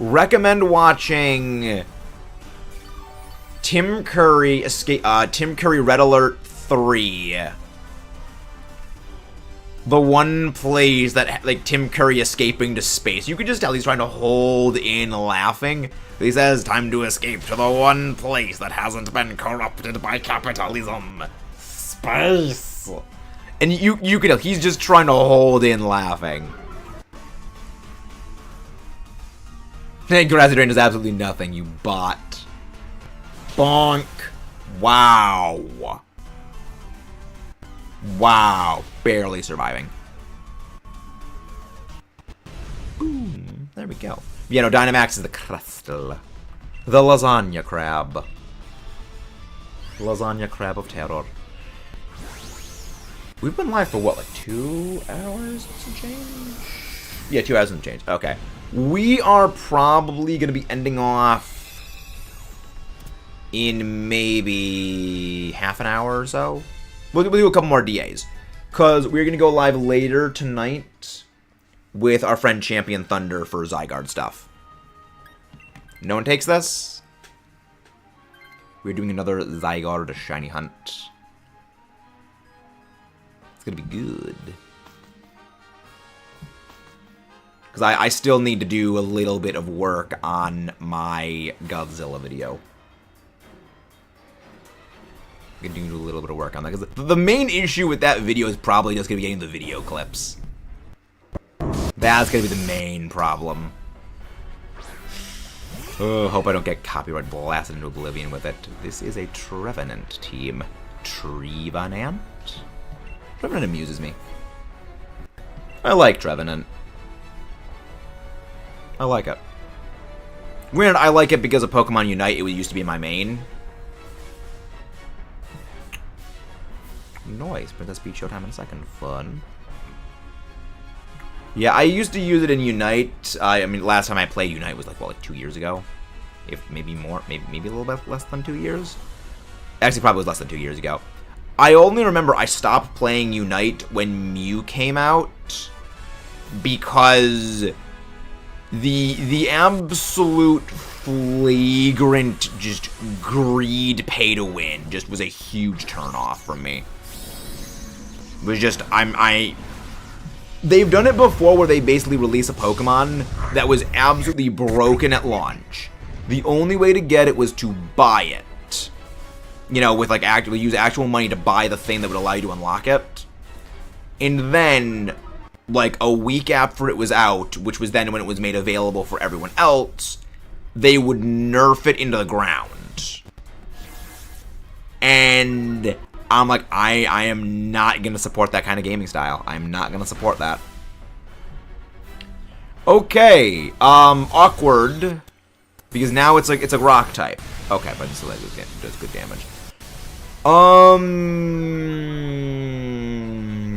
recommend watching Tim Curry Red Alert 3. The one plays that, like, Tim Curry escaping to space. You can just tell he's trying to hold in laughing. He says, time to escape to the one place that hasn't been corrupted by capitalism. Space. And you can tell, he's just trying to hold in laughing. And Grassy Drain does absolutely nothing, you bot. Bonk. Wow. Wow. Barely surviving. Boom. There we go. Yeah, no, Dynamax is the crystal. The lasagna crab. Lasagna crab of terror. We've been live for what, like 2 hours and some change? Yeah, 2 hours and change. Okay. We are probably going to be ending off in maybe half an hour or so. We'll do a couple more DAs. Because we're going to go live later tonight with our friend Champion Thunder for Zygarde stuff. No one takes this? We're doing another Zygarde shiny hunt. It's going to be good. Because I still need to do a little bit of work on my Godzilla video. I'm going to do a little bit of work on that. Because the main issue with that video is probably just going to be getting the video clips. That's going to be the main problem. Oh, hope I don't get copyright blasted into oblivion with it. This is a Trevenant team. Trevenant? Trevenant amuses me. I like Trevenant. I like it. Weird, I like it because of Pokemon Unite. It used to be my main. Noise. Princess Peach Showtime in a second. Fun. Yeah, I used to use it in Unite. I mean, last time I played Unite was like, what, like 2 years ago? If maybe more, maybe a little bit less than 2 years? Actually, probably was less than 2 years ago. I only remember I stopped playing Unite when Mew came out because the absolute flagrant just greed pay to win just was a huge turnoff from me. It was just they've done it before where they basically release a Pokemon that was absolutely broken at launch. The only way to get it was to buy it. You know, with like actually use actual money to buy the thing that would allow you to unlock it. And then, like a week after it was out, which was then when it was made available for everyone else, they would nerf it into the ground. And I'm like, I am not going to support that kind of gaming style. I'm not going to support that. Okay, awkward. Because now it's like, it's a rock type. Okay, but it still does good damage.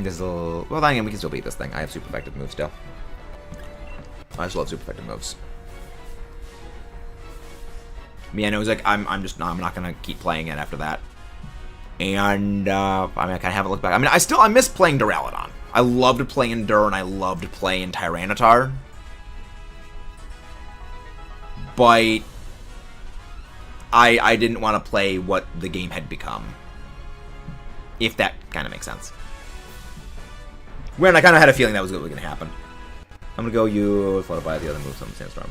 This is a little, well, we can still beat this thing. I have super effective moves still. I still have super effective moves. Yeah, no, it's like, I'm not gonna keep playing it after that. And, I mean, I kind of haven't looked back. I mean, I miss playing Duraludon. I loved playing Dur, and I loved playing Tyranitar. But I didn't want to play what the game had become. If that kind of makes sense. When I kind of had a feeling that was going to happen. I'm going to go use followed by the other moves on the Sandstorm.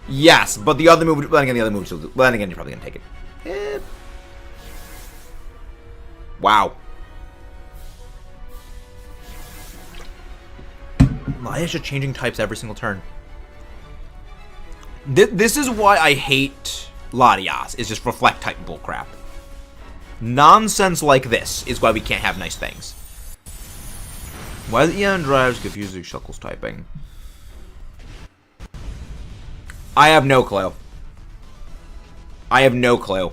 Yes, but the other move, well, again, the other move, well, again, you're probably going to take it. Wow. LATIAS just changing types every single turn. This is why I hate LATIAS, is just reflect type bullcrap. Nonsense like this is why we can't have nice things. Why the Eon Drives confusing Shuckle's typing? I have no clue. I have no clue.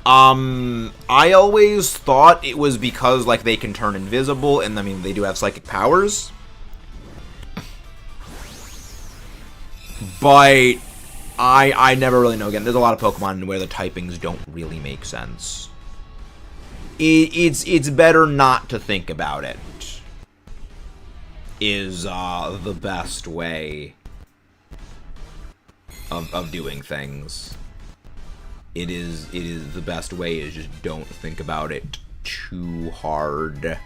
I always thought it was because, like, they can turn invisible, and, I mean, they do have psychic powers. But I never really know. Again, there's a lot of Pokemon where the typings don't really make sense. It's better not to think about it. Is the best way of doing things. It is the best way is just don't think about it too hard.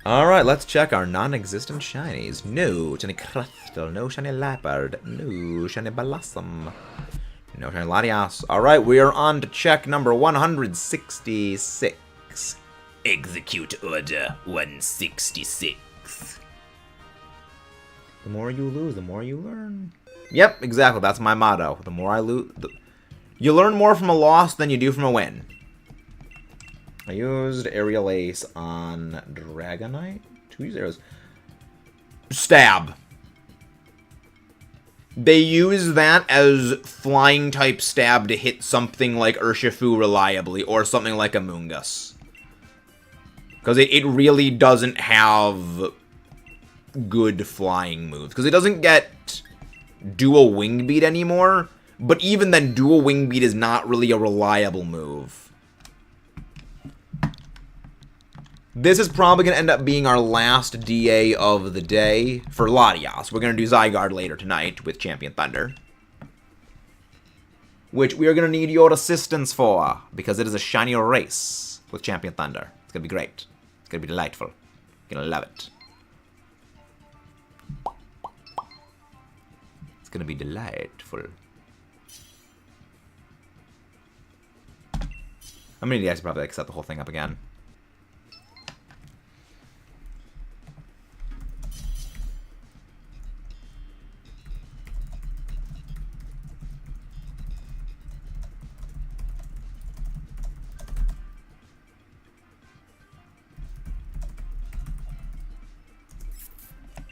Alright, let's check our non-existent shinies. No shiny Crystal, no shiny Leopard, no shiny Blossom, no shiny Latias. Alright, we are on to check number 166. Execute Order 166. The more you lose, the more you learn. Yep, exactly. That's my motto. The more I lose... You learn more from a loss than you do from a win. I used Aerial Ace on Dragonite. 2 arrows. Stab. They use that as flying type stab to hit something like Urshifu reliably, or something like Amoonguss. Because it really doesn't have good flying moves. Because it doesn't get dual wing beat anymore. But even then, dual wing beat is not really a reliable move. This is probably going to end up being our last DA of the day for LATIAS. We're going to do Zygarde later tonight with Champion Thunder. Which we are going to need your assistance for, because it is a shiny race with Champion Thunder. It's going to be great. It's going to be delightful. You're going to love it. It's going to be delightful. I'm going to need to probably set the whole thing up again.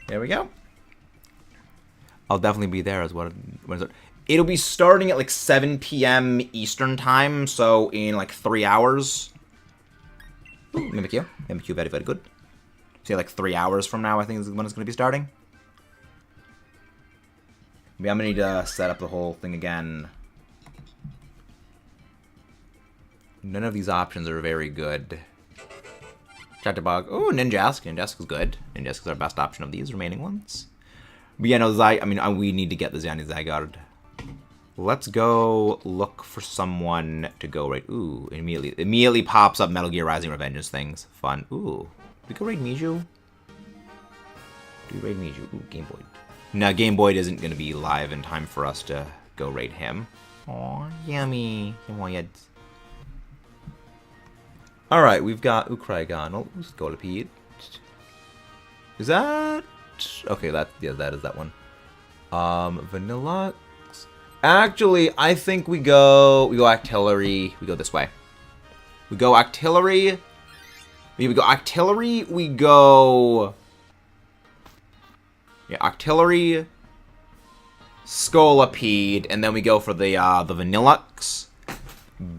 There we go. I'll definitely be there as well. When is it? It'll be starting at like 7 p.m. Eastern time, so in like 3 hours. Ooh, Mimikyu. Mimikyu, very, very good. See, like 3 hours from now, I think is when it's going to be starting. Maybe I'm going to need to set up the whole thing again. None of these options are very good. Chatterbug. Oh, Ninjask. Ninjask is good. Ninjask is our best option of these remaining ones. But yeah, no, we need to get the Zanny Zygarde. Let's go look for someone to go raid. Ooh, immediately pops up Metal Gear Rising Revengeance things. Fun. Ooh, we go raid Miju? Do we raid Miju? Ooh, Game Boy. No, Game Boy isn't going to be live in time for us to go raid him. Aw, yummy. Alright, we've got Ukraigon. Scolipede. Is that... Okay, that is that one. Vanilla... Actually, I think we go Artillery. We go this way. We go Artillery. We go Artillery. We go... Yeah, Artillery. Scolipede. And then we go for the Vanillux.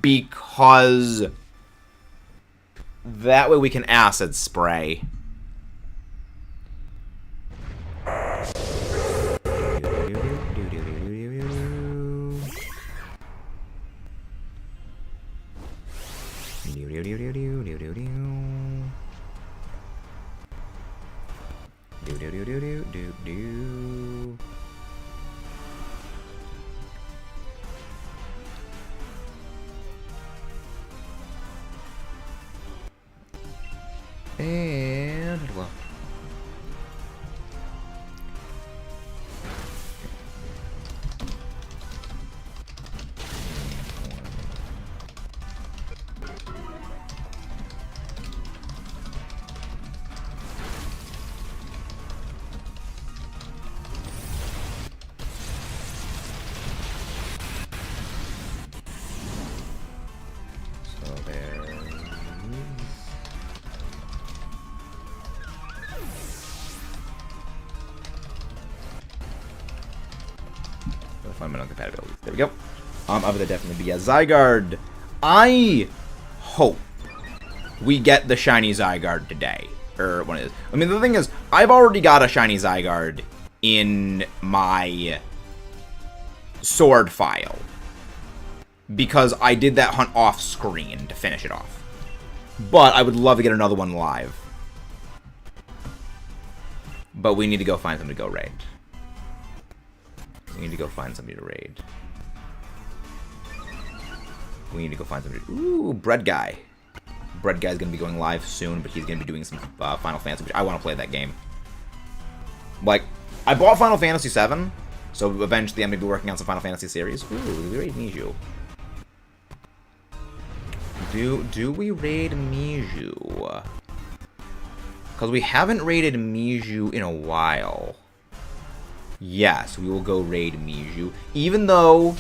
Because... That way we can Acid Spray. And well. Fundamental compatibility. There we go. Other than definitely be a Zygarde. I hope we get the shiny Zygarde today. Or what it is. I mean, the thing is, I've already got a shiny Zygarde in my sword file. Because I did that hunt off screen to finish it off. But I would love to get another one live. But we need to go find something to go raid. We need to go find somebody to raid. We need to go find somebody. Ooh, Bread Guy. Bread Guy's gonna be going live soon, but he's gonna be doing some Final Fantasy, which I want to play that game. Like, I bought Final Fantasy VII, so eventually I'm gonna be working on some Final Fantasy series. Ooh, we raid Niju. Do we raid Miju? Because we haven't raided Miju in a while. Yes, we will go raid Miju. Even though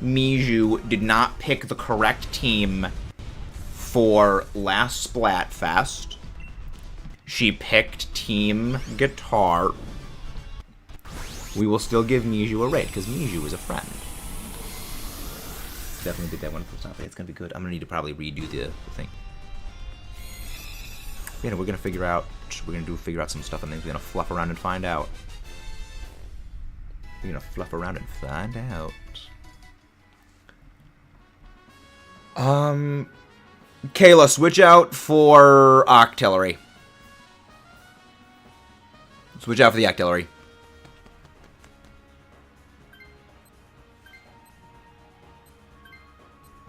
Miju did not pick the correct team for last Splatfest. She picked Team Guitar. We will still give Miju a raid, because Miju is a friend. Definitely did that one for something. It's gonna be good. I'm gonna need to probably redo the thing. Yeah, we're gonna figure out some stuff, and then we're gonna fluff around and find out. We're gonna fluff around and find out. Kayla, switch out for Octillery. Switch out for the Octillery.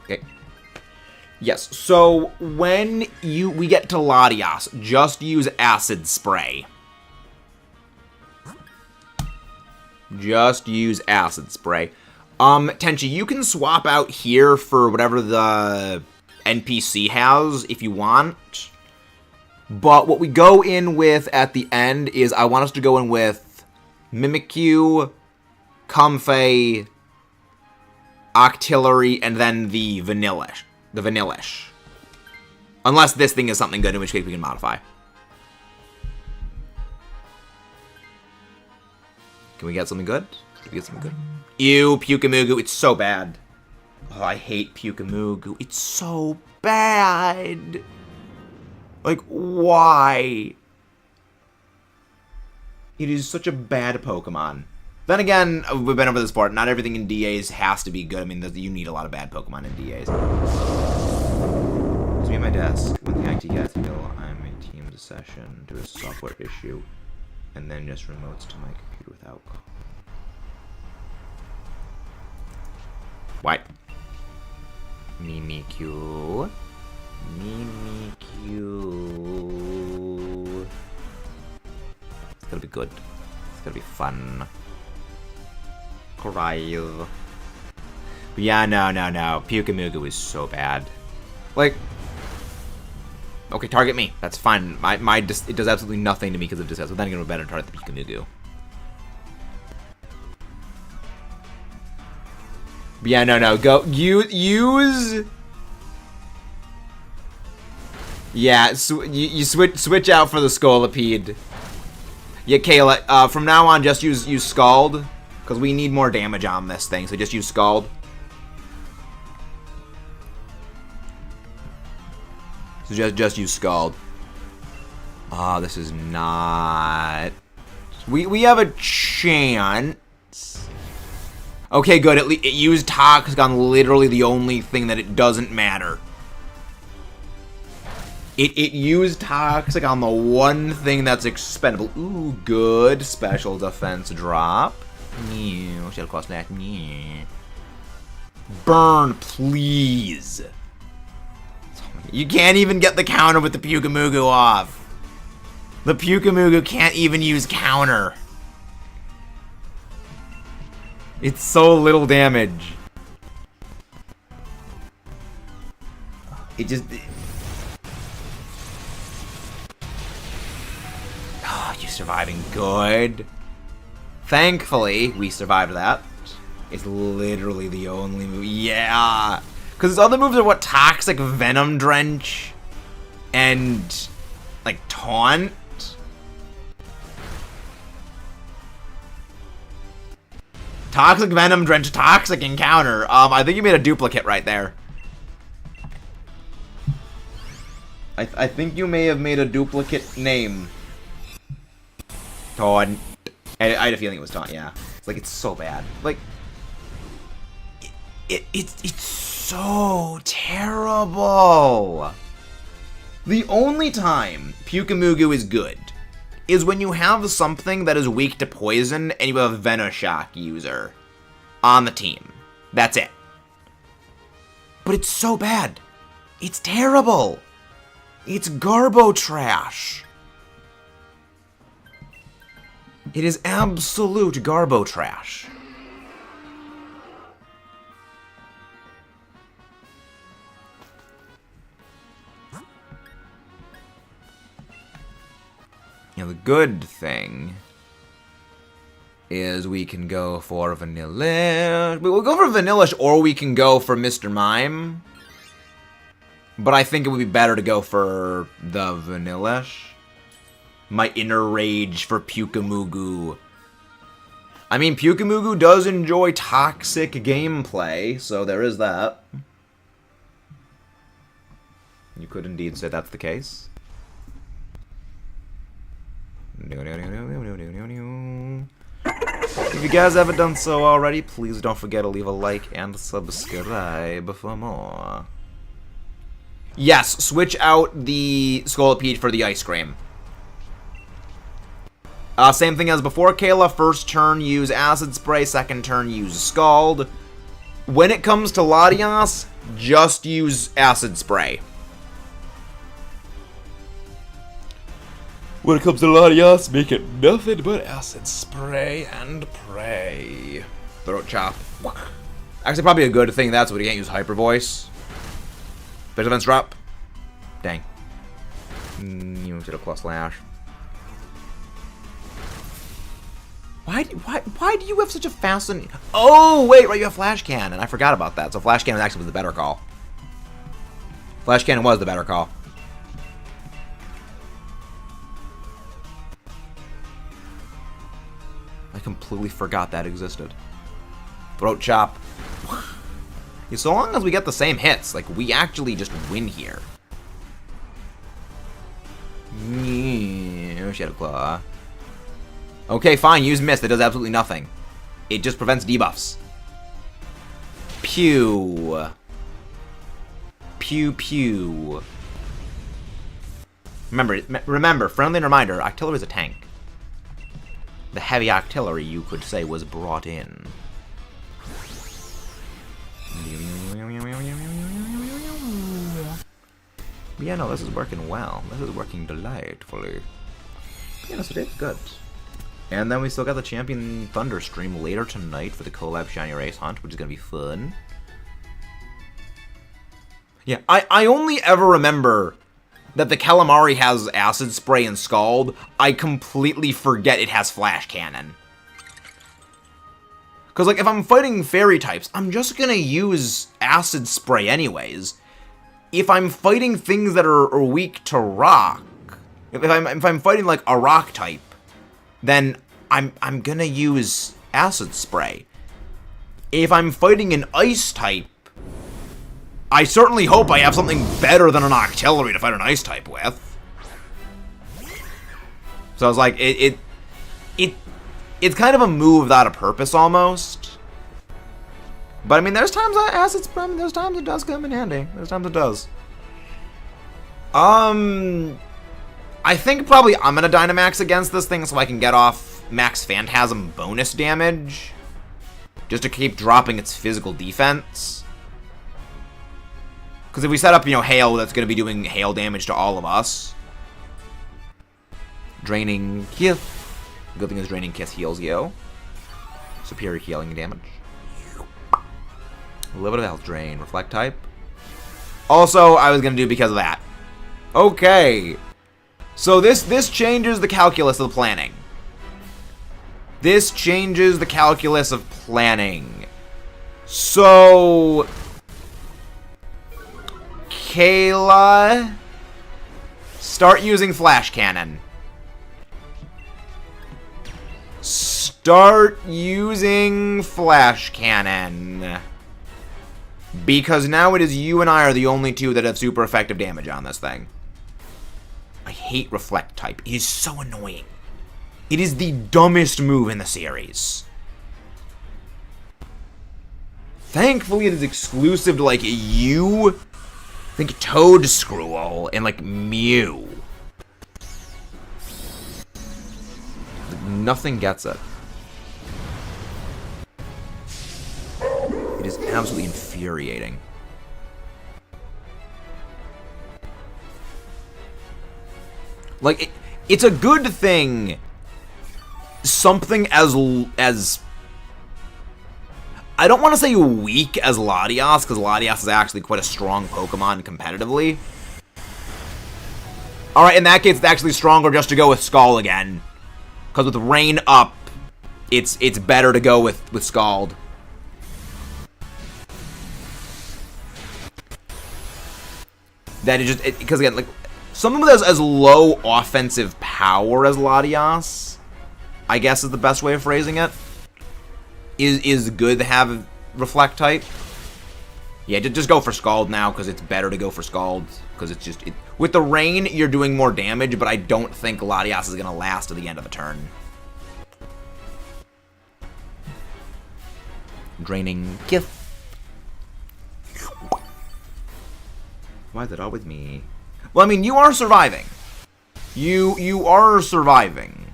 Okay. Yes, so when we get to LATIAS, just use Acid Spray. Just use Acid Spray. Tenchi, you can swap out here for whatever the NPC has if you want. But what we go in with at the end is I want us to go in with Mimikyu, Comfey, Octillery, and then the Vanillish. The Vanillish. Unless this thing is something good, in which case we can modify. Can we get something good? Can we get something good? Ew, Pyukamugu, it's so bad. Oh, I hate Pyukamugu. It's so bad. Like, why? It is such a bad Pokemon. Then again, we've been over this part. Not everything in DAs has to be good. I mean, you need a lot of bad Pokemon in DAs. It's me at my desk. When the IT gets ill, I'm a Teams session to a software issue, and then just remotes to my computer without call. What? Mimikyu. Mimikyu. It's gonna be good. It's gonna be fun. But yeah, no. Pyukamugu is so bad. Like, okay, target me. That's fine. It does absolutely nothing to me because of disgust. But then again, we're better target the Pyukamugu. But yeah, no. Go use. Yeah, you switch out for the Scolipede. Yeah, Kayla. From now on, just use Scald. Because we need more damage on this thing, so just use Scald. So just use Scald. Ah, this is not... We have a chance. Okay, good. It used Toxic on literally the only thing that it doesn't matter. It used Toxic on the one thing that's expendable. Ooh, good. Special defense drop. Shall cost that. Burn, please. You can't even get the counter with the Pyukamugu off. The Pyukamugu can't even use counter. It's so little damage. It just... Oh, you're surviving good. Thankfully, we survived that. It's literally the only move. Yeah! Because his other moves are what? Toxic Venom Drench and, like, Taunt? Toxic Venom Drench, Toxic Encounter. I think you made a duplicate right there. I think you may have made a duplicate name. Taunt. I had a feeling it was Taunt, yeah. It's like, it's so bad. Like, it's so terrible. The only time Pyukamugu is good is when you have something that is weak to poison and you have a Venoshock user on the team. That's it. But it's so bad. It's terrible. It's Garbo trash. It is absolute Garbo trash. Now the good thing is we can go for Vanilla. We'll go for Vanillish, or we can go for Mr. Mime. But I think it would be better to go for the Vanillish. My inner rage for Pukamugu. I mean, Pukamugu does enjoy toxic gameplay, so there is that. You could indeed say that's the case. If you guys haven't done so already, please don't forget to leave a like and subscribe for more. Yes, switch out the Scolipede for the ice cream. Same thing as before, Kayla. First turn, use Acid Spray. Second turn, use Scald. When it comes to Latias, just use Acid Spray. When it comes to Latias, make it nothing but Acid Spray and pray. Throat Chop. Actually, probably a good thing that's what you can't use Hyper Voice. Special Defense Drop. Dang. You did a Claw Slash. Why do you have such a fascinating... Oh, wait, right, you have Flash Cannon. I forgot about that. So Flash Cannon actually was the better call. Flash Cannon was the better call. I completely forgot that existed. Throat Chop. Yeah, so long as we get the same hits, like, we actually just win here. Shadow Claw. Okay, fine, use Mist. It does absolutely nothing. It just prevents debuffs. Pew. Pew, pew. Remember, friendly reminder, Octillery is a tank. The heavy artillery, you could say, was brought in. Yeah, no, this is working well. This is working delightfully. Yeah, no, so it's good. And then we still got the Champion Thunder stream later tonight for the collab Shiny Race Hunt, which is going to be fun. Yeah, I only ever remember that the Calamari has Acid Spray and Scald. I completely forget it has Flash Cannon. Because, like, if I'm fighting Fairy types, I'm just going to use Acid Spray anyways. If I'm fighting things that are weak to Rock, if I'm fighting, like, a Rock type, then I'm gonna use Acid Spray. If I'm fighting an Ice type, I certainly hope I have something better than an Octillery to fight an Ice type with. So I was like, it's kind of a move without a purpose almost. But I mean, there's times that Acid Spray, there's times it does come in handy. There's times it does. I think probably I'm gonna Dynamax against this thing so I can get off Max Phantasm bonus damage. Just to keep dropping its physical defense. Because if we set up, you know, Hail, that's gonna be doing hail damage to all of us. Draining Kiss. Good thing is Draining Kiss heals you. Superior healing damage. A little bit of health drain. Reflect type. Also, I was gonna do because of that. Okay. So this changes the calculus of the planning. This changes the calculus of planning. So Kayla, start using Flash Cannon. Start using Flash Cannon. Because now it is you and I are the only two that have super effective damage on this thing. I hate Reflect type. It is so annoying. It is the dumbest move in the series. Thankfully, it is exclusive to, like, you. I think Toadscruel and, like, Mew. Nothing gets it. It is absolutely infuriating. Like, it's a good thing something as I don't want to say weak as Latias, because Latias is actually quite a strong Pokemon competitively. Alright, in that case, it's actually stronger just to go with Scald again. Because with Rain up, it's better to go with Scald. That is just... Because again, like... Something with as low offensive power as Latias, I guess is the best way of phrasing it, is good to have Reflect type. Yeah, just go for Scald now, because it's better to go for Scald. Because it's just... with the Rain, you're doing more damage, but I don't think Latias is going to last to the end of the turn. Draining Gift. Why is it always me? Well, I mean, you are surviving. You are surviving.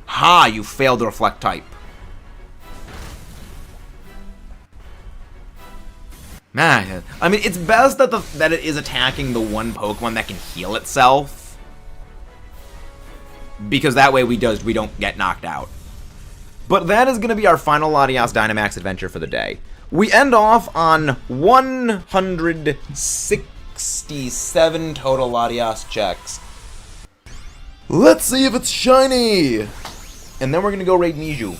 Ha! You failed the Reflect type. Man, I mean, it's best that it is attacking the one Pokemon that can heal itself, because that way we don't get knocked out. But that is going to be our final Latias Dynamax adventure for the day. We end off on 167 total Latias checks. Let's see if it's shiny! And then we're going to go raid Miju.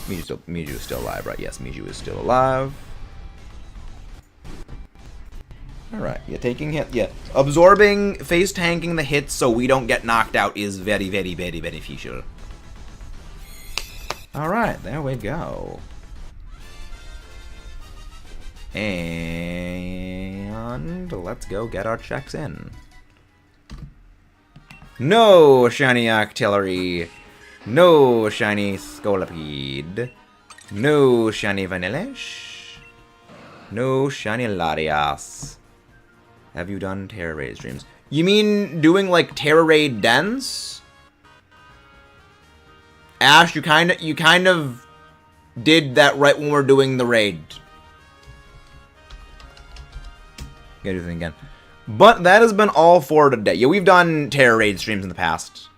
Miju is still alive, right? Yes, Miju is still alive. Alright, yeah, taking hit, yeah. Absorbing, face tanking the hits so we don't get knocked out is very, very, very beneficial. Alright, there we go. And let's go get our checks in. No shiny Artillery. No shiny Scolipede. No shiny Vanillish. No shiny Latias. Have you done Terra Raid streams? You mean doing like Terra Raid dens? Ash, you kind of did that right when we're doing the raid. Gotta do the thing again. But that has been all for today. Yeah, we've done Terra Raid streams in the past.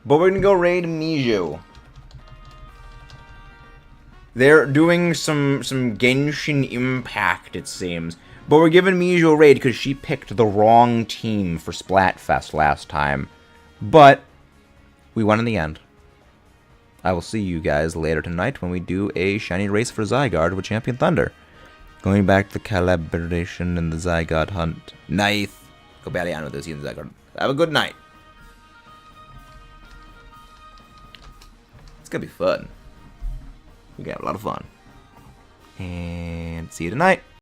But we're gonna go raid Miju. They're doing some Genshin Impact, it seems. But we're giving Miju a raid because she picked the wrong team for Splatfest last time. But we won in the end. I will see you guys later tonight when we do a shiny race for Zygarde with Champion Thunder. Going back to the collaboration and the Zygarde hunt. Nice. Go Baliano with this, Zygarde. Have a good night. It's gonna be fun. We got a lot of fun. And see you tonight.